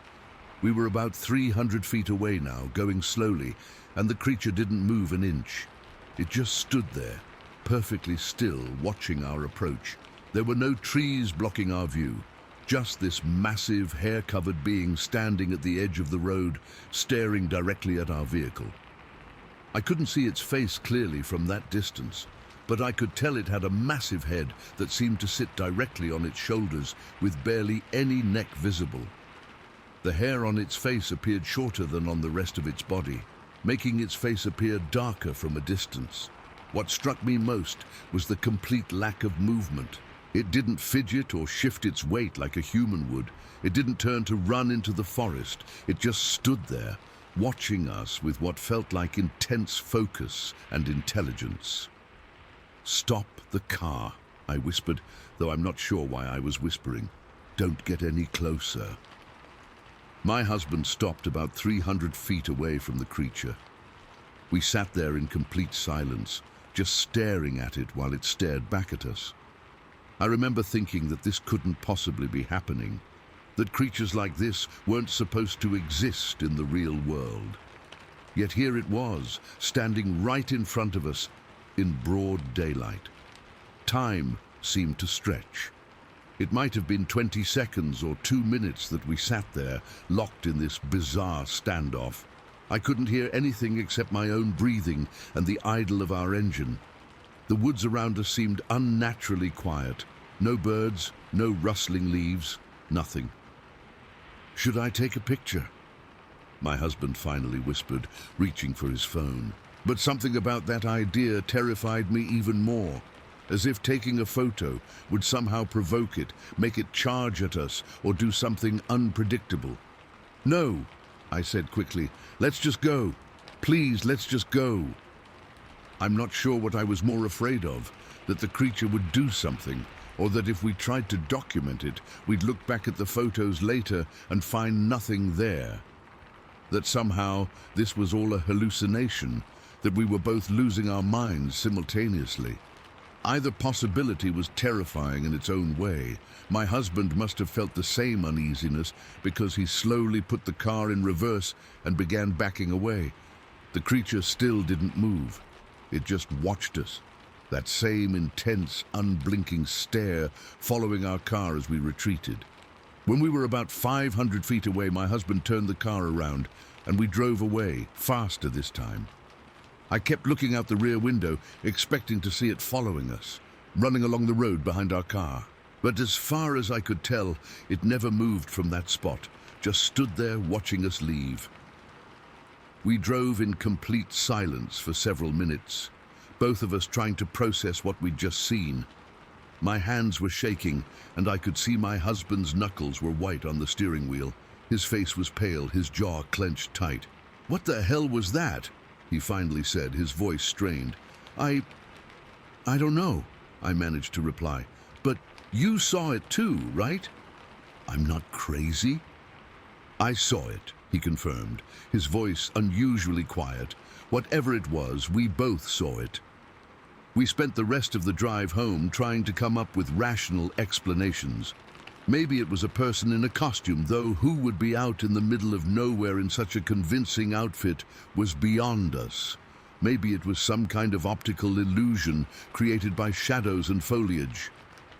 We were about 300 feet away now, going slowly, and the creature didn't move an inch. It just stood there, perfectly still, watching our approach. There were no trees blocking our view, just this massive, hair-covered being standing at the edge of the road, staring directly at our vehicle. I couldn't see its face clearly from that distance, but I could tell it had a massive head that seemed to sit directly on its shoulders, with barely any neck visible. The hair on its face appeared shorter than on the rest of its body, making its face appear darker from a distance. What struck me most was the complete lack of movement. It didn't fidget or shift its weight like a human would. It didn't turn to run into the forest. It just stood there, watching us with what felt like intense focus and intelligence. "Stop the car," I whispered, though I'm not sure why I was whispering. "Don't get any closer." My husband stopped about 300 feet away from the creature. We sat there in complete silence, just staring at it while it stared back at us. I remember thinking that this couldn't possibly be happening, that creatures like this weren't supposed to exist in the real world. Yet here it was, standing right in front of us in broad daylight. Time seemed to stretch. It might have been 20 seconds or 2 minutes that we sat there, locked in this bizarre standoff. I couldn't hear anything except my own breathing and the idle of our engine. The woods around us seemed unnaturally quiet. No birds, no rustling leaves, nothing. "Should I take a picture?" my husband finally whispered, reaching for his phone. But something about that idea terrified me even more, as if taking a photo would somehow provoke it, make it charge at us, or do something unpredictable. "No," I said quickly. "Let's just go. Please, let's just go." I'm not sure what I was more afraid of, that the creature would do something, or that if we tried to document it, we'd look back at the photos later and find nothing there. That somehow this was all a hallucination, that we were both losing our minds simultaneously. Either possibility was terrifying in its own way. My husband must have felt the same uneasiness because he slowly put the car in reverse and began backing away. The creature still didn't move. It just watched us, that same intense, unblinking stare following our car as we retreated. When we were about 500 feet away, my husband turned the car around and we drove away, faster this time. I kept looking out the rear window, expecting to see it following us, running along the road behind our car. But as far as I could tell, it never moved from that spot, just stood there watching us leave. We drove in complete silence for several minutes, both of us trying to process what we'd just seen. My hands were shaking, and I could see my husband's knuckles were white on the steering wheel. His face was pale, his jaw clenched tight. "What the hell was that?" he finally said, his voice strained. I don't know," I managed to reply. "But you saw it too, right?" "I'm not crazy." "I saw it," he confirmed, his voice unusually quiet. "Whatever it was, we both saw it." We spent the rest of the drive home trying to come up with rational explanations. Maybe it was a person in a costume, though who would be out in the middle of nowhere in such a convincing outfit was beyond us. Maybe it was some kind of optical illusion created by shadows and foliage.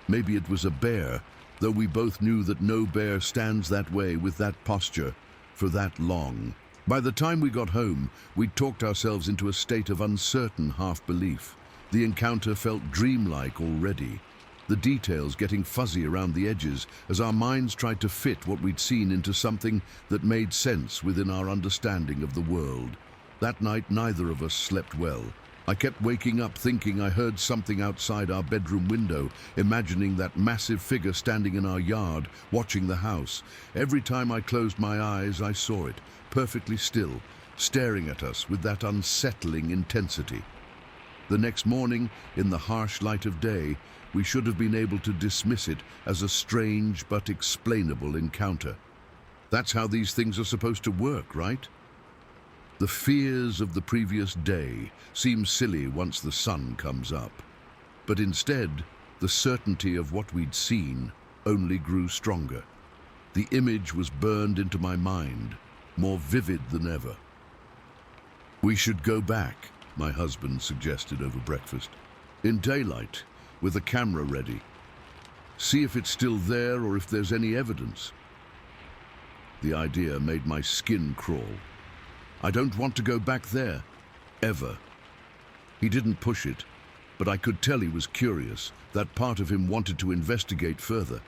Maybe it was a bear, though we both knew that no bear stands that way with that posture for that long. By the time we got home, we'd talked ourselves into a state of uncertain half-belief. The encounter felt dreamlike already, the details getting fuzzy around the edges as our minds tried to fit what we'd seen into something that made sense within our understanding of the world. That night, neither of us slept well. I kept waking up thinking I heard something outside our bedroom window, imagining that massive figure standing in our yard, watching the house. Every time I closed my eyes, I saw it, perfectly still, staring at us with that unsettling intensity. The next morning, in the harsh light of day, we should have been able to dismiss it as a strange but explainable encounter. That's how these things are supposed to work, right? The fears of the previous day seem silly once the sun comes up. But instead, the certainty of what we'd seen only grew stronger. The image was burned into my mind, more vivid than ever. "We should go back," my husband suggested over breakfast. "In daylight, with a camera ready. See if it's still there or if there's any evidence." The idea made my skin crawl. "I don't want to go back there, ever." He didn't push it, but I could tell he was curious. That part of him wanted to investigate further.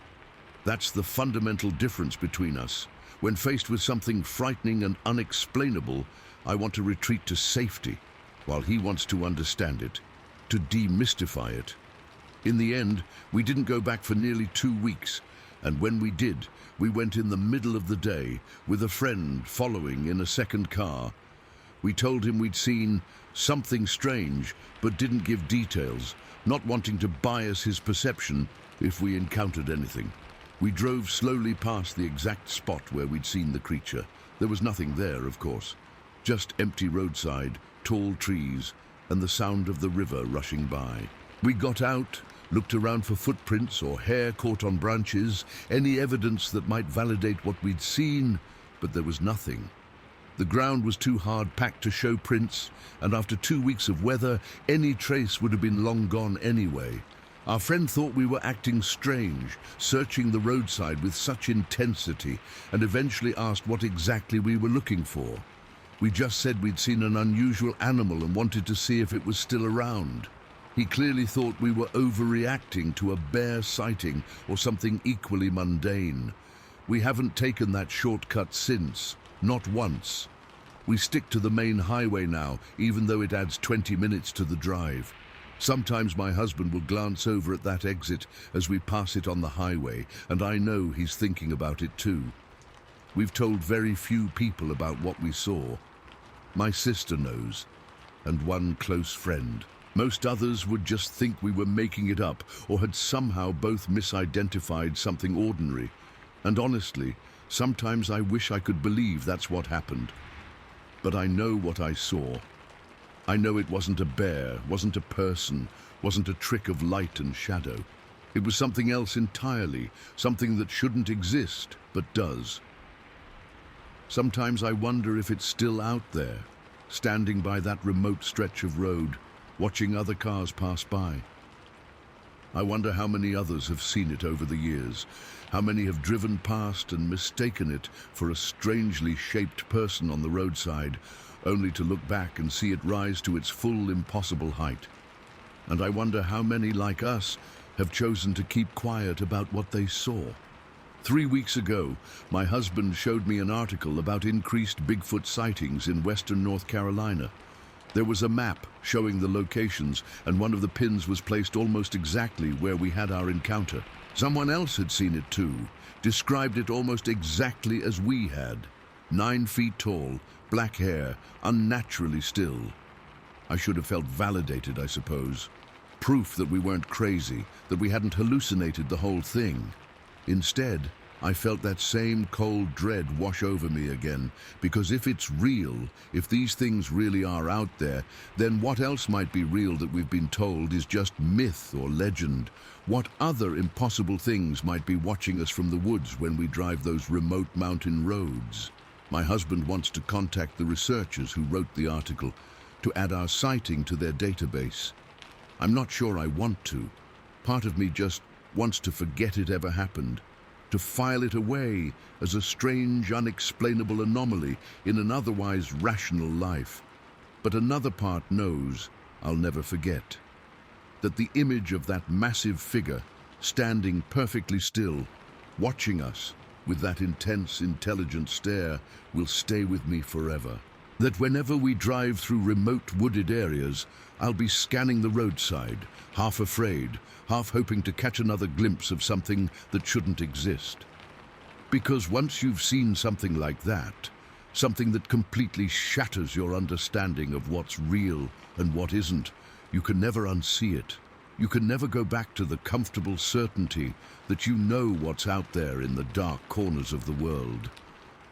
That's the fundamental difference between us. When faced with something frightening and unexplainable, I want to retreat to safety, while he wants to understand it, to demystify it. In the end, we didn't go back for nearly 2 weeks, and when we did, we went in the middle of the day, with a friend following in a second car. We told him we'd seen something strange, but didn't give details, not wanting to bias his perception if we encountered anything. We drove slowly past the exact spot where we'd seen the creature. There was nothing there, of course, just empty roadside, tall trees, and the sound of the river rushing by. We got out, looked around for footprints or hair caught on branches, any evidence that might validate what we'd seen, but there was nothing. The ground was too hard-packed to show prints, and after 2 weeks of weather, any trace would have been long gone anyway. Our friend thought we were acting strange, searching the roadside with such intensity, and eventually asked what exactly we were looking for. We just said we'd seen an unusual animal and wanted to see if it was still around. He clearly thought we were overreacting to a bear sighting or something equally mundane. We haven't taken that shortcut since, not once. We stick to the main highway now, even though it adds 20 minutes to the drive. Sometimes my husband will glance over at that exit as we pass it on the highway, and I know he's thinking about it too. We've told very few people about what we saw. My sister knows, and one close friend. Most others would just think we were making it up or had somehow both misidentified something ordinary. And honestly, sometimes I wish I could believe that's what happened. But I know what I saw. I know it wasn't a bear, wasn't a person, wasn't a trick of light and shadow. It was something else entirely, something that shouldn't exist, but does. Sometimes I wonder if it's still out there, standing by that remote stretch of road, watching other cars pass by. I wonder how many others have seen it over the years, how many have driven past and mistaken it for a strangely shaped person on the roadside, only to look back and see it rise to its full impossible height. And I wonder how many, like us, have chosen to keep quiet about what they saw. 3 weeks ago, my husband showed me an article about increased Bigfoot sightings in western North Carolina. There was a map showing the locations, and one of the pins was placed almost exactly where we had our encounter. Someone else had seen it too, described it almost exactly as we had. 9 feet tall, black hair, unnaturally still. I should have felt validated, I suppose. Proof that we weren't crazy, that we hadn't hallucinated the whole thing. Instead, I felt that same cold dread wash over me again, because if it's real, if these things really are out there, then what else might be real that we've been told is just myth or legend? What other impossible things might be watching us from the woods when we drive those remote mountain roads? My husband wants to contact the researchers who wrote the article to add our sighting to their database. I'm not sure I want to. Part of me just wants to forget it ever happened, to file it away as a strange, unexplainable anomaly in an otherwise rational life. But another part knows I'll never forget. That the image of that massive figure, standing perfectly still, watching us with that intense, intelligent stare, will stay with me forever. That whenever we drive through remote wooded areas, I'll be scanning the roadside, half afraid, half hoping to catch another glimpse of something that shouldn't exist. Because once you've seen something like that, something that completely shatters your understanding of what's real and what isn't, you can never unsee it. You can never go back to the comfortable certainty that you know what's out there in the dark corners of the world.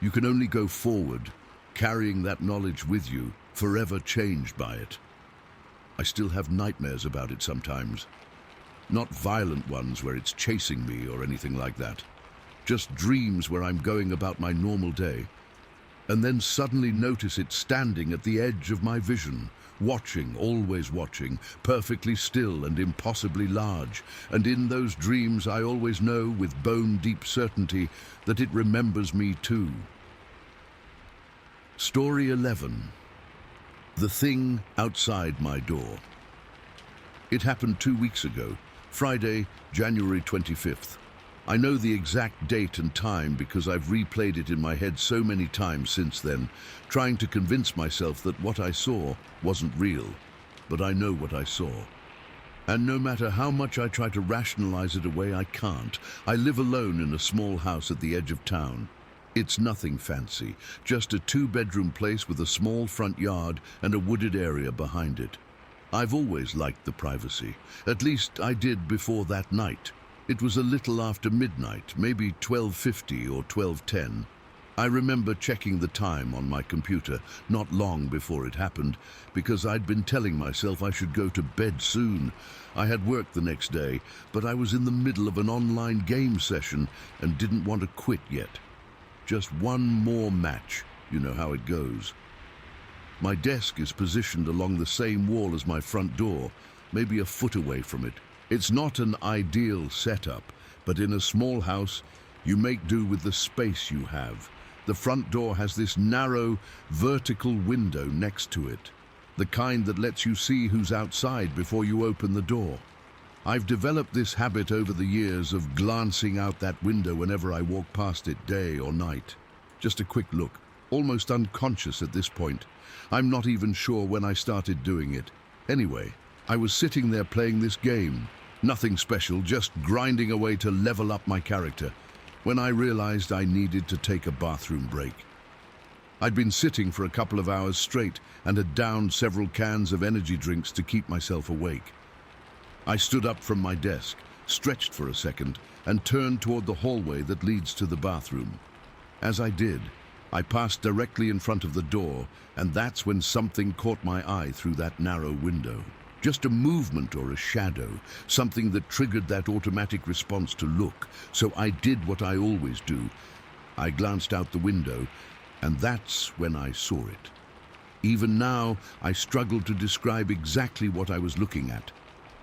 You can only go forward, carrying that knowledge with you, forever changed by it. I still have nightmares about it sometimes. Not violent ones where it's chasing me or anything like that. Just dreams where I'm going about my normal day, and then suddenly notice it standing at the edge of my vision, watching, always watching, perfectly still and impossibly large. And in those dreams I always know with bone-deep certainty that it remembers me too. Story 11. The thing outside my door. It happened 2 weeks ago, Friday, January 25th. I know the exact date and time because I've replayed it in my head so many times since then, trying to convince myself that what I saw wasn't real. But I know what I saw. And no matter how much I try to rationalize it away, I can't. I live alone in a small house at the edge of town. It's nothing fancy, just a 2-bedroom place with a small front yard and a wooded area behind it. I've always liked the privacy. At least I did before that night. It was a little after midnight, maybe 12:50 or 12:10. I remember checking the time on my computer not long before it happened, because I'd been telling myself I should go to bed soon. I had work the next day, but I was in the middle of an online game session and didn't want to quit yet. Just one more match, you know how it goes. My desk is positioned along the same wall as my front door, maybe a foot away from it. It's not an ideal setup, but in a small house, you make do with the space you have. The front door has this narrow, vertical window next to it, the kind that lets you see who's outside before you open the door. I've developed this habit over the years of glancing out that window whenever I walk past it, day or night. Just a quick look, almost unconscious at this point. I'm not even sure when I started doing it. Anyway, I was sitting there playing this game. Nothing special, just grinding away to level up my character, when I realized I needed to take a bathroom break. I'd been sitting for a couple of hours straight and had downed several cans of energy drinks to keep myself awake. I stood up from my desk, stretched for a second, and turned toward the hallway that leads to the bathroom. As I did, I passed directly in front of the door, and that's when something caught my eye through that narrow window. Just a movement or a shadow, something that triggered that automatic response to look. So I did what I always do. I glanced out the window, and that's when I saw it. Even now, I struggle to describe exactly what I was looking at.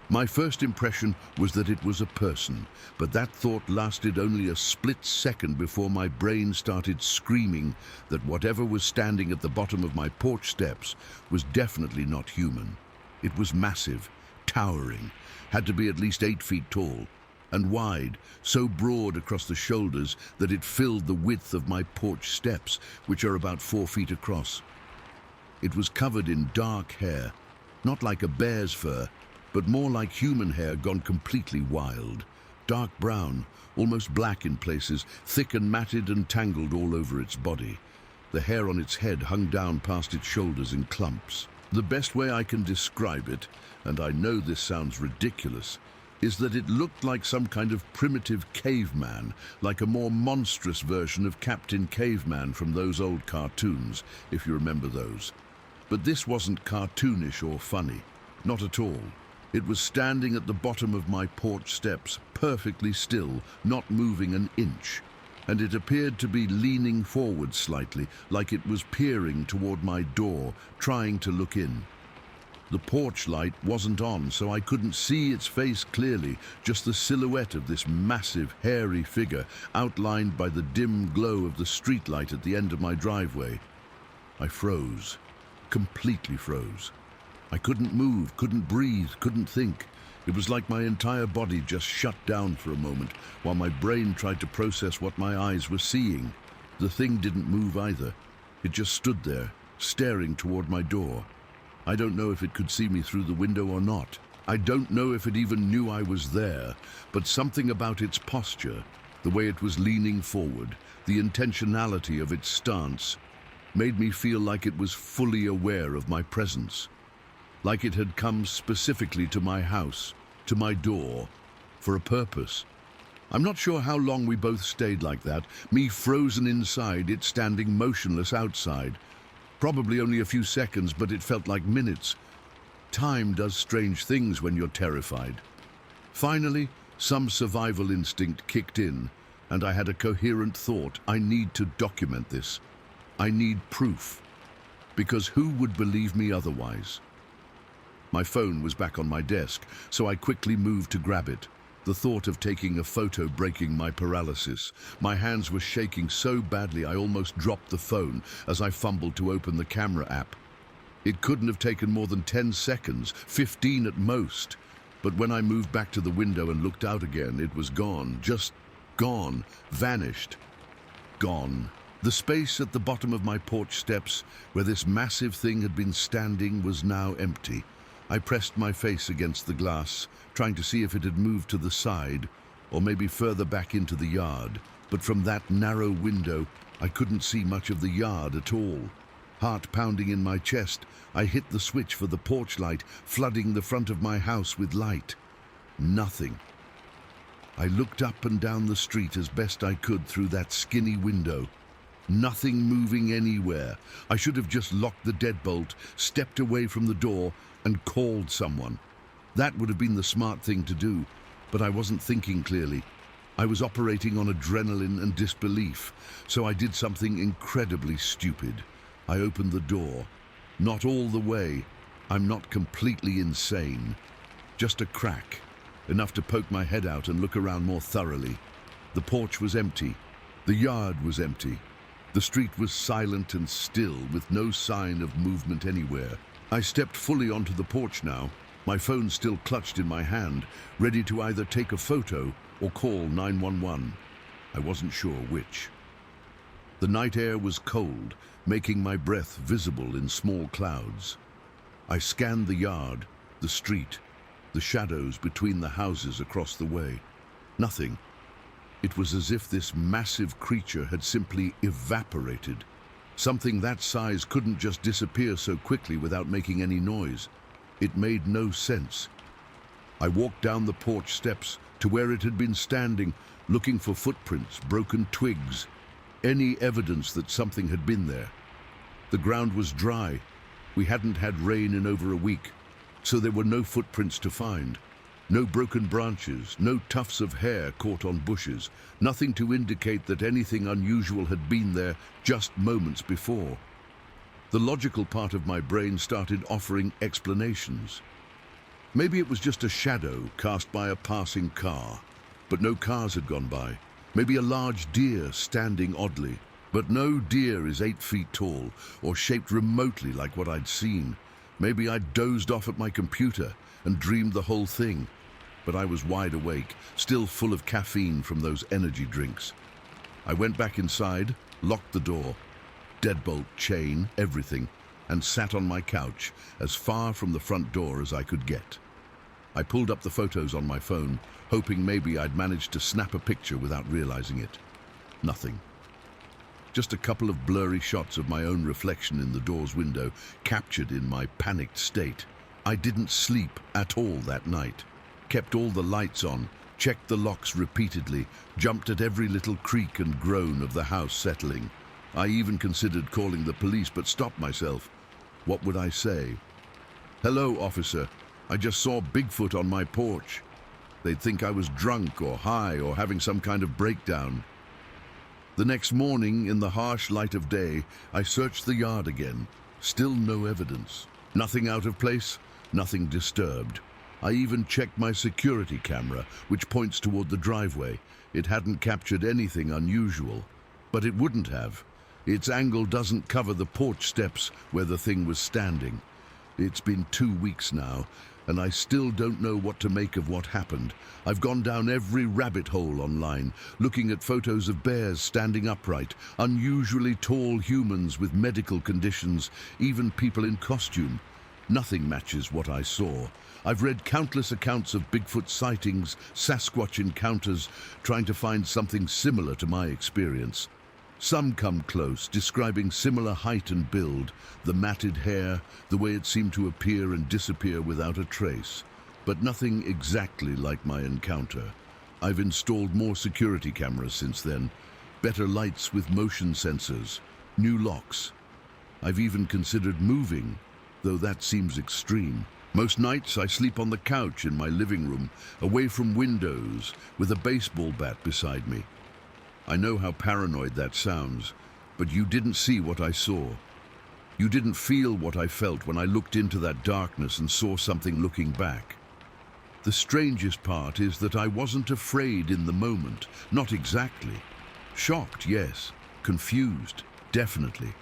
My first impression was that it was a person, but that thought lasted only a split second before my brain started screaming that whatever was standing at the bottom of my porch steps was definitely not human. It was massive, towering, had to be at least 8 feet tall, and wide, so broad across the shoulders that it filled the width of my porch steps, which are about 4 feet across. It was covered in dark hair, not like a bear's fur, but more like human hair gone completely wild. Dark brown, almost black in places, thick and matted and tangled all over its body. The hair on its head hung down past its shoulders in clumps. The best way I can describe it, and I know this sounds ridiculous, is that it looked like some kind of primitive caveman, like a more monstrous version of Captain Caveman from those old cartoons, if you remember those. But this wasn't cartoonish or funny, not at all. It was standing at the bottom of my porch steps, perfectly still, not moving an inch, and it appeared to be leaning forward slightly, like it was peering toward my door, trying to look in. The porch light wasn't on, so I couldn't see its face clearly, just the silhouette of this massive, hairy figure, outlined by the dim glow of the streetlight at the end of my driveway. I froze, completely froze. I couldn't move, couldn't breathe, couldn't think. It was like my entire body just shut down for a moment, while my brain tried to process what my eyes were seeing. The thing didn't move either. It just stood there, staring toward my door. I don't know if it could see me through the window or not. I don't know if it even knew I was there, but something about its posture, the way it was leaning forward, the intentionality of its stance, made me feel like it was fully aware of my presence. Like it had come specifically to my house, to my door, for a purpose. I'm not sure how long we both stayed like that, me frozen inside, it standing motionless outside. Probably only a few seconds, but it felt like minutes. Time does strange things when you're terrified. Finally, some survival instinct kicked in, and I had a coherent thought. I need to document this. I need proof. Because who would believe me otherwise? My phone was back on my desk, so I quickly moved to grab it. The thought of taking a photo breaking my paralysis. My hands were shaking so badly I almost dropped the phone as I fumbled to open the camera app. It couldn't have taken more than 10 seconds, 15 at most. But when I moved back to the window and looked out again, it was gone, just gone, vanished, gone. The space at the bottom of my porch steps, where this massive thing had been standing, was now empty. I pressed my face against the glass, trying to see if it had moved to the side, or maybe further back into the yard. But from that narrow window, I couldn't see much of the yard at all. Heart pounding in my chest, I hit the switch for the porch light, flooding the front of my house with light. Nothing. I looked up and down the street as best I could through that skinny window. Nothing moving anywhere. I should have just locked the deadbolt, stepped away from the door, and called someone. That would have been the smart thing to do, but I wasn't thinking clearly. I was operating on adrenaline and disbelief, so I did something incredibly stupid. I opened the door. Not all the way. I'm not completely insane. Just a crack, enough to poke my head out and look around more thoroughly. The porch was empty. The yard was empty. The street was silent and still, with no sign of movement anywhere. I stepped fully onto the porch now, my phone still clutched in my hand, ready to either take a photo or call 911. I wasn't sure which. The night air was cold, making my breath visible in small clouds. I scanned the yard, the street, the shadows between the houses across the way. Nothing. It was as if this massive creature had simply evaporated. Something that size couldn't just disappear so quickly without making any noise. It made no sense. I walked down the porch steps to where it had been standing, looking for footprints, broken twigs, any evidence that something had been there. The ground was dry. We hadn't had rain in over a week, so there were no footprints to find. No broken branches, no tufts of hair caught on bushes, nothing to indicate that anything unusual had been there just moments before. The logical part of my brain started offering explanations. Maybe it was just a shadow cast by a passing car, but no cars had gone by. Maybe a large deer standing oddly, but no deer is 8 feet tall or shaped remotely like what I'd seen. Maybe I'd dozed off at my computer and dreamed the whole thing. But I was wide awake, still full of caffeine from those energy drinks. I went back inside, locked the door. Deadbolt, chain, everything. and sat on my couch as far from the front door as I could get. I pulled up the photos on my phone, hoping maybe I'd managed to snap a picture without realizing it. Nothing. Just a couple of blurry shots of my own reflection in the door's window, captured in my panicked state. I didn't sleep at all that night. Kept all the lights on, checked the locks repeatedly, jumped at every little creak and groan of the house settling. I even considered calling the police, but stopped myself. What would I say? "Hello, officer. I just saw Bigfoot on my porch." They'd think I was drunk or high or having some kind of breakdown. The next morning, in the harsh light of day, I searched the yard again. Still no evidence. Nothing out of place, nothing disturbed. I even checked my security camera, which points toward the driveway. It hadn't captured anything unusual. But it wouldn't have. Its angle doesn't cover the porch steps where the thing was standing. It's been 2 weeks now, and I still don't know what to make of what happened. I've gone down every rabbit hole online, looking at photos of bears standing upright, unusually tall humans with medical conditions, even people in costume. Nothing matches what I saw. I've read countless accounts of Bigfoot sightings, Sasquatch encounters, trying to find something similar to my experience. Some come close, describing similar height and build, the matted hair, the way it seemed to appear and disappear without a trace. But nothing exactly like my encounter. I've installed more security cameras since then, better lights with motion sensors, new locks. I've even considered moving, though that seems extreme. Most nights I sleep on the couch in my living room, away from windows, with a baseball bat beside me. I know how paranoid that sounds, but you didn't see what I saw. You didn't feel what I felt when I looked into that darkness and saw something looking back. The strangest part is that I wasn't afraid in the moment, not exactly. Shocked, yes. Confused, definitely.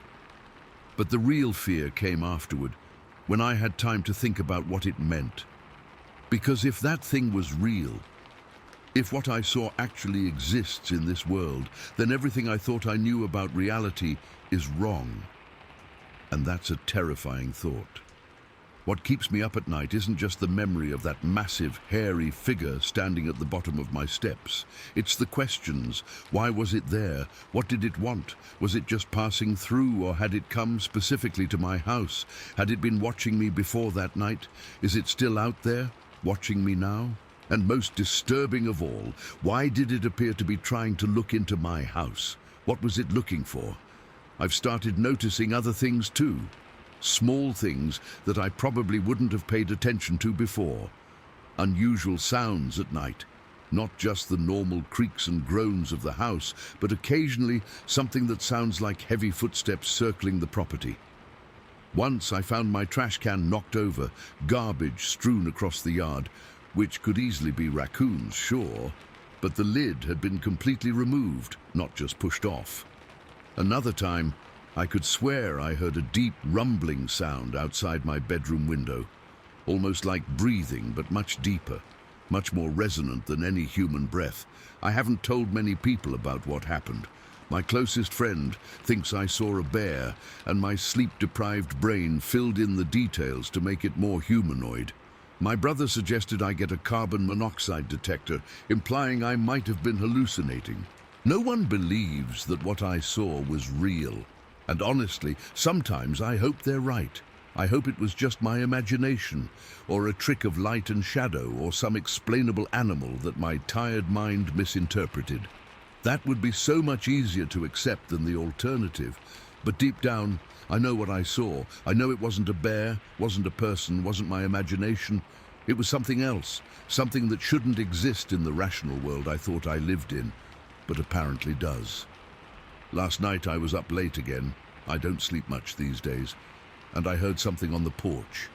But the real fear came afterward, when I had time to think about what it meant. Because if that thing was real, if what I saw actually exists in this world, then everything I thought I knew about reality is wrong. And that's a terrifying thought. What keeps me up at night isn't just the memory of that massive, hairy figure standing at the bottom of my steps. It's the questions. Why was it there? What did it want? Was it just passing through, or had it come specifically to my house? Had it been watching me before that night? Is it still out there, watching me now? And most disturbing of all, why did it appear to be trying to look into my house? What was it looking for? I've started noticing other things too. Small things that I probably wouldn't have paid attention to before. Unusual sounds at night. Not just the normal creaks and groans of the house, but occasionally something that sounds like heavy footsteps circling the property. Once I found my trash can knocked over, garbage strewn across the yard, which could easily be raccoons, sure, but the lid had been completely removed, not just pushed off. Another time, I could swear I heard a deep rumbling sound outside my bedroom window, almost like breathing, but much deeper, much more resonant than any human breath. I haven't told many people about what happened. My closest friend thinks I saw a bear, and my sleep-deprived brain filled in the details to make it more humanoid. My brother suggested I get a carbon monoxide detector, implying I might have been hallucinating. No one believes that what I saw was real. And honestly, sometimes I hope they're right. I hope it was just my imagination, or a trick of light and shadow, or some explainable animal that my tired mind misinterpreted. That would be so much easier to accept than the alternative. But deep down, I know what I saw. I know it wasn't a bear, wasn't a person, wasn't my imagination. It was something else, something that shouldn't exist in the rational world I thought I lived in, but apparently does. Last night I was up late again. I don't sleep much these days. And I heard something on the porch.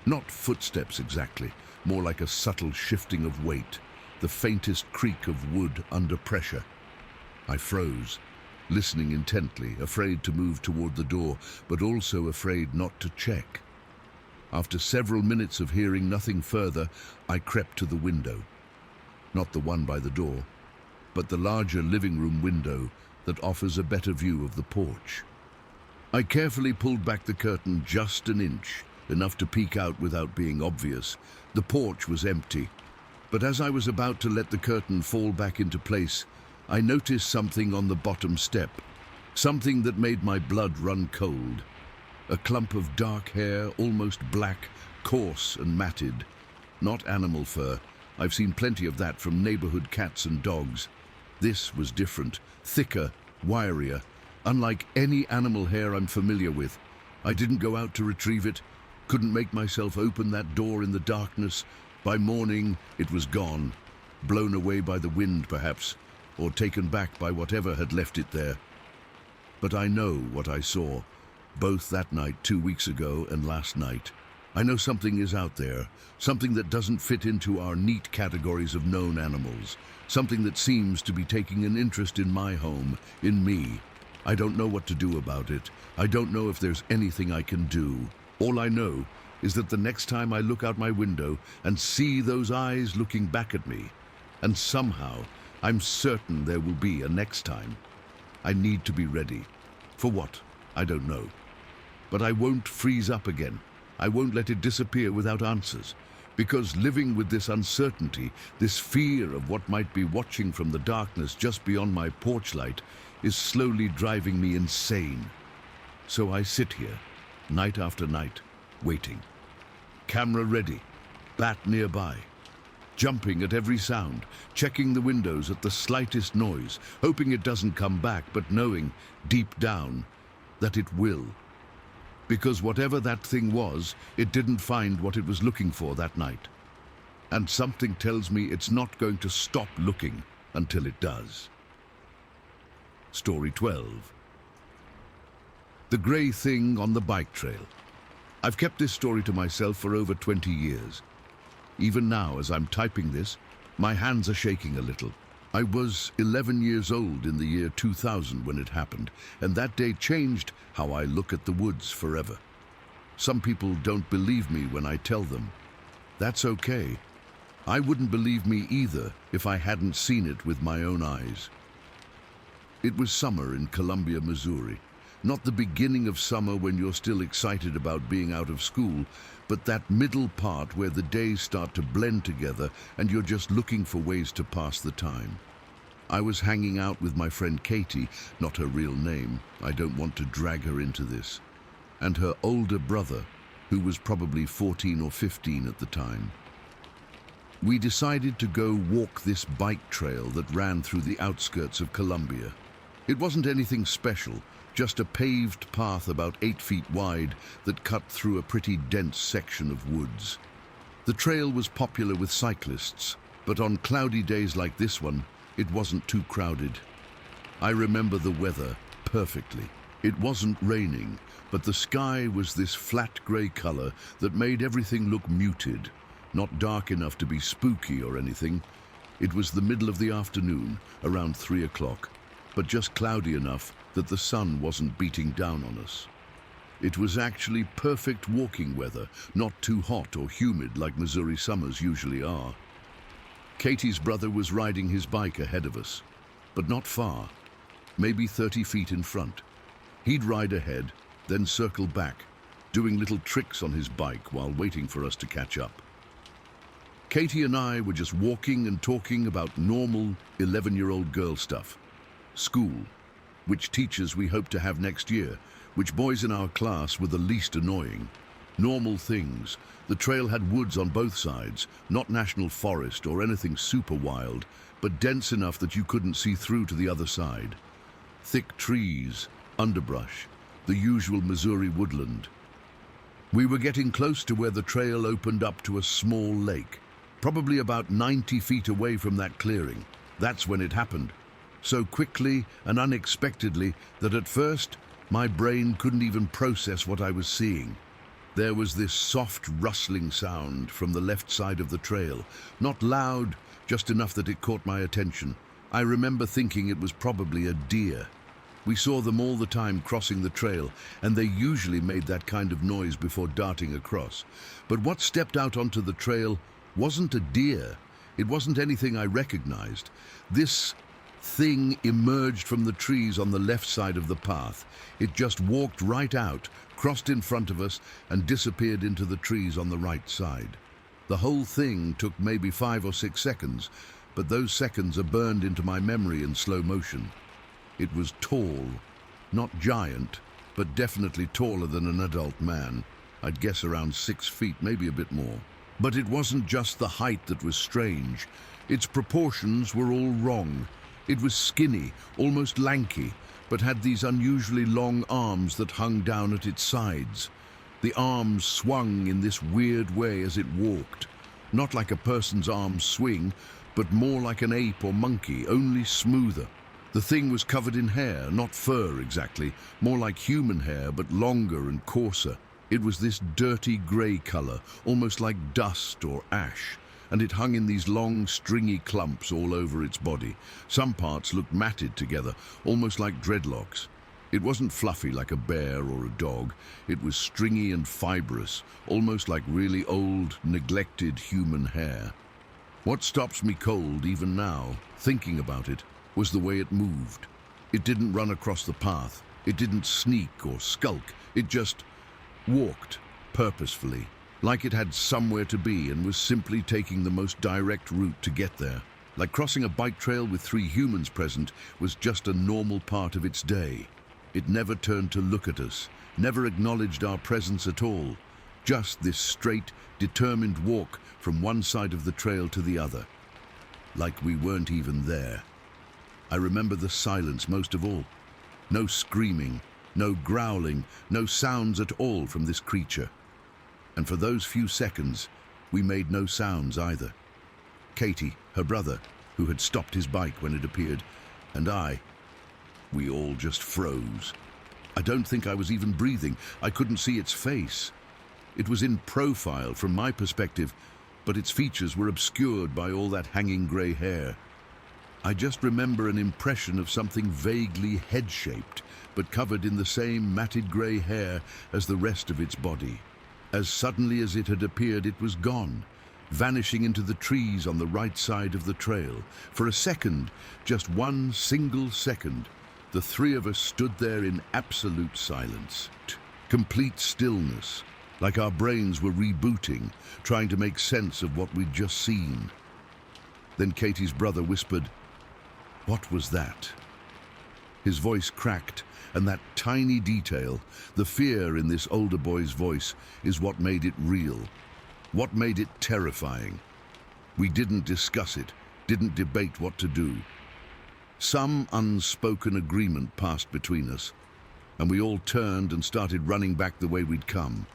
Not footsteps exactly, more like a subtle shifting of weight, the faintest creak of wood under pressure. I froze, listening intently, afraid to move toward the door, but also afraid not to check. After several minutes of hearing nothing further, I crept to the window. Not the one by the door, but the larger living room window that offers a better view of the porch. I carefully pulled back the curtain just an inch, enough to peek out without being obvious. The porch was empty, but as I was about to let the curtain fall back into place, I noticed something on the bottom step, something that made my blood run cold. A clump of dark hair, almost black, coarse and matted. Not animal fur. I've seen plenty of that from neighborhood cats and dogs. This was different, thicker, wirier, unlike any animal hair I'm familiar with. I didn't go out to retrieve it, couldn't make myself open that door in the darkness. By morning, it was gone, blown away by the wind perhaps, or taken back by whatever had left it there. But I know what I saw, both that night 2 weeks ago and last night. I know something is out there, something that doesn't fit into our neat categories of known animals, something that seems to be taking an interest in my home, in me. I don't know what to do about it. I don't know if there's anything I can do. All I know is that the next time I look out my window and see those eyes looking back at me, and somehow I'm certain there will be a next time, I need to be ready. For what? I don't know. But I won't freeze up again. I won't let it disappear without answers. Because living with this uncertainty, this fear of what might be watching from the darkness just beyond my porch light, is slowly driving me insane. So I sit here, night after night, waiting. Camera ready, bat nearby, jumping at every sound, checking the windows at the slightest noise, hoping it doesn't come back, but knowing, deep down, that it will. Because whatever that thing was, it didn't find what it was looking for that night. And something tells me it's not going to stop looking until it does. Story 12. The grey thing on the bike trail. I've kept this story to myself for over 20 years. Even now, as I'm typing this, my hands are shaking a little. I was 11 years old in the year 2000 when it happened, and that day changed how I look at the woods forever. Some people don't believe me when I tell them. That's okay. I wouldn't believe me either if I hadn't seen it with my own eyes. It was summer in Columbia, Missouri. Not the beginning of summer when you're still excited about being out of school, but that middle part where the days start to blend together and you're just looking for ways to pass the time. I was hanging out with my friend Katie, not her real name, I don't want to drag her into this, and her older brother, who was probably 14 or 15 at the time. We decided to go walk this bike trail that ran through the outskirts of Columbia. It wasn't anything special, just a paved path about 8 feet wide that cut through a pretty dense section of woods. The trail was popular with cyclists, but on cloudy days like this one, it wasn't too crowded. I remember the weather perfectly. It wasn't raining, but the sky was this flat grey color that made everything look muted, not dark enough to be spooky or anything. It was the middle of the afternoon, around 3 o'clock, but just cloudy enough that the sun wasn't beating down on us. It was actually perfect walking weather, not too hot or humid like Missouri summers usually are. Katie's brother was riding his bike ahead of us, but not far, maybe 30 feet in front. He'd ride ahead, then circle back, doing little tricks on his bike while waiting for us to catch up. Katie and I were just walking and talking about normal 11-year-old girl stuff. School, which teachers we hope to have next year, which boys in our class were the least annoying. Normal things. The trail had woods on both sides, not national forest or anything super wild, but dense enough that you couldn't see through to the other side. Thick trees, underbrush, the usual Missouri woodland. We were getting close to where the trail opened up to a small lake, probably about 90 feet away from that clearing. That's when it happened. So quickly and unexpectedly that at first my brain couldn't even process what I was seeing. There was this soft rustling sound from the left side of the trail, not loud, just enough that it caught my attention. I remember thinking it was probably a deer. We saw them all the time crossing the trail, and they usually made that kind of noise before darting across. But what stepped out onto the trail wasn't a deer. It wasn't anything I recognized. This thing emerged from the trees on the left side of the path. It just walked right out, crossed in front of us, and disappeared into the trees on the right side. The whole thing took maybe 5 or 6 seconds, but those seconds are burned into my memory in slow motion. It was tall, not giant, but definitely taller than an adult man. I'd guess around 6 feet, maybe a bit more. But it wasn't just the height that was strange. Its proportions were all wrong. It was skinny, almost lanky, but had these unusually long arms that hung down at its sides. The arms swung in this weird way as it walked. Not like a person's arms swing, but more like an ape or monkey, only smoother. The thing was covered in hair, not fur exactly, more like human hair, but longer and coarser. It was this dirty grey colour, almost like dust or ash, and it hung in these long, stringy clumps all over its body. Some parts looked matted together, almost like dreadlocks. It wasn't fluffy like a bear or a dog. It was stringy and fibrous, almost like really old, neglected human hair. What stops me cold even now, thinking about it, was the way it moved. It didn't run across the path. It didn't sneak or skulk. It just walked purposefully, like it had somewhere to be and was simply taking the most direct route to get there. Like crossing a bike trail with 3 humans present was just a normal part of its day. It never turned to look at us, never acknowledged our presence at all. Just this straight, determined walk from one side of the trail to the other, like we weren't even there. I remember the silence most of all. No screaming, no growling, no sounds at all from this creature. And for those few seconds, we made no sounds either. Katie, her brother, who had stopped his bike when it appeared, and we all just froze. I don't think I was even breathing. I couldn't see its face. It was in profile from my perspective, but its features were obscured by all that hanging grey hair. I just remember an impression of something vaguely head-shaped, but covered in the same matted grey hair as the rest of its body. As suddenly as it had appeared, it was gone, vanishing into the trees on the right side of the trail. For a second, just one single second, the 3 of us stood there in absolute silence. Complete stillness, like our brains were rebooting, trying to make sense of what we'd just seen. Then Katie's brother whispered, "What was that?" His voice cracked, and that tiny detail, the fear in this older boy's voice, is what made it real, what made it terrifying. We didn't discuss it, didn't debate what to do. Some unspoken agreement passed between us, and we all turned and started running back the way we'd come.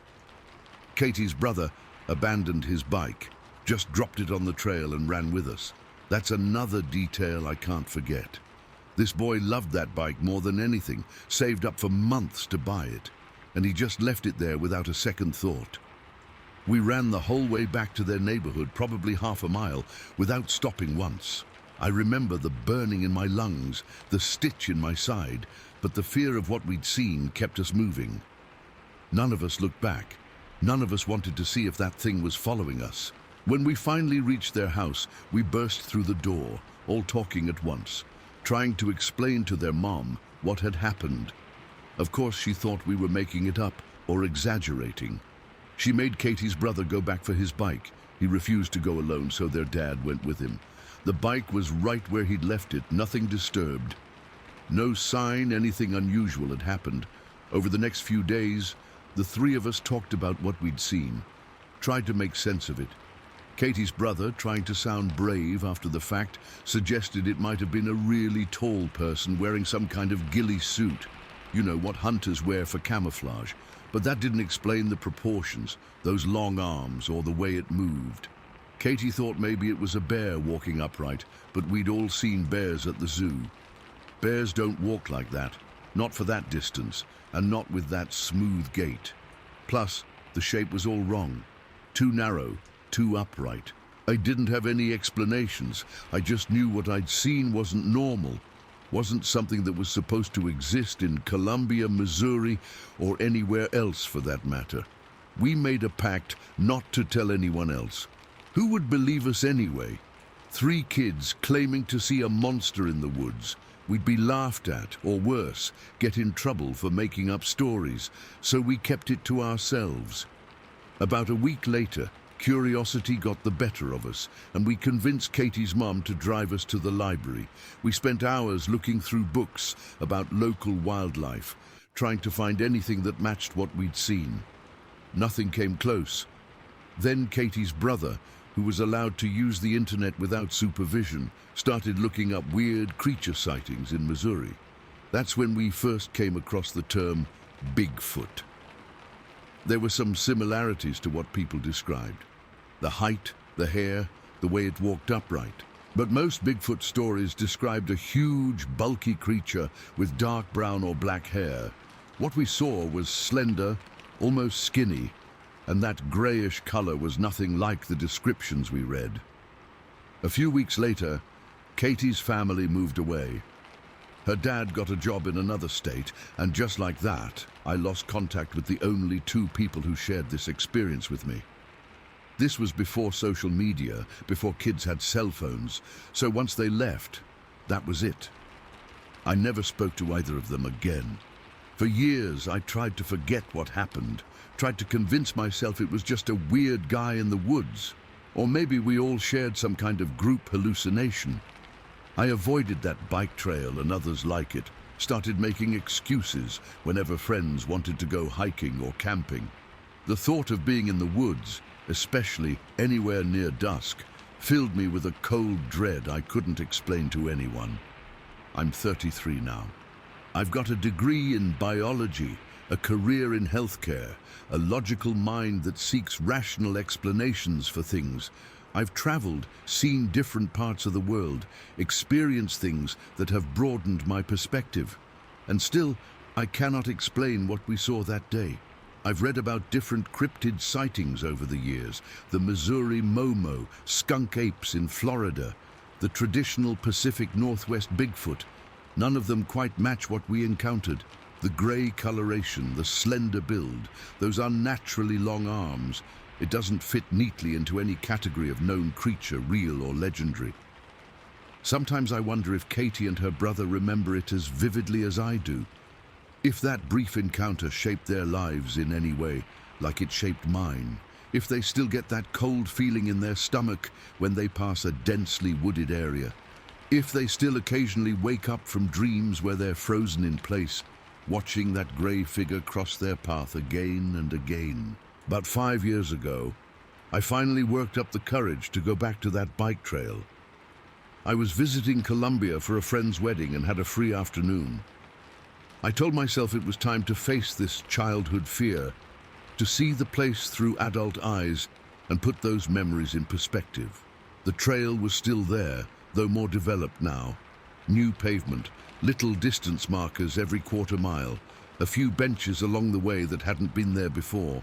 Katie's brother abandoned his bike, just dropped it on the trail and ran with us. That's another detail I can't forget. This boy loved that bike more than anything, saved up for months to buy it, and he just left it there without a second thought. We ran the whole way back to their neighborhood, probably half a mile, without stopping once. I remember the burning in my lungs, the stitch in my side, but the fear of what we'd seen kept us moving. None of us looked back. None of us wanted to see if that thing was following us. When we finally reached their house, we burst through the door, all talking at once, trying to explain to their mom what had happened. Of course, she thought we were making it up or exaggerating. She made Katie's brother go back for his bike. He refused to go alone, so their dad went with him. The bike was right where he'd left it, nothing disturbed. No sign anything unusual had happened. Over the next few days, the 3 of us talked about what we'd seen, tried to make sense of it. Katie's brother, trying to sound brave after the fact, suggested it might have been a really tall person wearing some kind of ghillie suit. You know, what hunters wear for camouflage. But that didn't explain the proportions, those long arms, or the way it moved. Katie thought maybe it was a bear walking upright, but we'd all seen bears at the zoo. Bears don't walk like that, not for that distance, and not with that smooth gait. Plus, the shape was all wrong. Too narrow, too upright. I didn't have any explanations. I just knew what I'd seen wasn't normal, wasn't something that was supposed to exist in Columbia, Missouri, or anywhere else for that matter. We made a pact not to tell anyone else. Who would believe us anyway? Three kids claiming to see a monster in the woods. We'd be laughed at, or worse, get in trouble for making up stories, so we kept it to ourselves. About a week later, curiosity got the better of us, and we convinced Katie's mum to drive us to the library. We spent hours looking through books about local wildlife, trying to find anything that matched what we'd seen. Nothing came close. Then Katie's brother, who was allowed to use the internet without supervision, started looking up weird creature sightings in Missouri. That's when we first came across the term Bigfoot. There were some similarities to what people described. The height, the hair, the way it walked upright. But most Bigfoot stories described a huge, bulky creature with dark brown or black hair. What we saw was slender, almost skinny, and that grayish color was nothing like the descriptions we read. A few weeks later, Katie's family moved away. Her dad got a job in another state, and just like that, I lost contact with the only two people who shared this experience with me. This was before social media, before kids had cell phones, so once they left, that was it. I never spoke to either of them again. For years, I tried to forget what happened, tried to convince myself it was just a weird guy in the woods, or maybe we all shared some kind of group hallucination. I avoided that bike trail and others like it, started making excuses whenever friends wanted to go hiking or camping. The thought of being in the woods, especially anywhere near dusk, filled me with a cold dread I couldn't explain to anyone. I'm 33 now. I've got a degree in biology, a career in healthcare, a logical mind that seeks rational explanations for things. I've traveled, seen different parts of the world, experienced things that have broadened my perspective. And still, I cannot explain what we saw that day. I've read about different cryptid sightings over the years, the Missouri Momo, skunk apes in Florida, the traditional Pacific Northwest Bigfoot. None of them quite match what we encountered. The gray coloration, the slender build, those unnaturally long arms. It doesn't fit neatly into any category of known creature, real or legendary. Sometimes I wonder if Katie and her brother remember it as vividly as I do. If that brief encounter shaped their lives in any way, like it shaped mine. If they still get that cold feeling in their stomach when they pass a densely wooded area. If they still occasionally wake up from dreams where they're frozen in place, watching that grey figure cross their path again and again. About 5 years ago, I finally worked up the courage to go back to that bike trail. I was visiting Colombia for a friend's wedding and had a free afternoon. I told myself it was time to face this childhood fear, to see the place through adult eyes and put those memories in perspective. The trail was still there, though more developed now. New pavement, little distance markers every quarter mile, a few benches along the way that hadn't been there before.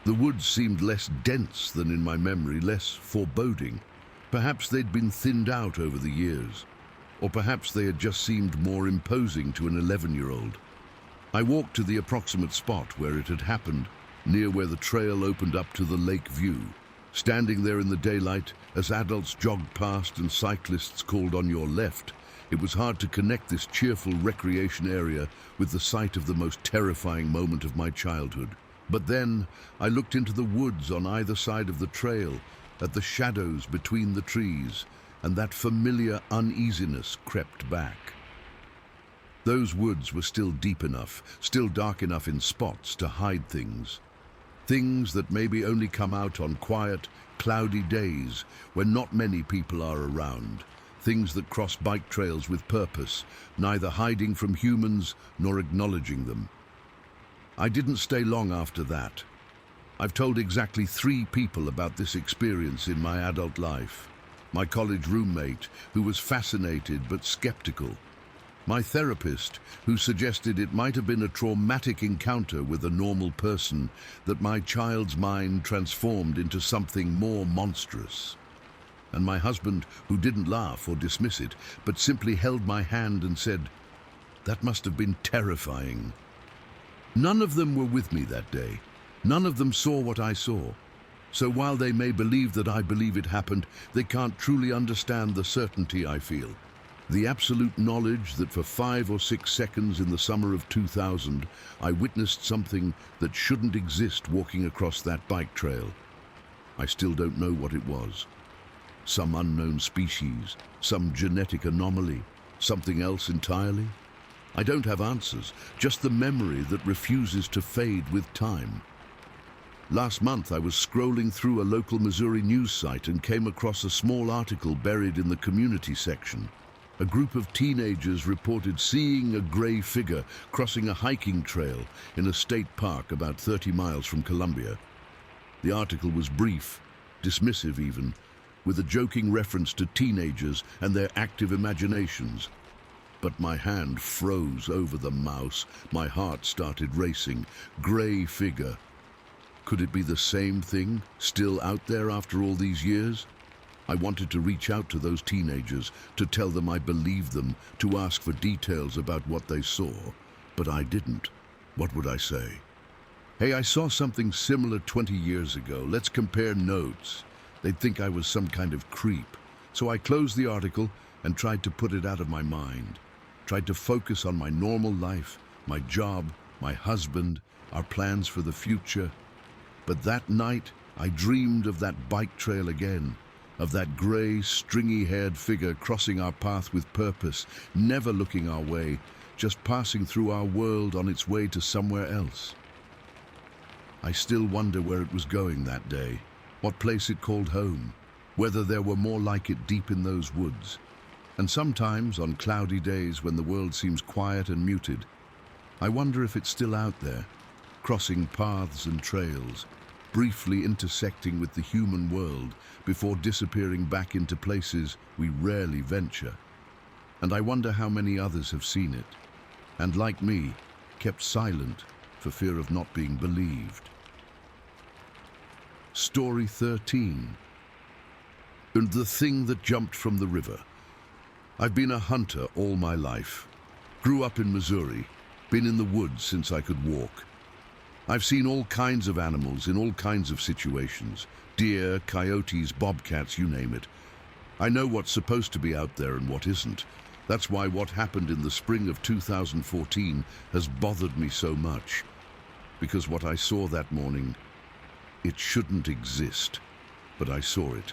The woods seemed less dense than in my memory, less foreboding. Perhaps they'd been thinned out over the years, or perhaps they had just seemed more imposing to an 11-year-old. I walked to the approximate spot where it had happened, near where the trail opened up to the lake view. Standing there in the daylight, as adults jogged past and cyclists called on your left, it was hard to connect this cheerful recreation area with the sight of the most terrifying moment of my childhood. But then I looked into the woods on either side of the trail, at the shadows between the trees, and that familiar uneasiness crept back. Those woods were still deep enough, still dark enough in spots to hide things. Things that maybe only come out on quiet, cloudy days when not many people are around. Things that cross bike trails with purpose, neither hiding from humans nor acknowledging them. I didn't stay long after that. I've told exactly 3 people about this experience in my adult life. My college roommate, who was fascinated but skeptical. My therapist, who suggested it might have been a traumatic encounter with a normal person, that my child's mind transformed into something more monstrous. And my husband, who didn't laugh or dismiss it, but simply held my hand and said, "That must have been terrifying." None of them were with me that day. None of them saw what I saw. So while they may believe that I believe it happened, they can't truly understand the certainty I feel. The absolute knowledge that for 5 or 6 seconds in the summer of 2000, I witnessed something that shouldn't exist walking across that bike trail. I still don't know what it was. Some unknown species, some genetic anomaly, something else entirely. I don't have answers, just the memory that refuses to fade with time. Last month I was scrolling through a local Missouri news site and came across a small article buried in the community section. A group of teenagers reported seeing a gray figure crossing a hiking trail in a state park about 30 miles from Columbia. The article was brief, dismissive even, with a joking reference to teenagers and their active imaginations. But my hand froze over the mouse. My heart started racing. Gray figure. Could it be the same thing, still out there after all these years? I wanted to reach out to those teenagers, to tell them I believed them, to ask for details about what they saw. But I didn't. What would I say? Hey, I saw something similar 20 years ago. Let's compare notes. They'd think I was some kind of creep. So I closed the article and tried to put it out of my mind. Tried to focus on my normal life, my job, my husband, our plans for the future. But that night, I dreamed of that bike trail again, of that gray, stringy-haired figure crossing our path with purpose, never looking our way, just passing through our world on its way to somewhere else. I still wonder where it was going that day, what place it called home, whether there were more like it deep in those woods. And sometimes, on cloudy days when the world seems quiet and muted, I wonder if it's still out there, crossing paths and trails, briefly intersecting with the human world before disappearing back into places we rarely venture. And I wonder how many others have seen it, and like me, kept silent for fear of not being believed. Story 13. And the thing that jumped from the river. I've been a hunter all my life. Grew up in Missouri, been in the woods since I could walk. I've seen all kinds of animals in all kinds of situations. Deer, coyotes, bobcats, you name it. I know what's supposed to be out there and what isn't. That's why what happened in the spring of 2014 has bothered me so much. Because what I saw that morning, it shouldn't exist. But I saw it.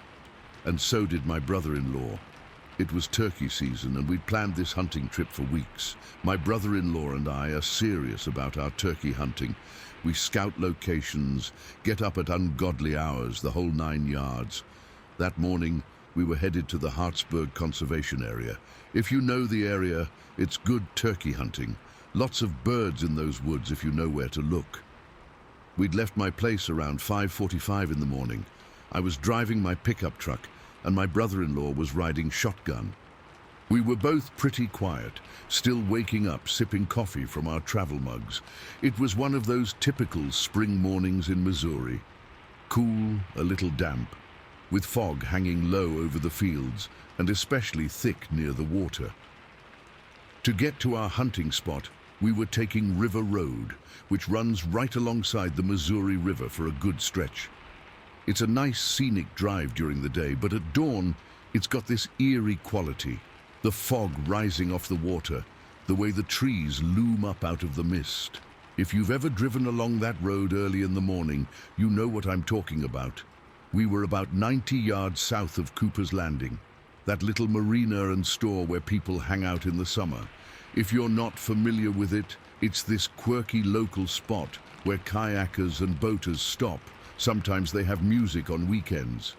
And so did my brother-in-law. It was turkey season and we'd planned this hunting trip for weeks. My brother-in-law and I are serious about our turkey hunting. We scout locations, get up at ungodly hours, the whole 9 yards. That morning, we were headed to the Hartsburg Conservation Area. If you know the area, it's good turkey hunting. Lots of birds in those woods if you know where to look. We'd left my place around 5:45 in the morning. I was driving my pickup truck and my brother-in-law was riding shotgun. We were both pretty quiet, still waking up, sipping coffee from our travel mugs. It was one of those typical spring mornings in Missouri. Cool, a little damp, with fog hanging low over the fields and especially thick near the water. To get to our hunting spot, we were taking River Road, which runs right alongside the Missouri River for a good stretch. It's a nice scenic drive during the day, but at dawn, it's got this eerie quality. The fog rising off the water, the way the trees loom up out of the mist. If you've ever driven along that road early in the morning, you know what I'm talking about. We were about 90 yards south of Cooper's Landing, that little marina and store where people hang out in the summer. If you're not familiar with it, it's this quirky local spot where kayakers and boaters stop. Sometimes they have music on weekends.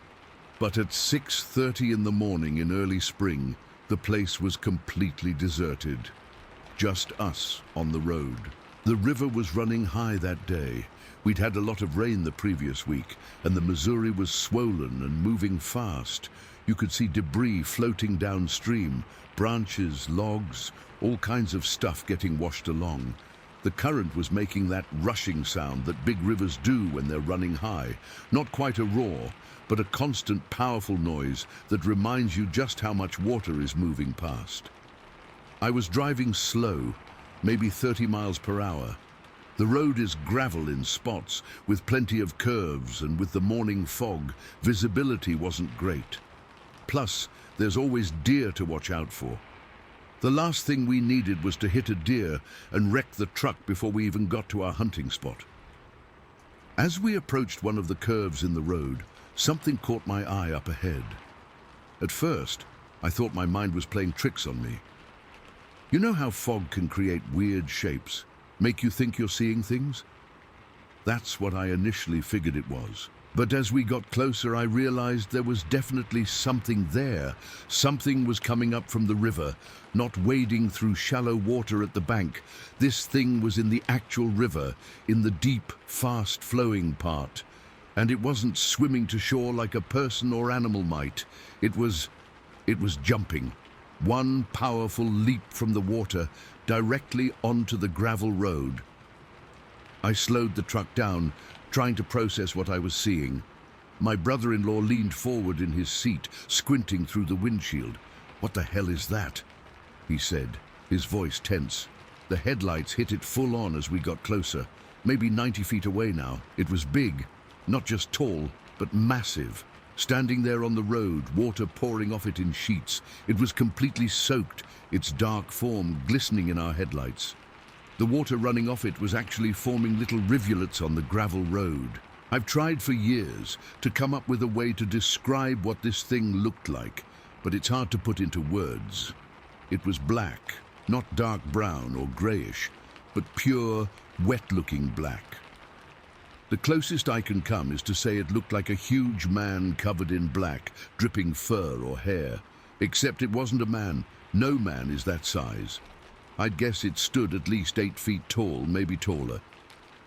But at 6:30 in the morning in early spring, the place was completely deserted. Just us on the road. The river was running high that day. We'd had a lot of rain the previous week, and the Missouri was swollen and moving fast. You could see debris floating downstream, branches, logs, all kinds of stuff getting washed along. The current was making that rushing sound that big rivers do when they're running high. Not quite a roar, but a constant, powerful noise that reminds you just how much water is moving past. I was driving slow, maybe 30 miles per hour. The road is gravel in spots, with plenty of curves, and with the morning fog, visibility wasn't great. Plus, there's always deer to watch out for. The last thing we needed was to hit a deer and wreck the truck before we even got to our hunting spot. As we approached one of the curves in the road, something caught my eye up ahead. At first, I thought my mind was playing tricks on me. You know how fog can create weird shapes, make you think you're seeing things? That's what I initially figured it was. But as we got closer, I realized there was definitely something there. Something was coming up from the river, not wading through shallow water at the bank. This thing was in the actual river, in the deep, fast-flowing part. And it wasn't swimming to shore like a person or animal might. It was jumping. One powerful leap from the water, directly onto the gravel road. I slowed the truck down, trying to process what I was seeing. My brother-in-law leaned forward in his seat, squinting through the windshield. "What the hell is that?" he said, his voice tense. The headlights hit it full on as we got closer, maybe 90 feet away now. It was big, not just tall, but massive. Standing there on the road, water pouring off it in sheets. It was completely soaked, its dark form glistening in our headlights. The water running off it was actually forming little rivulets on the gravel road. I've tried for years to come up with a way to describe what this thing looked like, but it's hard to put into words. It was black, not dark brown or grayish, but pure, wet-looking black. The closest I can come is to say it looked like a huge man covered in black, dripping fur or hair. Except it wasn't a man. No man is that size. I'd guess it stood at least 8 feet tall, maybe taller.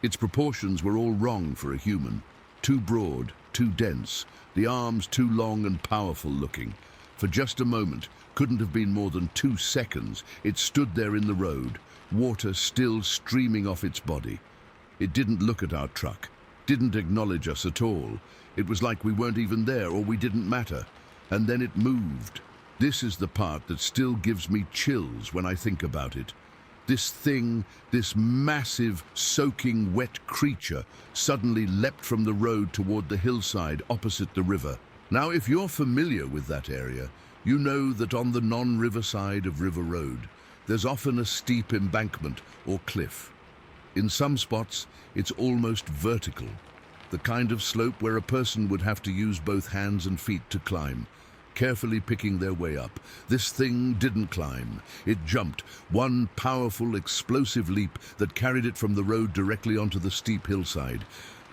Its proportions were all wrong for a human. Too broad, too dense, the arms too long and powerful looking. For just a moment, couldn't have been more than 2 seconds, it stood there in the road, water still streaming off its body. It didn't look at our truck, didn't acknowledge us at all. It was like we weren't even there or we didn't matter. And then it moved. This is the part that still gives me chills when I think about it. This thing, this massive, soaking wet creature, suddenly leapt from the road toward the hillside opposite the river. Now, if you're familiar with that area, you know that on the non-river side of River Road, there's often a steep embankment or cliff. In some spots, it's almost vertical, the kind of slope where a person would have to use both hands and feet to climb, carefully picking their way up. This thing didn't climb. It jumped, one powerful, explosive leap that carried it from the road directly onto the steep hillside.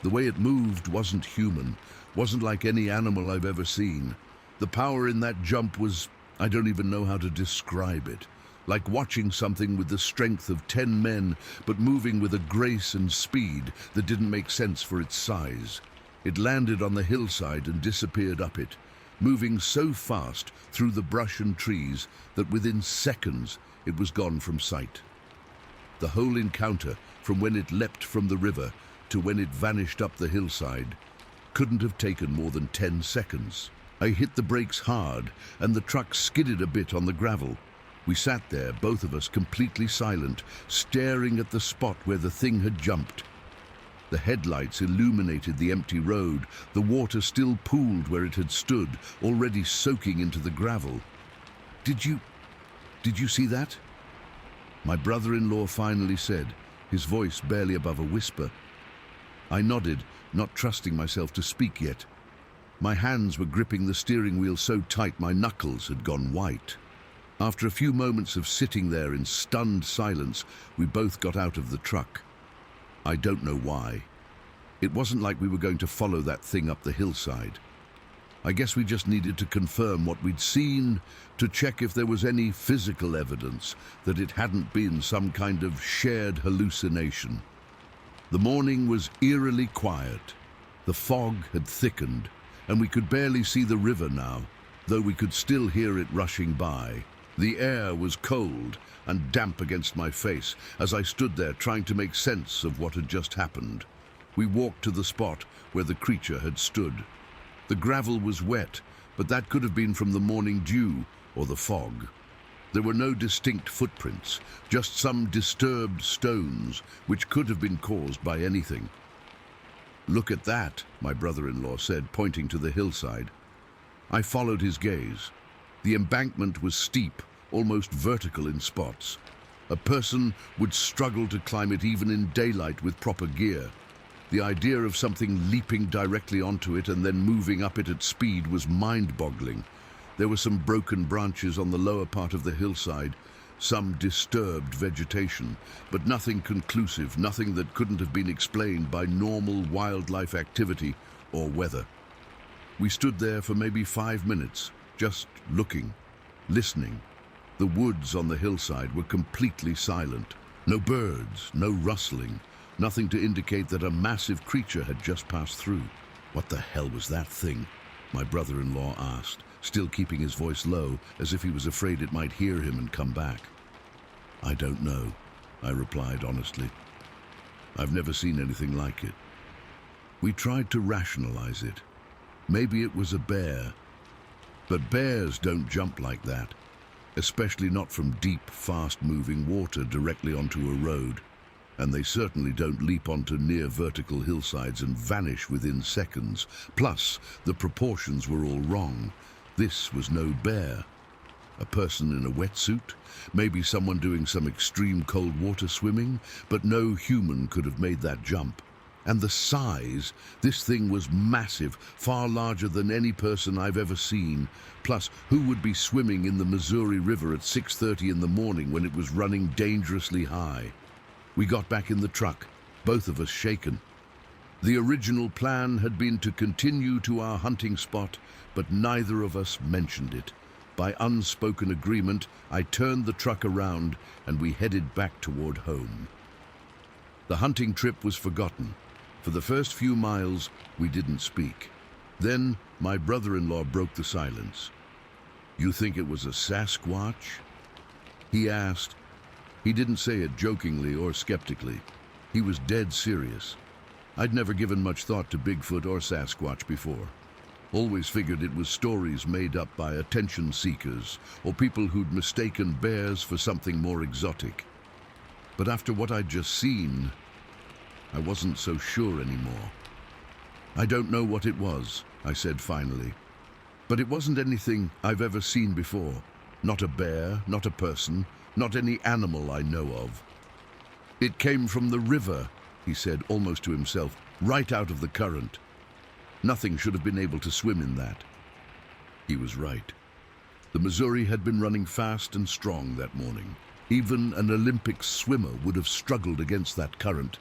The way it moved wasn't human, wasn't like any animal I've ever seen. The power in that jump was, I don't even know how to describe it. Like watching something with the strength of 10 men, but moving with a grace and speed that didn't make sense for its size. It landed on the hillside and disappeared up it, moving so fast through the brush and trees that within seconds it was gone from sight. The whole encounter, from when it leapt from the river to when it vanished up the hillside, couldn't have taken more than 10 seconds. I hit the brakes hard and the truck skidded a bit on the gravel. We sat there, both of us completely silent, staring at the spot where the thing had jumped. The headlights illuminated the empty road, the water still pooled where it had stood, already soaking into the gravel. Did you see that?" my brother-in-law finally said, his voice barely above a whisper. I nodded, not trusting myself to speak yet. My hands were gripping the steering wheel so tight my knuckles had gone white. After a few moments of sitting there in stunned silence, we both got out of the truck. I don't know why. It wasn't like we were going to follow that thing up the hillside. I guess we just needed to confirm what we'd seen, to check if there was any physical evidence that it hadn't been some kind of shared hallucination. The morning was eerily quiet. The fog had thickened, and we could barely see the river now, though we could still hear it rushing by. The air was cold and damp against my face as I stood there trying to make sense of what had just happened. We walked to the spot where the creature had stood. The gravel was wet, but that could have been from the morning dew or the fog. There were no distinct footprints, just some disturbed stones, which could have been caused by anything. "Look at that," my brother-in-law said, pointing to the hillside. I followed his gaze. The embankment was steep, almost vertical in spots. A person would struggle to climb it even in daylight with proper gear. The idea of something leaping directly onto it and then moving up it at speed was mind-boggling. There were some broken branches on the lower part of the hillside, some disturbed vegetation, but nothing conclusive, nothing that couldn't have been explained by normal wildlife activity or weather. We stood there for maybe 5 minutes, just looking, listening. The woods on the hillside were completely silent. No birds, no rustling, nothing to indicate that a massive creature had just passed through. "What the hell was that thing?" my brother-in-law asked, still keeping his voice low, as if he was afraid it might hear him and come back. "I don't know," I replied honestly. "I've never seen anything like it." We tried to rationalize it. Maybe it was a bear. But bears don't jump like that, especially not from deep, fast-moving water directly onto a road. And they certainly don't leap onto near vertical hillsides and vanish within seconds. Plus, the proportions were all wrong. This was no bear. A person in a wetsuit, maybe someone doing some extreme cold water swimming, but no human could have made that jump. And the size, this thing was massive, far larger than any person I've ever seen. Plus, who would be swimming in the Missouri River at 6:30 in the morning when it was running dangerously high? We got back in the truck, both of us shaken. The original plan had been to continue to our hunting spot, but neither of us mentioned it. By unspoken agreement, I turned the truck around and we headed back toward home. The hunting trip was forgotten. For the first few miles, we didn't speak. Then, my brother-in-law broke the silence. "You think it was a Sasquatch?" he asked. He didn't say it jokingly or skeptically. He was dead serious. I'd never given much thought to Bigfoot or Sasquatch before. Always figured it was stories made up by attention seekers or people who'd mistaken bears for something more exotic. But after what I'd just seen, I wasn't so sure anymore. "I don't know what it was," I said finally. "But it wasn't anything I've ever seen before. Not a bear, not a person, not any animal I know of." "It came from the river," he said almost to himself, "right out of the current. Nothing should have been able to swim in that." He was right. The Missouri had been running fast and strong that morning. Even an Olympic swimmer would have struggled against that current.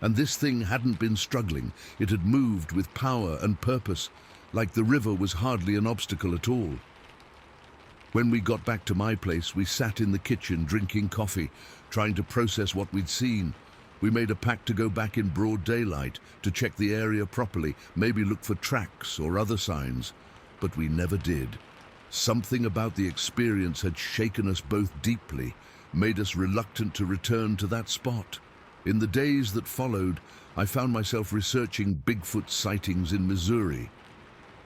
And this thing hadn't been struggling. It had moved with power and purpose, like the river was hardly an obstacle at all. When we got back to my place, we sat in the kitchen drinking coffee, trying to process what we'd seen. We made a pact to go back in broad daylight, to check the area properly, maybe look for tracks or other signs. But we never did. Something about the experience had shaken us both deeply, made us reluctant to return to that spot. In the days that followed, I found myself researching Bigfoot sightings in Missouri.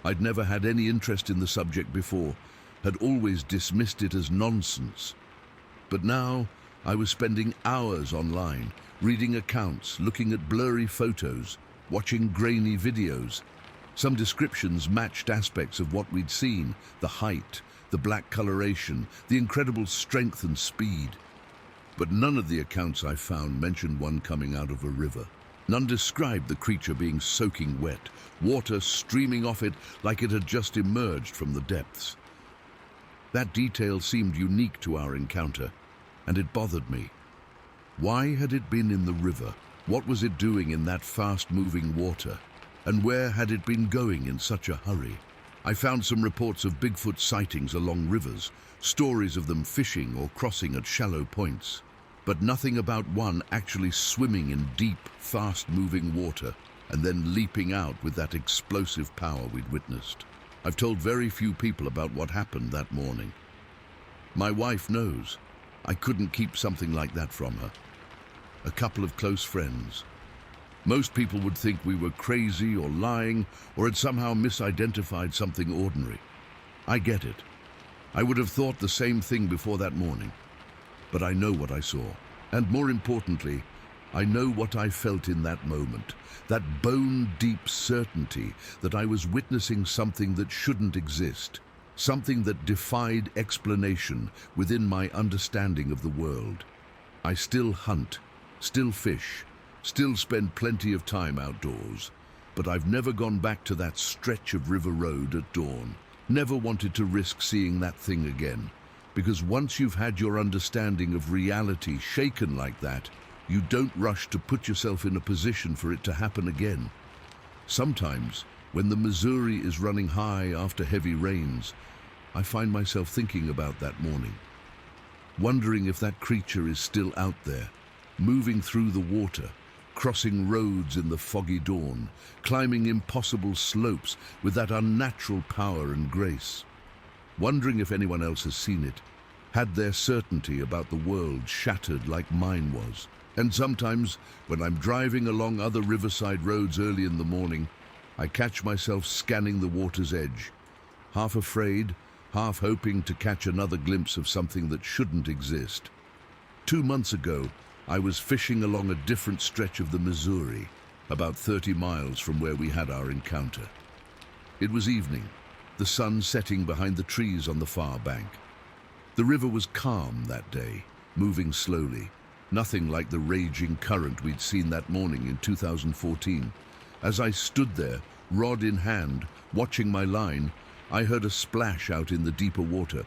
I'd never had any interest in the subject before, had always dismissed it as nonsense. But now, I was spending hours online, reading accounts, looking at blurry photos, watching grainy videos. Some descriptions matched aspects of what we'd seen: the height, the black coloration, the incredible strength and speed. But none of the accounts I found mentioned one coming out of a river. None described the creature being soaking wet, water streaming off it like it had just emerged from the depths. That detail seemed unique to our encounter, and it bothered me. Why had it been in the river? What was it doing in that fast-moving water? And where had it been going in such a hurry? I found some reports of Bigfoot sightings along rivers, stories of them fishing or crossing at shallow points, but nothing about one actually swimming in deep, fast-moving water and then leaping out with that explosive power we'd witnessed. I've told very few people about what happened that morning. My wife knows. I couldn't keep something like that from her. A couple of close friends. Most people would think we were crazy or lying or had somehow misidentified something ordinary. I get it. I would have thought the same thing before that morning. But I know what I saw. And more importantly, I know what I felt in that moment. That bone-deep certainty that I was witnessing something that shouldn't exist. Something that defied explanation within my understanding of the world. I still hunt, still fish, still spend plenty of time outdoors. But I've never gone back to that stretch of river road at dawn. Never wanted to risk seeing that thing again. Because once you've had your understanding of reality shaken like that, you don't rush to put yourself in a position for it to happen again. Sometimes, when the Missouri is running high after heavy rains, I find myself thinking about that morning. Wondering if that creature is still out there, moving through the water, crossing roads in the foggy dawn, climbing impossible slopes with that unnatural power and grace. Wondering if anyone else has seen it, had their certainty about the world shattered like mine was. And sometimes, when I'm driving along other riverside roads early in the morning, I catch myself scanning the water's edge, half afraid, half hoping to catch another glimpse of something that shouldn't exist. 2 months ago, I was fishing along a different stretch of the Missouri, about 30 miles from where we had our encounter. It was evening, the sun setting behind the trees on the far bank. The river was calm that day, moving slowly, nothing like the raging current we'd seen that morning in 2014. As I stood there, rod in hand, watching my line, I heard a splash out in the deeper water.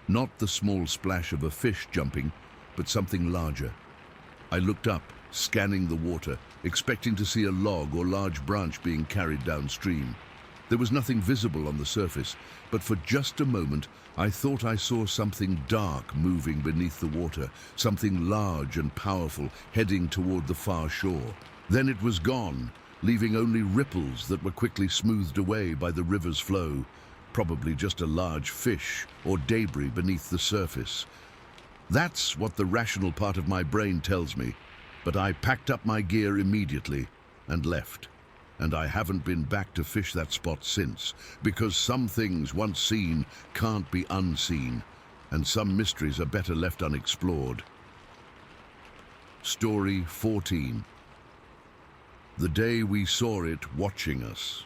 Not the small splash of a fish jumping, but something larger. I looked up, scanning the water, expecting to see a log or large branch being carried downstream. There was nothing visible on the surface, but for just a moment I thought I saw something dark moving beneath the water, something large and powerful heading toward the far shore. Then it was gone, leaving only ripples that were quickly smoothed away by the river's flow, probably just a large fish or debris beneath the surface. That's what the rational part of my brain tells me, but I packed up my gear immediately and left. And I haven't been back to fish that spot since, because some things once seen can't be unseen, and some mysteries are better left unexplored. Story 14. The day we saw it watching us.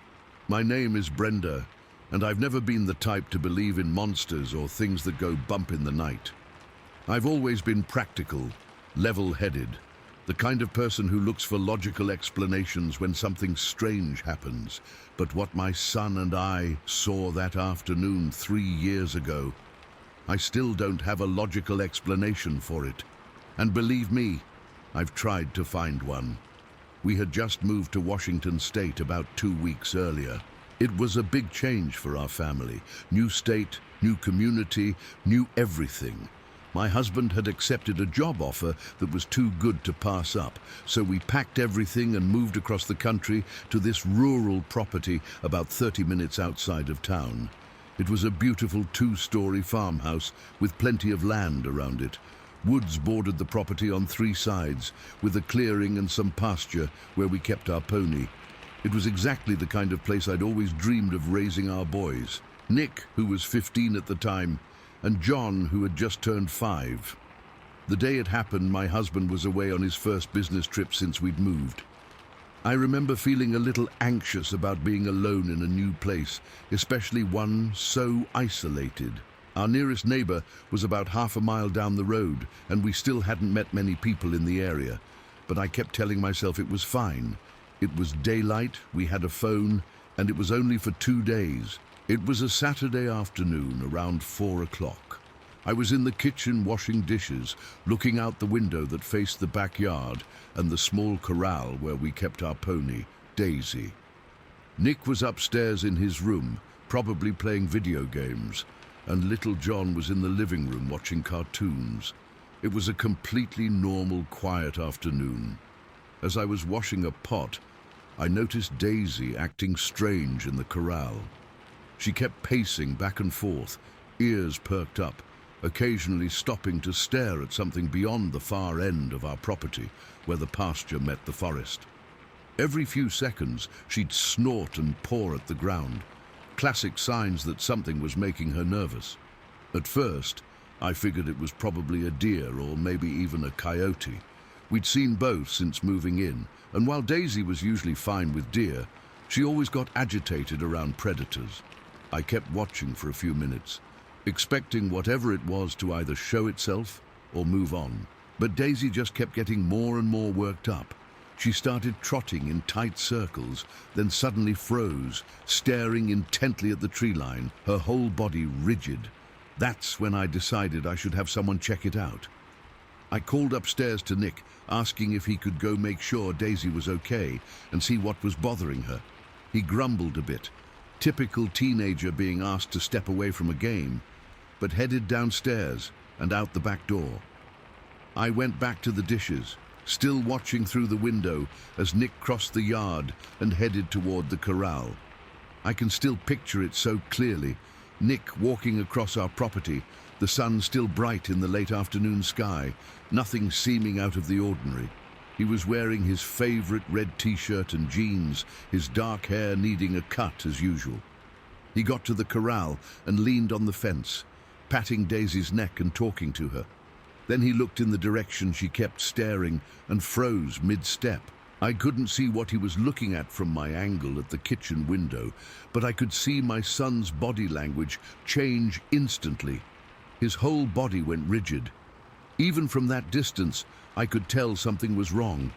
My name is Brenda, and I've never been the type to believe in monsters or things that go bump in the night. I've always been practical, level-headed, the kind of person who looks for logical explanations when something strange happens. But what my son and I saw that afternoon 3 years ago, I still don't have a logical explanation for it. And believe me, I've tried to find one. We had just moved to Washington State about 2 weeks earlier. It was a big change for our family. New state, new community, new everything. My husband had accepted a job offer that was too good to pass up, so we packed everything and moved across the country to this rural property about 30 minutes outside of town. It was a beautiful 2-story farmhouse with plenty of land around it. Woods bordered the property on 3 sides, with a clearing and some pasture where we kept our pony. It was exactly the kind of place I'd always dreamed of raising our boys. Nick, who was 15 at the time, and John, who had just turned 5. The day it happened, my husband was away on his first business trip since we'd moved. I remember feeling a little anxious about being alone in a new place, especially one so isolated. Our nearest neighbor was about half a mile down the road, and we still hadn't met many people in the area. But I kept telling myself it was fine. It was daylight, we had a phone, and it was only for 2 days. It was a Saturday afternoon around 4 o'clock. I was in the kitchen washing dishes, looking out the window that faced the backyard and the small corral where we kept our pony, Daisy. Nick was upstairs in his room, probably playing video games, and little John was in the living room watching cartoons. It was a completely normal, quiet afternoon. As I was washing a pot, I noticed Daisy acting strange in the corral. She kept pacing back and forth, ears perked up, occasionally stopping to stare at something beyond the far end of our property, where the pasture met the forest. Every few seconds, she'd snort and paw at the ground, classic signs that something was making her nervous. At first, I figured it was probably a deer or maybe even a coyote. We'd seen both since moving in, and while Daisy was usually fine with deer, she always got agitated around predators. I kept watching for a few minutes, expecting whatever it was to either show itself or move on. But Daisy just kept getting more and more worked up. She started trotting in tight circles, then suddenly froze, staring intently at the tree line, her whole body rigid. That's when I decided I should have someone check it out. I called upstairs to Nick, asking if he could go make sure Daisy was okay and see what was bothering her. He grumbled a bit, typical teenager being asked to step away from a game, but headed downstairs and out the back door. I went back to the dishes, still watching through the window as Nick crossed the yard and headed toward the corral. I can still picture it so clearly. Nick walking across our property, the sun still bright in the late afternoon sky, nothing seeming out of the ordinary. He was wearing his favorite red t-shirt and jeans, his dark hair needing a cut as usual. He got to the corral and leaned on the fence, patting Daisy's neck and talking to her. Then he looked in the direction she kept staring and froze mid-step. I couldn't see what he was looking at from my angle at the kitchen window, but I could see my son's body language change instantly. His whole body went rigid. Even from that distance, I could tell something was wrong.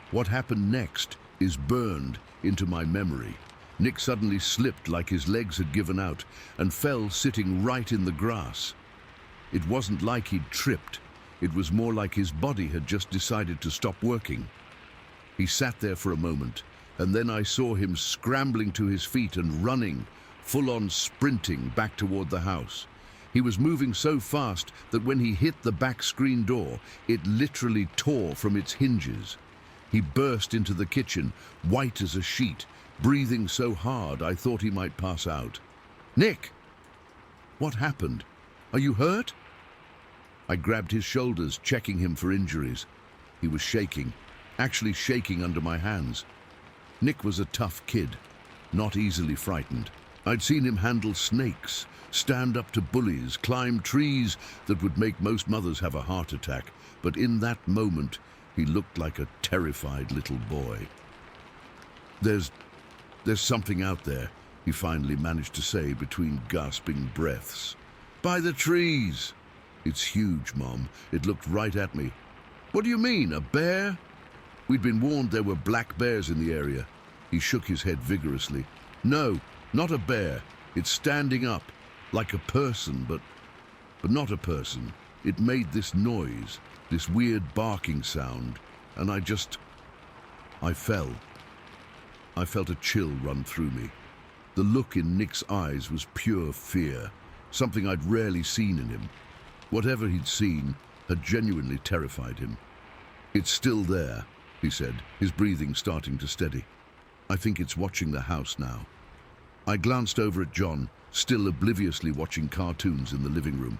What happened next is burned into my memory. Nick suddenly slipped like his legs had given out and fell sitting right in the grass. It wasn't like he'd tripped. It was more like his body had just decided to stop working. He sat there for a moment, and then I saw him scrambling to his feet and running, full-on sprinting back toward the house. He was moving so fast that when he hit the back screen door, it literally tore from its hinges. He burst into the kitchen, white as a sheet, breathing so hard I thought he might pass out. "Nick! What happened? Are you hurt?" I grabbed his shoulders, checking him for injuries. He was shaking, actually shaking under my hands. Nick was a tough kid, not easily frightened. I'd seen him handle snakes, stand up to bullies, climb trees that would make most mothers have a heart attack, but in that moment, he looked like a terrified little boy. There's something out there," he finally managed to say between gasping breaths. "By the trees." "It's huge, Mom. It looked right at me." "What do you mean, a bear?" We'd been warned there were black bears in the area. He shook his head vigorously. "No, not a bear. It's standing up, like a person, but not a person. It made this noise, this weird barking sound, and I fell. I felt a chill run through me. The look in Nick's eyes was pure fear, something I'd rarely seen in him. Whatever he'd seen had genuinely terrified him. "It's still there," he said, his breathing starting to steady. "I think it's watching the house now." I glanced over at John, still obliviously watching cartoons in the living room.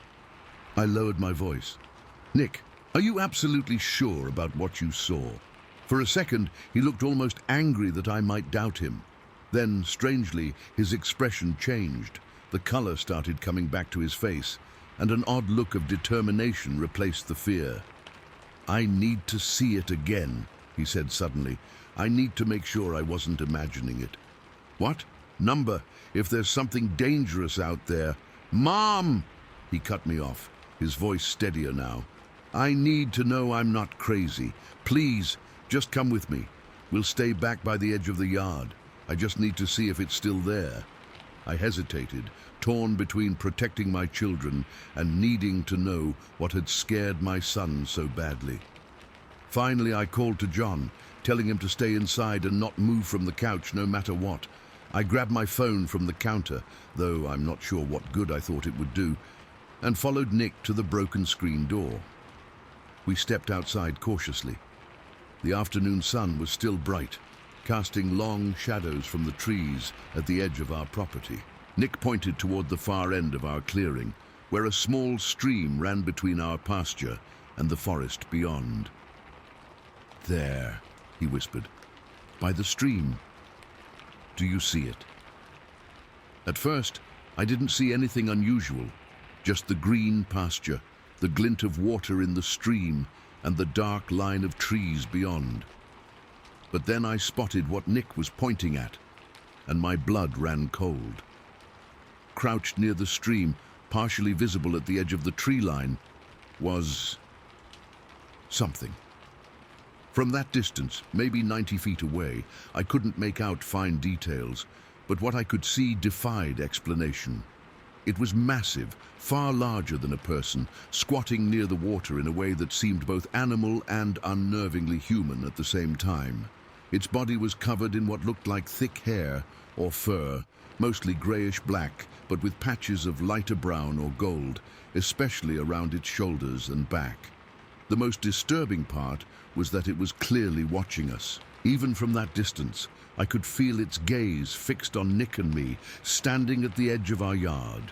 I lowered my voice. "Nick, are you absolutely sure about what you saw?" For a second, he looked almost angry that I might doubt him. Then, strangely, his expression changed. The color started coming back to his face, and an odd look of determination replaced the fear. "I need to see it again," he said suddenly. "I need to make sure I wasn't imagining it." "What? Number, if there's something dangerous out there." "Mom!" He cut me off, his voice steadier now. "I need to know I'm not crazy. Please, just come with me. We'll stay back by the edge of the yard. I just need to see if it's still there." I hesitated, torn between protecting my children and needing to know what had scared my son so badly. Finally, I called to John, telling him to stay inside and not move from the couch no matter what. I grabbed my phone from the counter, though I'm not sure what good I thought it would do, and followed Nick to the broken screen door. We stepped outside cautiously. The afternoon sun was still bright, casting long shadows from the trees at the edge of our property. Nick pointed toward the far end of our clearing, where a small stream ran between our pasture and the forest beyond. "There," he whispered, "by the stream. Do you see it?" At first, I didn't see anything unusual, just the green pasture, the glint of water in the stream, and the dark line of trees beyond. But then I spotted what Nick was pointing at, and my blood ran cold. Crouched near the stream, partially visible at the edge of the tree line, was something. From that distance, maybe 90 feet away, I couldn't make out fine details, but what I could see defied explanation. It was massive, far larger than a person, squatting near the water in a way that seemed both animal and unnervingly human at the same time. Its body was covered in what looked like thick hair or fur, mostly grayish-black, but with patches of lighter brown or gold, especially around its shoulders and back. The most disturbing part was that it was clearly watching us. Even from that distance, I could feel its gaze fixed on Nick and me, standing at the edge of our yard.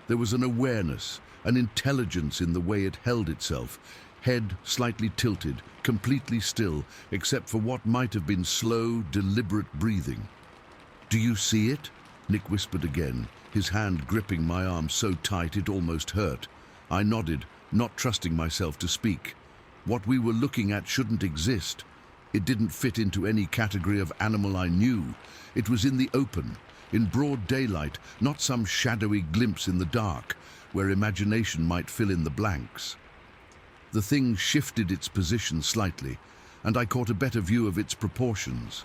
There was an awareness, an intelligence in the way it held itself, head slightly tilted, completely still, except for what might have been slow, deliberate breathing. "Do you see it?" Nick whispered again, his hand gripping my arm so tight it almost hurt. I nodded, not trusting myself to speak. What we were looking at shouldn't exist. It didn't fit into any category of animal I knew. It was in the open, in broad daylight, not some shadowy glimpse in the dark, where imagination might fill in the blanks. The thing shifted its position slightly, and I caught a better view of its proportions.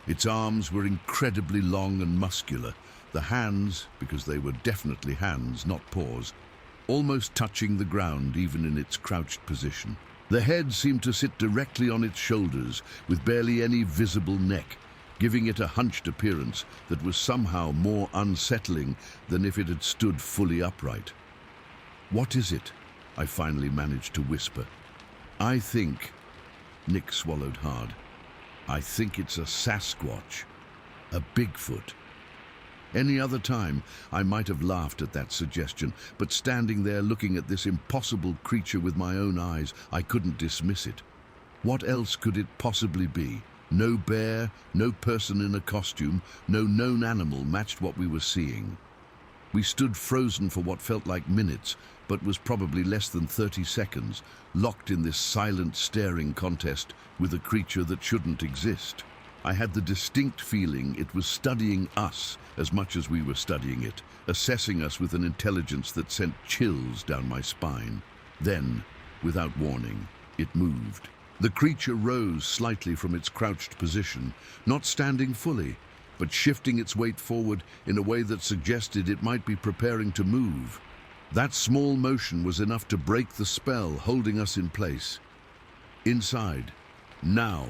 Its arms were incredibly long and muscular, the hands, because they were definitely hands, not paws, almost touching the ground even in its crouched position. The head seemed to sit directly on its shoulders, with barely any visible neck, giving it a hunched appearance that was somehow more unsettling than if it had stood fully upright. "What is it?" I finally managed to whisper. "I think," Nick swallowed hard, "I think it's a Sasquatch, a Bigfoot." Any other time, I might have laughed at that suggestion, but standing there looking at this impossible creature with my own eyes, I couldn't dismiss it. What else could it possibly be? No bear, no person in a costume, no known animal matched what we were seeing. We stood frozen for what felt like minutes, but was probably less than 30 seconds, locked in this silent staring contest with a creature that shouldn't exist. I had the distinct feeling it was studying us as much as we were studying it, assessing us with an intelligence that sent chills down my spine. Then, without warning, it moved. The creature rose slightly from its crouched position, not standing fully, but shifting its weight forward in a way that suggested it might be preparing to move. That small motion was enough to break the spell holding us in place. Inside, now.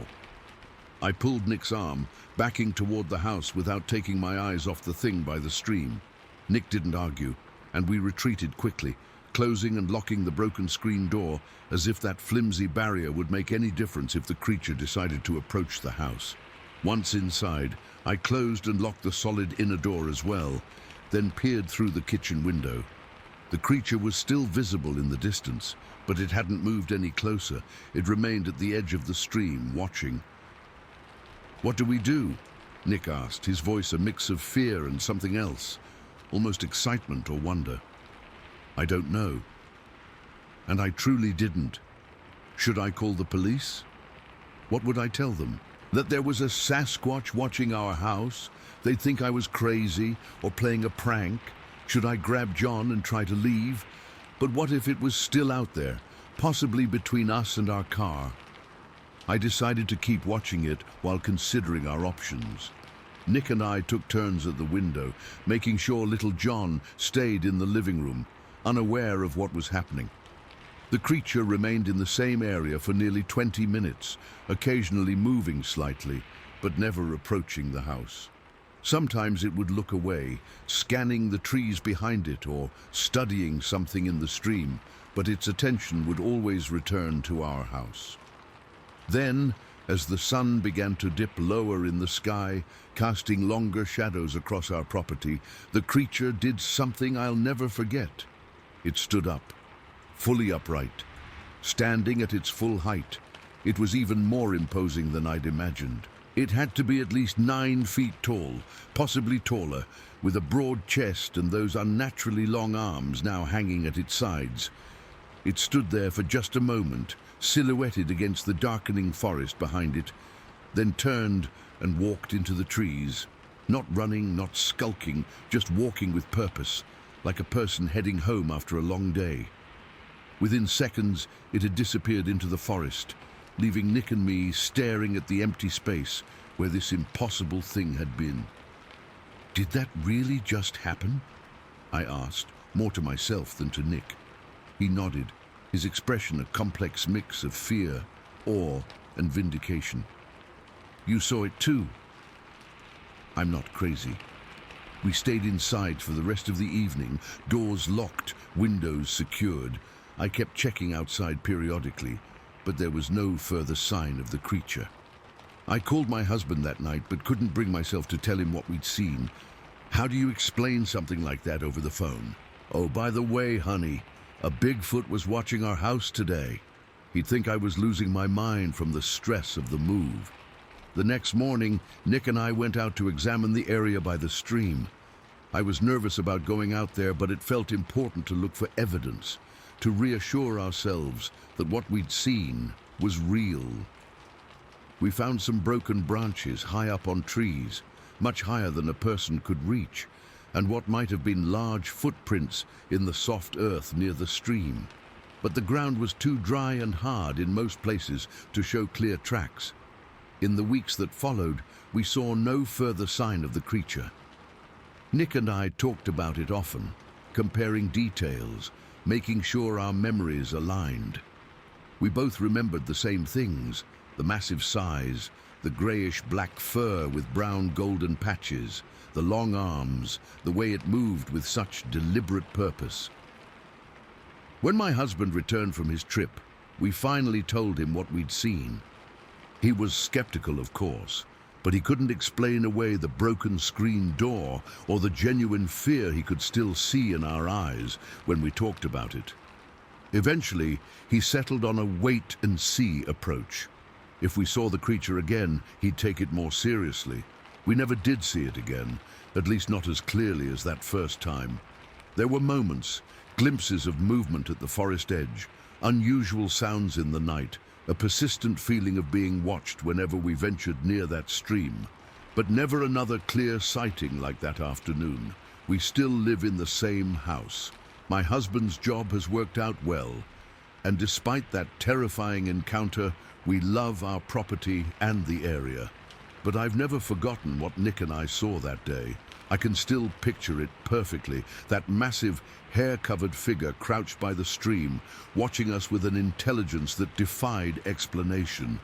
I pulled Nick's arm, backing toward the house without taking my eyes off the thing by the stream. Nick didn't argue, and we retreated quickly, closing and locking the broken screen door as if that flimsy barrier would make any difference if the creature decided to approach the house. Once inside, I closed and locked the solid inner door as well, then peered through the kitchen window. The creature was still visible in the distance, but it hadn't moved any closer. It remained at the edge of the stream, watching. "What do we do?" Nick asked, his voice a mix of fear and something else, almost excitement or wonder. "I don't know." And I truly didn't. Should I call the police? What would I tell them? That there was a Sasquatch watching our house? They'd think I was crazy or playing a prank? Should I grab John and try to leave? But what if it was still out there, possibly between us and our car? I decided to keep watching it while considering our options. Nick and I took turns at the window, making sure little John stayed in the living room, unaware of what was happening. The creature remained in the same area for nearly 20 minutes, occasionally moving slightly, but never approaching the house. Sometimes it would look away, scanning the trees behind it or studying something in the stream, but its attention would always return to our house. Then, as the sun began to dip lower in the sky, casting longer shadows across our property, the creature did something I'll never forget. It stood up, fully upright, standing at its full height. It was even more imposing than I'd imagined. It had to be at least 9 feet tall, possibly taller, with a broad chest and those unnaturally long arms now hanging at its sides. It stood there for just a moment, silhouetted against the darkening forest behind it, then turned and walked into the trees. Not running, not skulking, just walking with purpose, like a person heading home after a long day. Within seconds, it had disappeared into the forest, leaving Nick and me staring at the empty space where this impossible thing had been. Did that really just happen? I asked, more to myself than to Nick. He nodded, his expression a complex mix of fear, awe, and vindication. You saw it too? I'm not crazy. We stayed inside for the rest of the evening, doors locked, windows secured. I kept checking outside periodically, but there was no further sign of the creature. I called my husband that night, but couldn't bring myself to tell him what we'd seen. How do you explain something like that over the phone? Oh, by the way, honey, a Bigfoot was watching our house today. He'd think I was losing my mind from the stress of the move. The next morning, Nick and I went out to examine the area by the stream. I was nervous about going out there, but it felt important to look for evidence, to reassure ourselves that what we'd seen was real. We found some broken branches high up on trees, much higher than a person could reach, and what might have been large footprints in the soft earth near the stream. But the ground was too dry and hard in most places to show clear tracks. In the weeks that followed, we saw no further sign of the creature. Nick and I talked about it often, comparing details, making sure our memories aligned. We both remembered the same things: the massive size, the grayish-black fur with brown-golden patches, the long arms, the way it moved with such deliberate purpose. When my husband returned from his trip, we finally told him what we'd seen. He was skeptical, of course, but he couldn't explain away the broken screen door or the genuine fear he could still see in our eyes when we talked about it. Eventually, he settled on a wait-and-see approach. If we saw the creature again, he'd take it more seriously. We never did see it again, at least not as clearly as that first time. There were moments, glimpses of movement at the forest edge, unusual sounds in the night, a persistent feeling of being watched whenever we ventured near that stream. But never another clear sighting like that afternoon. We still live in the same house. My husband's job has worked out well, and despite that terrifying encounter, we love our property and the area. But I've never forgotten what Nick and I saw that day. I can still picture it perfectly, that massive, hair-covered figure crouched by the stream, watching us with an intelligence that defied explanation.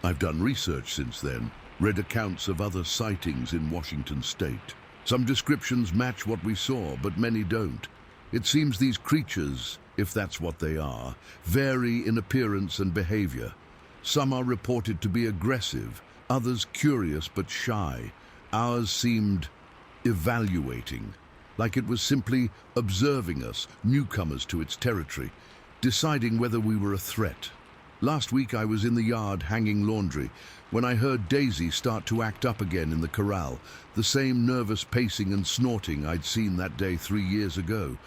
I've done research since then, read accounts of other sightings in Washington state. Some descriptions match what we saw, but many don't. It seems these creatures, if that's what they are, vary in appearance and behavior. Some are reported to be aggressive, others curious but shy. Ours seemed evaluating, like it was simply observing us, newcomers to its territory, deciding whether we were a threat. Last week I was in the yard hanging laundry when I heard Daisy start to act up again in the corral, the same nervous pacing and snorting I'd seen that day 3 years ago.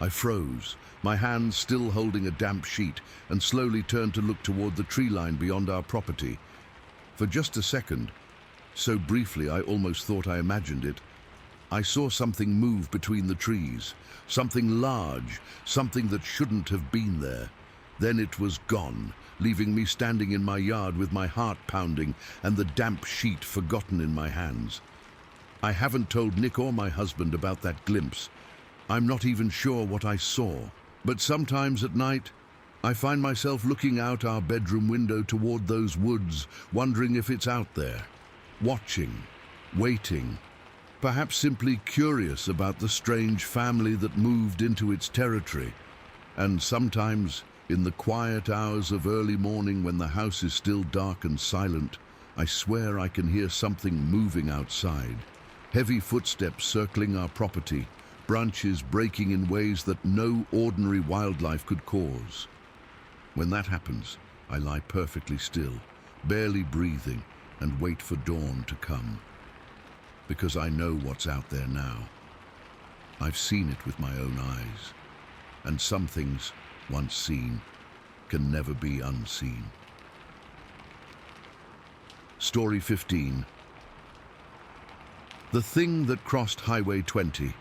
I froze, my hands still holding a damp sheet, and slowly turned to look toward the tree line beyond our property. For just a second, so briefly I almost thought I imagined it, I saw something move between the trees, something large, something that shouldn't have been there. Then it was gone, leaving me standing in my yard with my heart pounding and the damp sheet forgotten in my hands. I haven't told Nick or my husband about that glimpse. I'm not even sure what I saw. But sometimes at night, I find myself looking out our bedroom window toward those woods, wondering if it's out there, watching, waiting, perhaps simply curious about the strange family that moved into its territory. And sometimes, in the quiet hours of early morning when the house is still dark and silent, I swear I can hear something moving outside. Heavy footsteps circling our property, branches breaking in ways that no ordinary wildlife could cause. When that happens, I lie perfectly still, barely breathing, and wait for dawn to come. Because I know what's out there now. I've seen it with my own eyes, and some things, once seen, can never be unseen. Story 15. The thing that crossed Highway 20.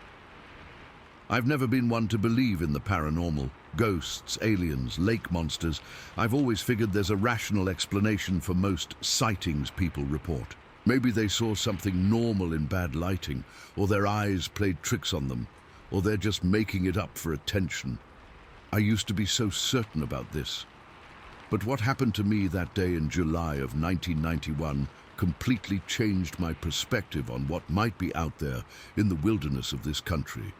I've never been one to believe in the paranormal, ghosts, aliens, lake monsters. I've always figured there's a rational explanation for most sightings people report. Maybe they saw something normal in bad lighting, or their eyes played tricks on them, or they're just making it up for attention. I used to be so certain about this. But what happened to me that day in July of 1991 completely changed my perspective on what might be out there in the wilderness of this country.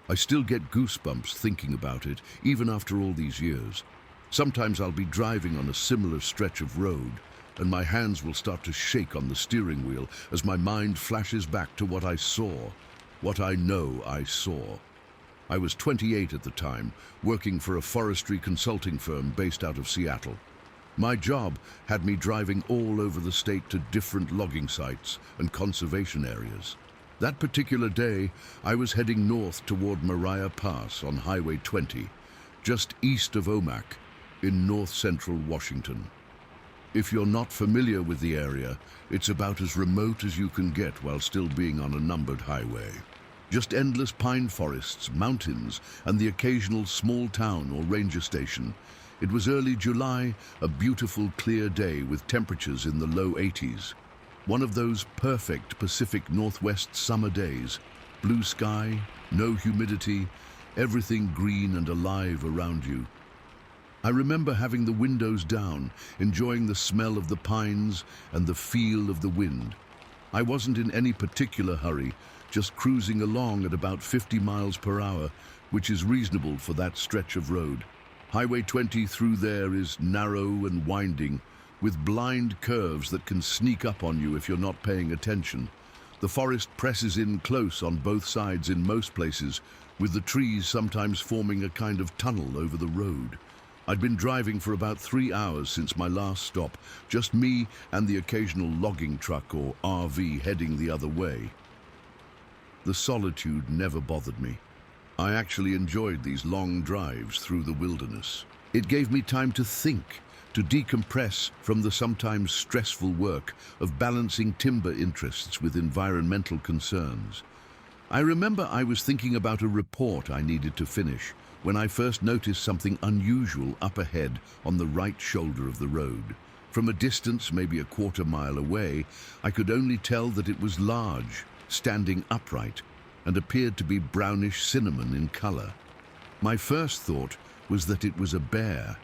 I still get goosebumps thinking about it, even after all these years. Sometimes I'll be driving on a similar stretch of road, and my hands will start to shake on the steering wheel as my mind flashes back to what I saw, what I know I saw. I was 28 at the time, working for a forestry consulting firm based out of Seattle. My job had me driving all over the state to different logging sites and conservation areas. That particular day, I was heading north toward Moriah Pass on Highway 20, just east of Omak, in north-central Washington. If you're not familiar with the area, it's about as remote as you can get while still being on a numbered highway. Just endless pine forests, mountains, and the occasional small town or ranger station. It was early July, a beautiful clear day with temperatures in the low 80s. One of those perfect Pacific Northwest summer days. Blue sky, no humidity, everything green and alive around you. I remember having the windows down, enjoying the smell of the pines and the feel of the wind. I wasn't in any particular hurry, just cruising along at about 50 miles per hour, which is reasonable for that stretch of road. Highway 20 through there is narrow and winding, with blind curves that can sneak up on you if you're not paying attention. The forest presses in close on both sides in most places, with the trees sometimes forming a kind of tunnel over the road. I'd been driving for about 3 hours since my last stop, just me and the occasional logging truck or RV heading the other way. The solitude never bothered me. I actually enjoyed these long drives through the wilderness. It gave me time to think, to decompress from the sometimes stressful work of balancing timber interests with environmental concerns. I remember I was thinking about a report I needed to finish when I first noticed something unusual up ahead on the right shoulder of the road. From a distance, maybe a quarter mile away, I could only tell that it was large, standing upright, and appeared to be brownish cinnamon in color. My first thought was that it was a bear.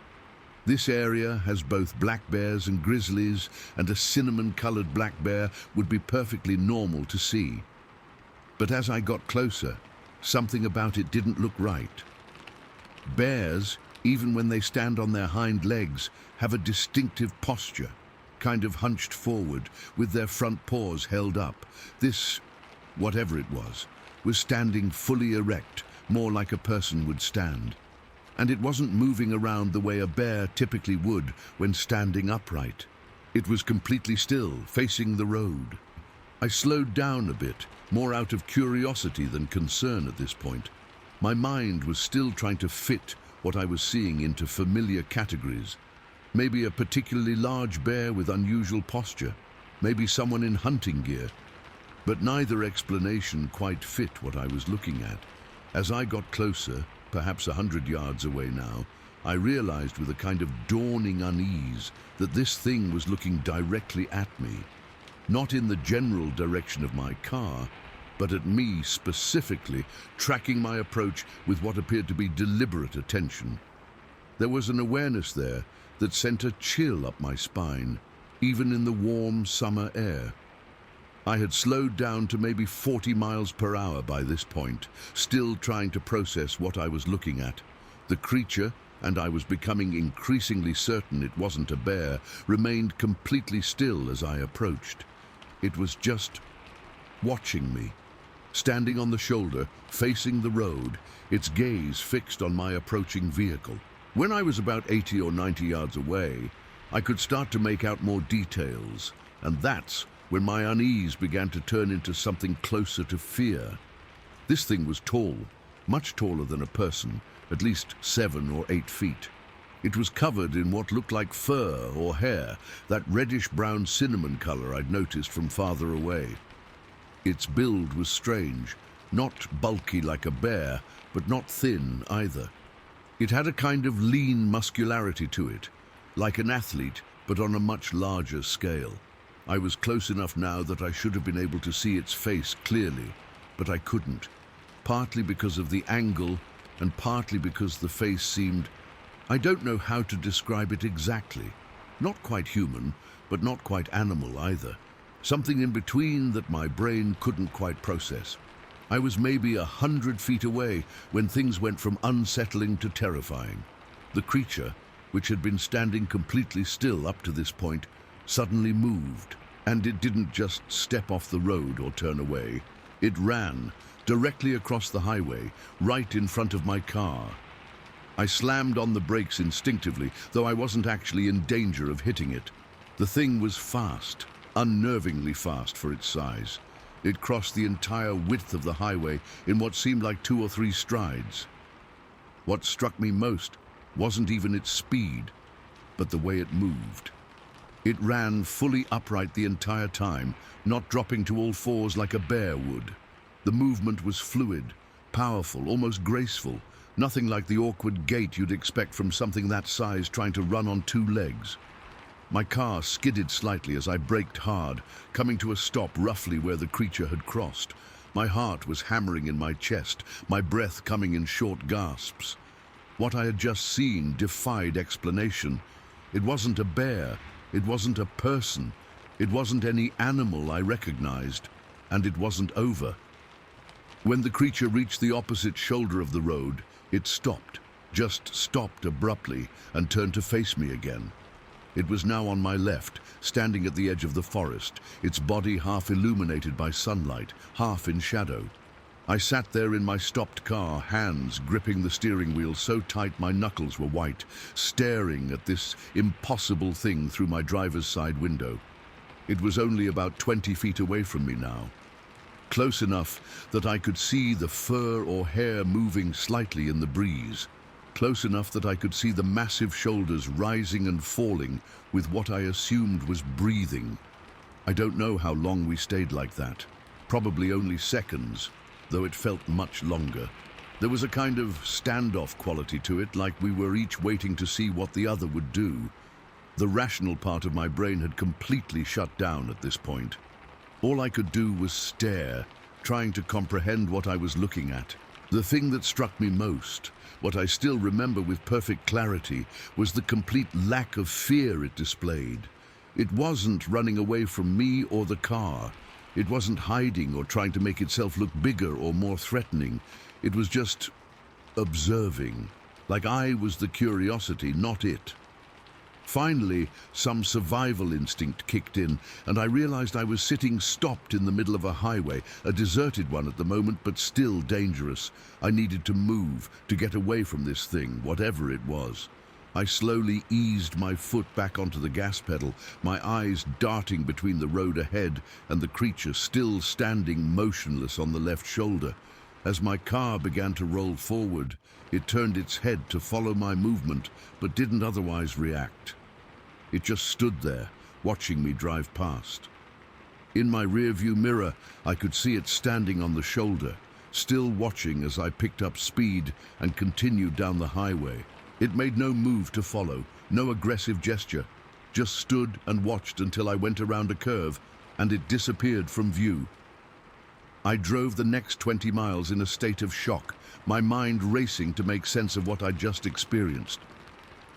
This area has both black bears and grizzlies, and a cinnamon-colored black bear would be perfectly normal to see. But as I got closer, something about it didn't look right. Bears, even when they stand on their hind legs, have a distinctive posture, kind of hunched forward, with their front paws held up. This, whatever it was standing fully erect, more like a person would stand. And it wasn't moving around the way a bear typically would when standing upright. It was completely still, facing the road. I slowed down a bit, more out of curiosity than concern at this point. My mind was still trying to fit what I was seeing into familiar categories. Maybe a particularly large bear with unusual posture, maybe someone in hunting gear. But neither explanation quite fit what I was looking at. As I got closer, perhaps 100 yards away now, I realized with a kind of dawning unease that this thing was looking directly at me. Not in the general direction of my car, but at me specifically, tracking my approach with what appeared to be deliberate attention. There was an awareness there that sent a chill up my spine, even in the warm summer air. I had slowed down to maybe 40 miles per hour by this point, still trying to process what I was looking at. The creature, and I was becoming increasingly certain it wasn't a bear, remained completely still as I approached. It was just watching me, standing on the shoulder, facing the road, its gaze fixed on my approaching vehicle. When I was about 80 or 90 yards away, I could start to make out more details. And that's when my unease began to turn into something closer to fear. This thing was tall, much taller than a person, at least 7 or 8 feet. It was covered in what looked like fur or hair, that reddish-brown cinnamon color I'd noticed from farther away. Its build was strange, not bulky like a bear, but not thin either. It had a kind of lean muscularity to it, like an athlete, but on a much larger scale. I was close enough now that I should have been able to see its face clearly, but I couldn't, partly because of the angle and partly because the face seemed, I don't know how to describe it exactly. Not quite human, but not quite animal either. Something in between that my brain couldn't quite process. I was maybe 100 feet away when things went from unsettling to terrifying. The creature, which had been standing completely still up to this point, suddenly moved. And it didn't just step off the road or turn away. It ran directly across the highway, right in front of my car. I slammed on the brakes instinctively, though I wasn't actually in danger of hitting it. The thing was fast, unnervingly fast for its size. It crossed the entire width of the highway in what seemed like 2 or 3 strides. What struck me most wasn't even its speed, but the way it moved. It ran fully upright the entire time, not dropping to all fours like a bear would. The movement was fluid, powerful, almost graceful, nothing like the awkward gait you'd expect from something that size trying to run on 2 legs. My car skidded slightly as I braked hard, coming to a stop roughly where the creature had crossed. My heart was hammering in my chest, my breath coming in short gasps. What I had just seen defied explanation. It wasn't a bear, it wasn't a person, it wasn't any animal I recognized, and it wasn't over. When the creature reached the opposite shoulder of the road, it stopped, just stopped abruptly, and turned to face me again. It was now on my left, standing at the edge of the forest, its body half illuminated by sunlight, half in shadow. I sat there in my stopped car, hands gripping the steering wheel so tight my knuckles were white, staring at this impossible thing through my driver's side window. It was only about 20 feet away from me now. Close enough that I could see the fur or hair moving slightly in the breeze. Close enough that I could see the massive shoulders rising and falling with what I assumed was breathing. I don't know how long we stayed like that. Probably only seconds, though it felt much longer. There was a kind of standoff quality to it, like we were each waiting to see what the other would do. The rational part of my brain had completely shut down at this point. All I could do was stare, trying to comprehend what I was looking at. The thing that struck me most, what I still remember with perfect clarity, was the complete lack of fear it displayed. It wasn't running away from me or the car. It wasn't hiding or trying to make itself look bigger or more threatening. It was just observing, like I was the curiosity, not it. Finally, some survival instinct kicked in, and I realized I was sitting stopped in the middle of a highway, a deserted one at the moment, but still dangerous. I needed to move, to get away from this thing, whatever it was. I slowly eased my foot back onto the gas pedal, my eyes darting between the road ahead and the creature still standing motionless on the left shoulder. As my car began to roll forward, it turned its head to follow my movement, but didn't otherwise react. It just stood there, watching me drive past. In my rearview mirror, I could see it standing on the shoulder, still watching as I picked up speed and continued down the highway. It made no move to follow, no aggressive gesture, just stood and watched until I went around a curve and it disappeared from view. I drove the next 20 miles in a state of shock, my mind racing to make sense of what I'd just experienced.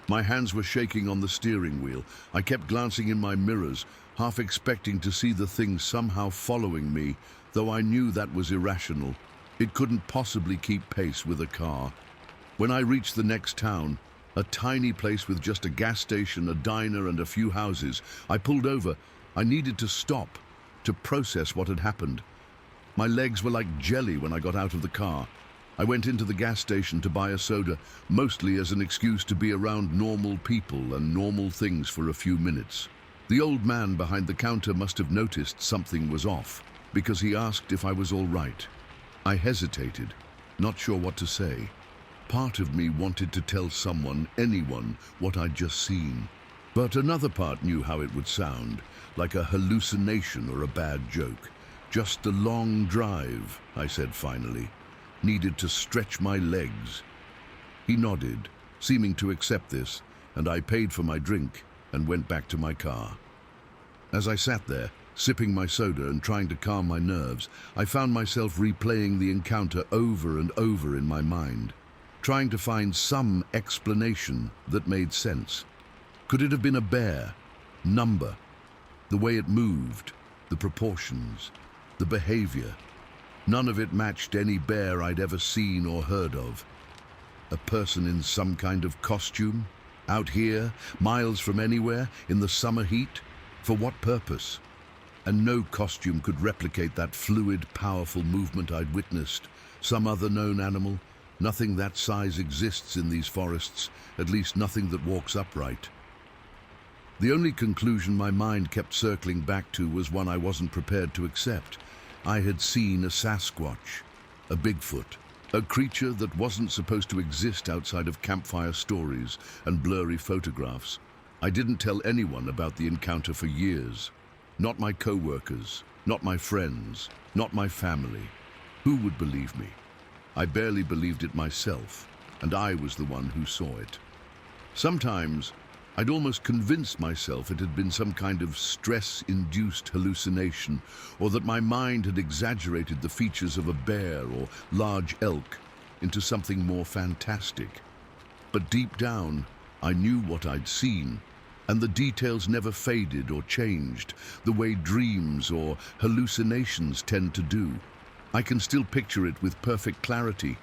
My hands were shaking on the steering wheel. I kept glancing in my mirrors, half expecting to see the thing somehow following me, though I knew that was irrational. It couldn't possibly keep pace with a car. When I reached the next town, a tiny place with just a gas station, a diner, and a few houses, I pulled over. I needed to stop, to process what had happened. My legs were like jelly when I got out of the car. I went into the gas station to buy a soda, mostly as an excuse to be around normal people and normal things for a few minutes. The old man behind the counter must have noticed something was off, because he asked if I was all right. I hesitated, not sure what to say. Part of me wanted to tell someone, anyone, what I'd just seen. But another part knew how it would sound, like a hallucination or a bad joke. Just a long drive, I said finally. Needed to stretch my legs. He nodded, seeming to accept this, and I paid for my drink and went back to my car. As I sat there, sipping my soda and trying to calm my nerves, I found myself replaying the encounter over and over in my mind, trying to find some explanation that made sense. Could it have been a bear? Number? The way it moved? The proportions? The behavior? None of it matched any bear I'd ever seen or heard of. A person in some kind of costume? Out here, miles from anywhere, in the summer heat? For what purpose? And no costume could replicate that fluid, powerful movement I'd witnessed. Some other known animal? Nothing that size exists in these forests, at least nothing that walks upright. The only conclusion my mind kept circling back to was one I wasn't prepared to accept. I had seen a Sasquatch, a Bigfoot, a creature that wasn't supposed to exist outside of campfire stories and blurry photographs. I didn't tell anyone about the encounter for years. Not my co-workers, not my friends, not my family. Who would believe me? I barely believed it myself, and I was the one who saw it. Sometimes, I'd almost convinced myself it had been some kind of stress-induced hallucination, or that my mind had exaggerated the features of a bear or large elk into something more fantastic. But deep down, I knew what I'd seen, and the details never faded or changed, the way dreams or hallucinations tend to do. I can still picture it with perfect clarity.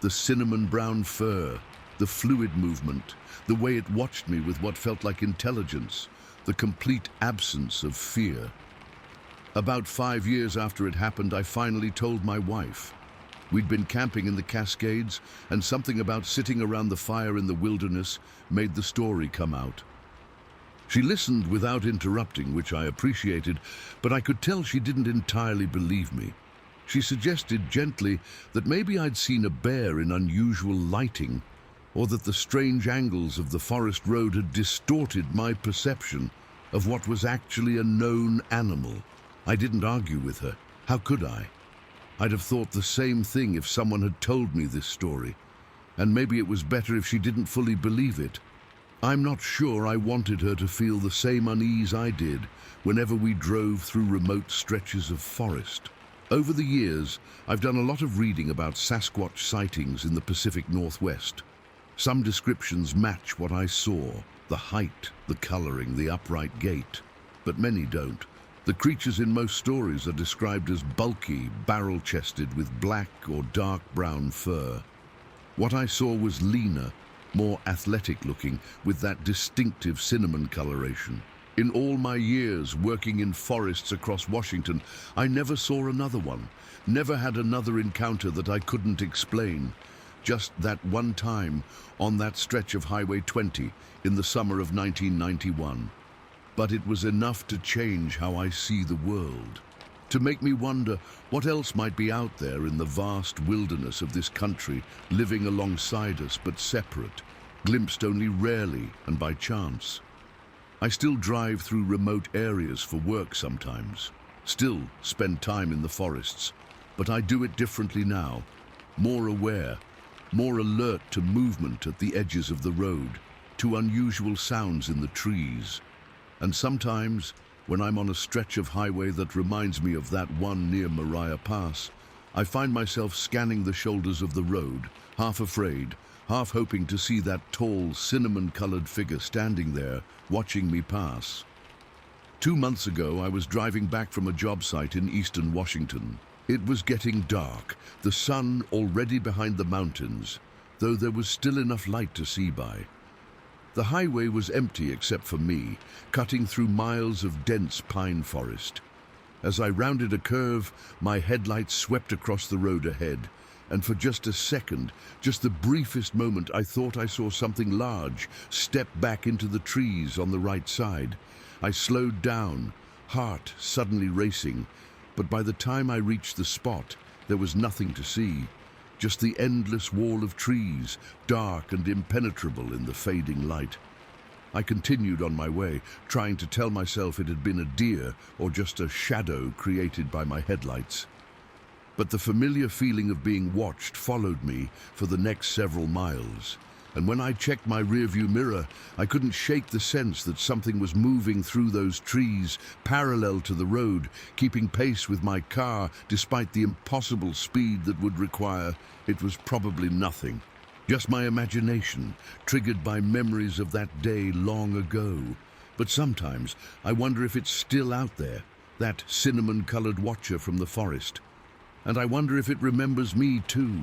The cinnamon brown fur, the fluid movement, the way it watched me with what felt like intelligence, the complete absence of fear. About 5 years after it happened, I finally told my wife. We'd been camping in the Cascades, and something about sitting around the fire in the wilderness made the story come out. She listened without interrupting, which I appreciated, but I could tell she didn't entirely believe me. She suggested gently that maybe I'd seen a bear in unusual lighting, or that the strange angles of the forest road had distorted my perception of what was actually a known animal. I didn't argue with her. How could I? I'd have thought the same thing if someone had told me this story, and maybe it was better if she didn't fully believe it. I'm not sure I wanted her to feel the same unease I did whenever we drove through remote stretches of forest. Over the years, I've done a lot of reading about Sasquatch sightings in the Pacific Northwest. Some descriptions match what I saw, the height, the coloring, the upright gait, but many don't. The creatures in most stories are described as bulky, barrel-chested with black or dark brown fur. What I saw was leaner, more athletic-looking, with that distinctive cinnamon coloration. In all my years working in forests across Washington, I never saw another one, never had another encounter that I couldn't explain. Just that one time on that stretch of Highway 20 in the summer of 1991. But it was enough to change how I see the world, to make me wonder what else might be out there in the vast wilderness of this country, living alongside us but separate, glimpsed only rarely and by chance. I still drive through remote areas for work sometimes, still spend time in the forests, but I do it differently now, more aware, more alert to movement at the edges of the road, to unusual sounds in the trees. And sometimes, when I'm on a stretch of highway that reminds me of that one near Mariah Pass, I find myself scanning the shoulders of the road, half afraid, half hoping to see that tall, cinnamon-colored figure standing there, watching me pass. 2 months ago, I was driving back from a job site in eastern Washington. It was getting dark, the sun already behind the mountains, though there was still enough light to see by. The highway was empty except for me, cutting through miles of dense pine forest. As I rounded a curve, my headlights swept across the road ahead, and for just a second, just the briefest moment, I thought I saw something large step back into the trees on the right side. I slowed down, heart suddenly racing, but by the time I reached the spot, there was nothing to see, just the endless wall of trees, dark and impenetrable in the fading light. I continued on my way, trying to tell myself it had been a deer or just a shadow created by my headlights. But the familiar feeling of being watched followed me for the next several miles. And when I checked my rearview mirror, I couldn't shake the sense that something was moving through those trees, parallel to the road, keeping pace with my car despite the impossible speed that would require. It was probably nothing. Just my imagination, triggered by memories of that day long ago. But sometimes I wonder if it's still out there, that cinnamon-colored watcher from the forest. And I wonder if it remembers me too.